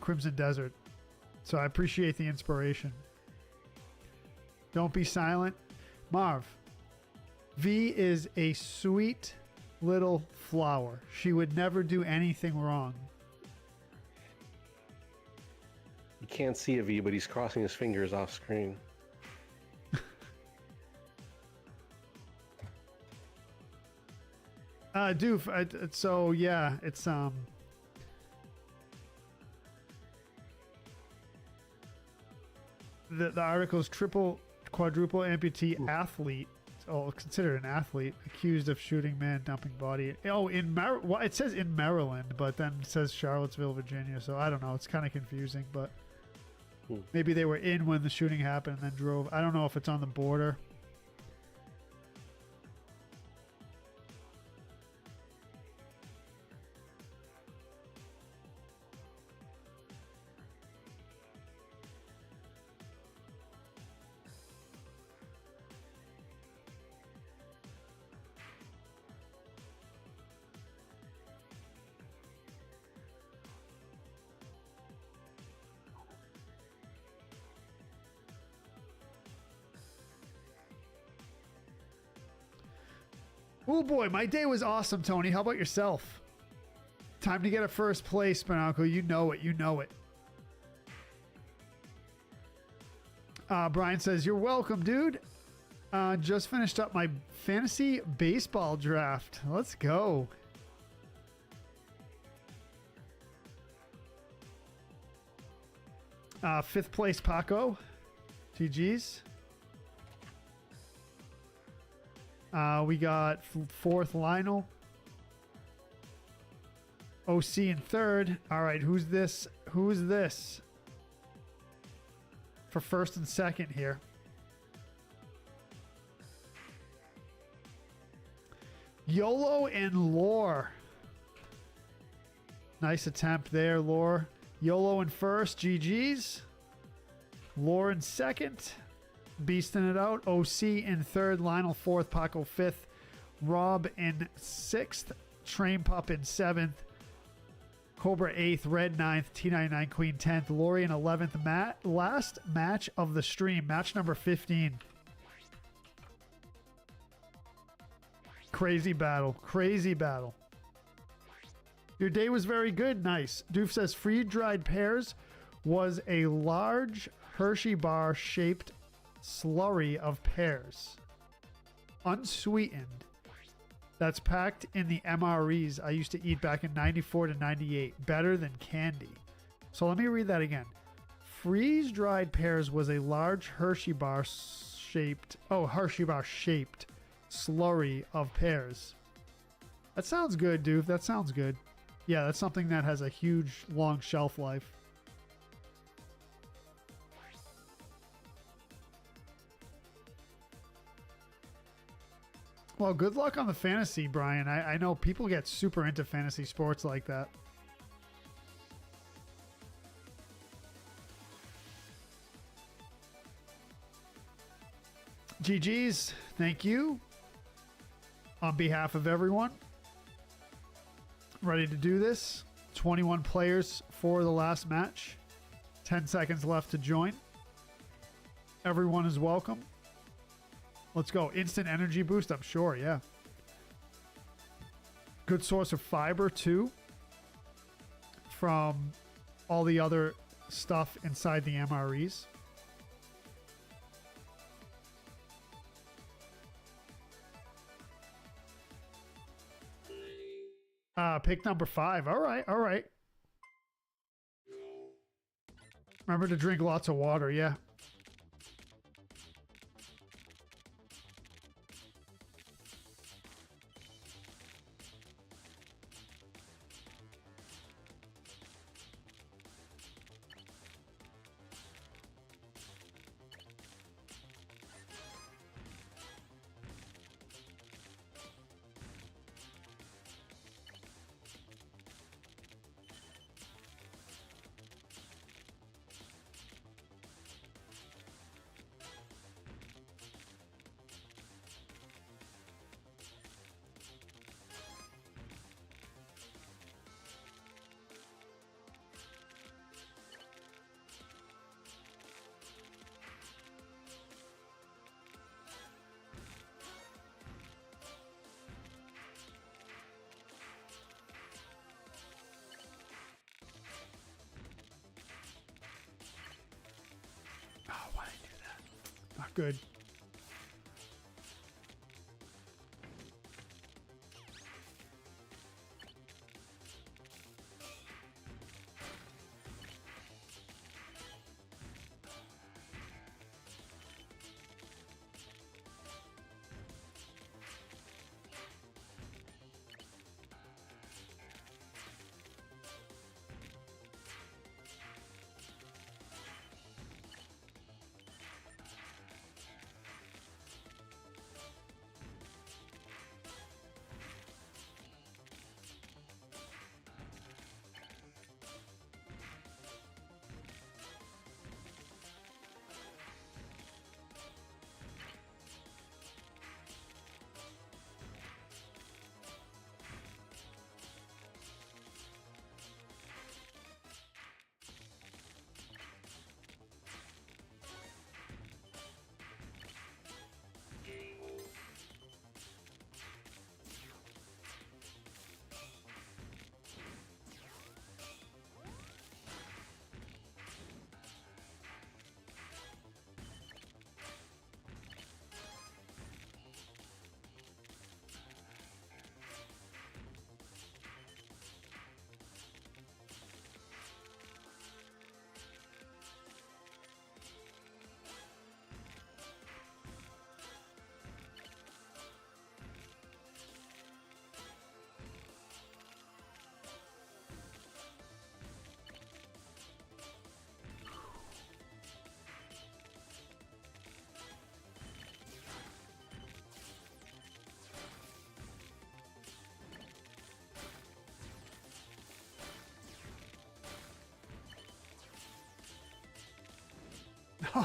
Crimson Desert. So I appreciate the inspiration. Don't be silent. Marv, V is a sweet little flower. She would never do anything wrong. You can't see a V, but he's crossing his fingers off screen. Doof, so yeah, it's the article's quadruple amputee athlete, considered an athlete, accused of shooting man dumping body. Oh, well, it says in Maryland, but then it says Charlottesville, Virginia. So I don't know. It's kind of confusing, but maybe they were in when the shooting happened and then drove. I don't know if it's on the border. Oh boy, my day was awesome, Tony. How about yourself? Time to get a first place, Spinalco. You know it. You know it. Brian says, you're welcome, dude. Just finished up my fantasy baseball draft. Let's go. Fifth place, Paco. GG's. We got fourth, Lionel. OC in third. All right, who's this? Who's this? For first and second here. YOLO and Lore. Nice attempt there, Lore. YOLO in first, GG's. Lore in second. Beasting it out. OC in third, Lionel fourth, Paco fifth, Rob in sixth, Train Pup in seventh, Cobra eighth, Red ninth, T99 Queen 10th, Lori in 11th. Last match of the stream, match number 15. Crazy battle. Crazy battle. Your day was very good. Nice. Doof says freeze-dried pears was a large Hershey bar shaped slurry of pears, unsweetened, that's packed in the MREs I used to eat back in 94 to 98. Better than candy. So let me read that again. Freeze-dried pears was a large Hershey bar shaped slurry of pears. That sounds good, dude. That sounds good. Yeah, that's something that has a huge, long shelf life. Well, good luck on the fantasy, Brian. I know people get super into fantasy sports like that. GG's. Thank you. On behalf of everyone. Ready to do this. 21 players for the last match. 10 seconds left to join. Everyone is welcome. Let's go. Instant energy boost, I'm sure, yeah. Good source of fiber, too. From all the other stuff inside the MREs. Pick number 5. All right, all right. Remember to drink lots of water, yeah. Oh, why did I do that? Not good.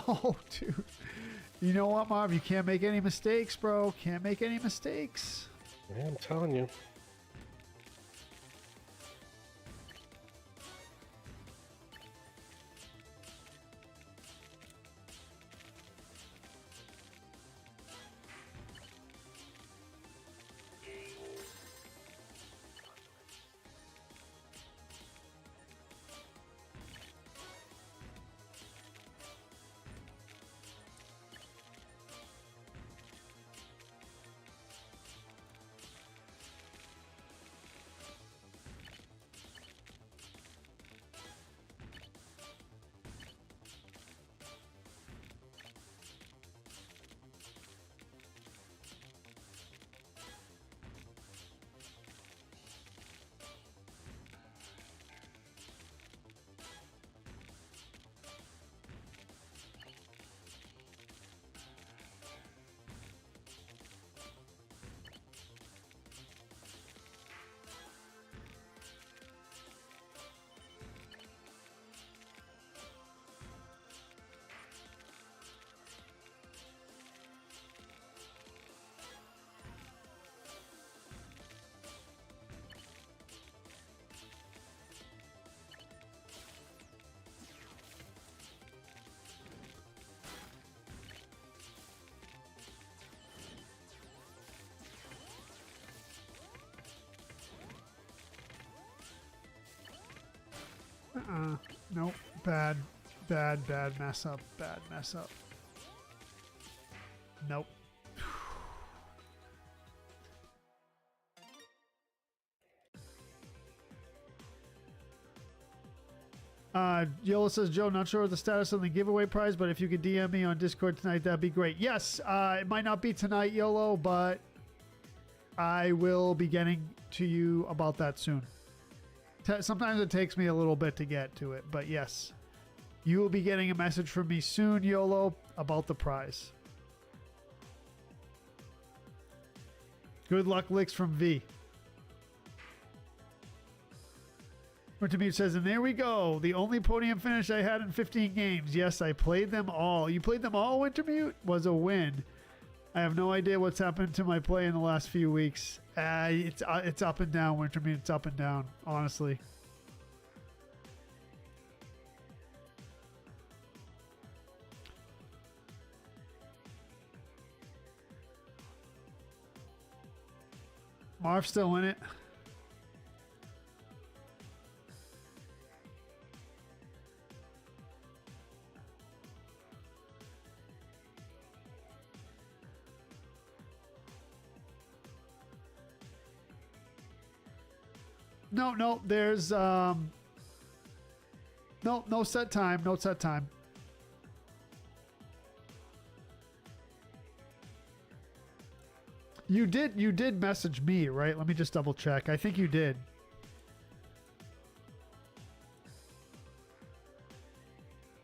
Oh, dude. You know what, Marv? You can't make any mistakes, bro. Can't make any mistakes. Yeah, I'm telling you. Nope. Bad, bad, bad mess up. Bad mess up. Nope. Yola says, Joe, not sure of the status of the giveaway prize, but if you could DM me on Discord tonight, that'd be great. Yes, it might not be tonight, Yolo, but I will be getting to you about that soon. Sometimes it takes me a little bit to get to it, but yes. You will be getting a message from me soon, Yolo, about the prize. Good luck, licks from V. Wintermute says, and there we go. The only podium finish I had in 15 games. Yes, I played them all. You played them all, Wintermute? Was a win. I have no idea what's happened to my play in the last few weeks. It's up and down, Wintermute. It's up and down, honestly. Marv's still in it. No, there's no set time, no set time. You did message me, right? Let me just double check. I think you did.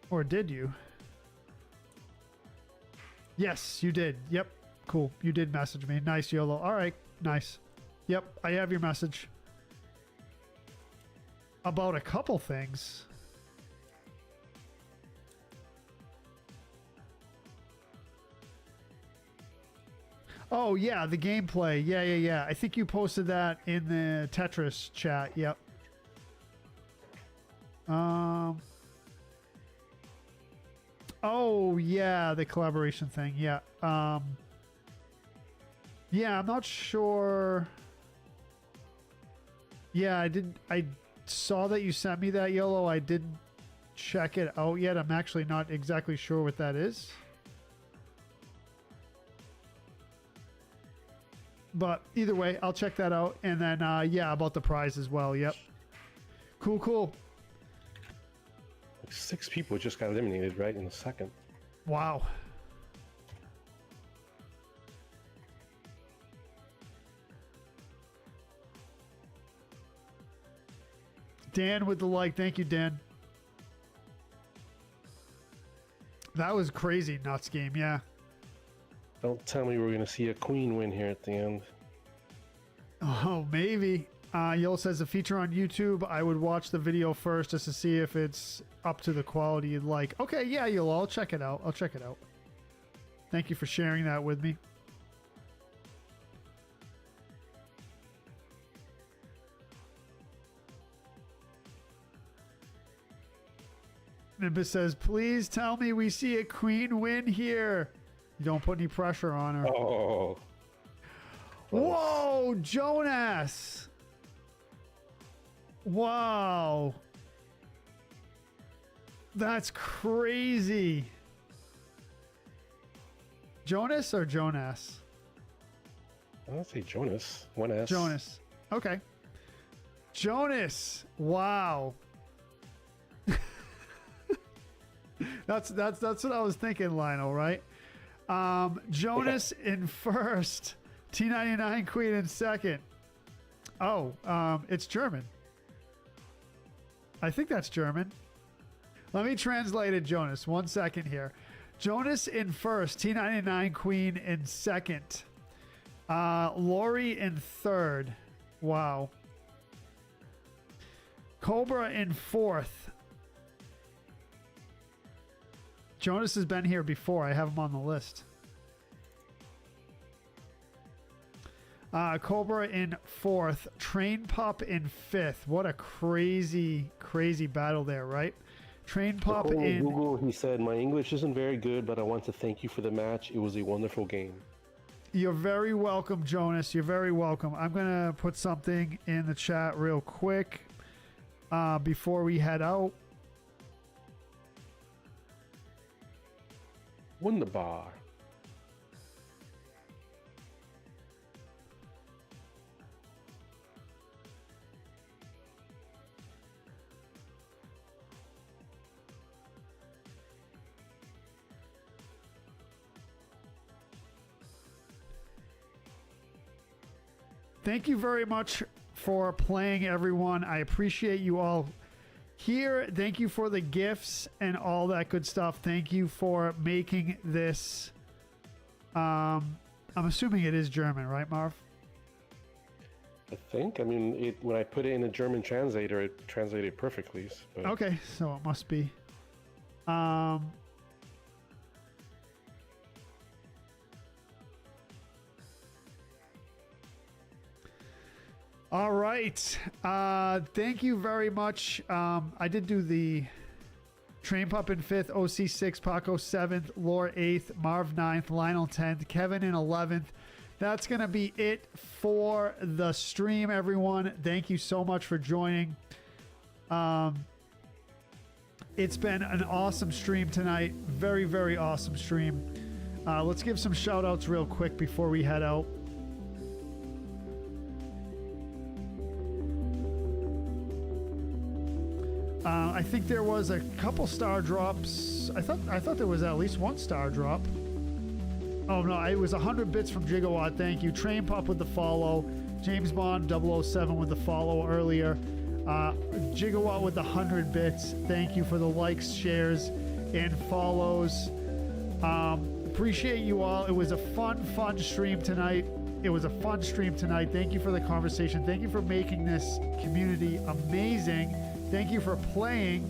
Or did you? Yes, you did. Yep. Cool. You did message me. Nice, YOLO. All right. Nice. Yep. I have your message. About a couple things. Oh, yeah. The gameplay. Yeah. I think you posted that in the Tetris chat. Yep. Oh, yeah. The collaboration thing. Yeah. Yeah, I'm not sure. Yeah, I saw that you sent me that, YOLO. I didn't check it out yet. I'm actually not exactly sure what that is. But either way, I'll check that out. And then, yeah, about the prize as well. Yep. Cool. 6 people just got eliminated right in a second. Wow. Dan with the like. Thank you, Dan. That was crazy nuts game, yeah. Don't tell me we're going to see a queen win here at the end. Oh, maybe. Yol says a feature on YouTube. I would watch the video first just to see if it's up to the quality you'd like. Okay, yeah, Yol, I'll check it out. Thank you for sharing that with me. Nimbus says, please tell me we see a queen win here. You don't put any pressure on her. Oh. Whoa, Jonas. Wow. That's crazy. Jonas or Jonas? I don't say Jonas. One S. Jonas. Okay. Jonas. Wow. That's what I was thinking, Lionel, right? Jonas in first. T99 Queen in second. Oh, it's German. I think that's German. Let me translate it, Jonas. 1 second here. Jonas in first. T99 Queen in second. Lori in third. Wow. Cobra in fourth. Jonas has been here before. I have him on the list. Cobra in fourth. Train Pup in fifth. What a crazy battle there, right? Train Pup in Google, he said, my English isn't very good, but I want to thank you for the match. It was a wonderful game. You're very welcome, Jonas. You're very welcome. I'm going to put something in the chat real quick before we head out. Wunderbar. thank you very much for playing, everyone. I appreciate you all here. Thank you for the gifts and all that good stuff. Thank you for making this. I'm assuming it is German, right, Marv? I think. I mean, when I put it in a German translator, it translated perfectly. But... Okay, so it must be. All right. Thank you very much. I did do the Train Pup in 5th, OC 6th, Paco 7th, Lore 8th, Marv 9th, Lionel 10th, Kevin in 11th. That's going to be it for the stream, everyone. Thank you so much for joining. It's been an awesome stream tonight. Very, very awesome stream. Let's give some shout outs real quick before we head out. I think there was a couple star drops. I thought there was at least one star drop. Oh no, it was 100 bits from Gigawatt. Thank you. Train Pup with the follow. James Bond 007 with the follow earlier. Gigawatt with the 100 bits. Thank you for the likes, shares, and follows. Appreciate you all. It was a fun stream tonight. Thank you for the conversation. Thank you for making this community amazing. Thank you for playing.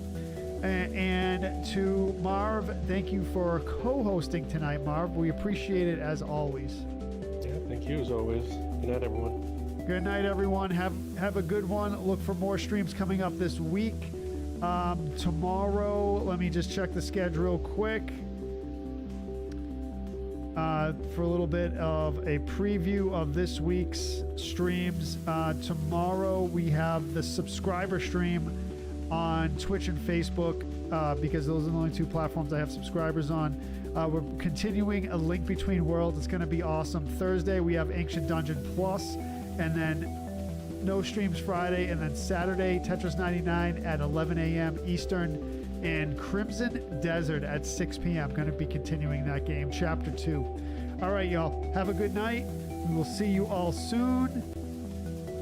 And to Marv, thank you for co-hosting tonight, Marv. We appreciate it as always. Yeah, thank you as always. Good night, everyone. Good night, everyone. Have a good one. Look for more streams coming up this week. Tomorrow, let me just check the schedule real quick. For a little bit of a preview of this week's streams. Tomorrow we have the subscriber stream on Twitch and Facebook because those are the only two platforms I have subscribers on. We're continuing A Link Between Worlds. It's going to be awesome. Thursday we have Ancient Dungeon Plus, and then no streams Friday, and then Saturday Tetris 99 at 11 a.m. Eastern, and Crimson Desert at 6 p.m. Going to be continuing that game, Chapter 2. All right, y'all. Have a good night. We will see you all soon.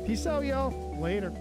Peace out, y'all. Later.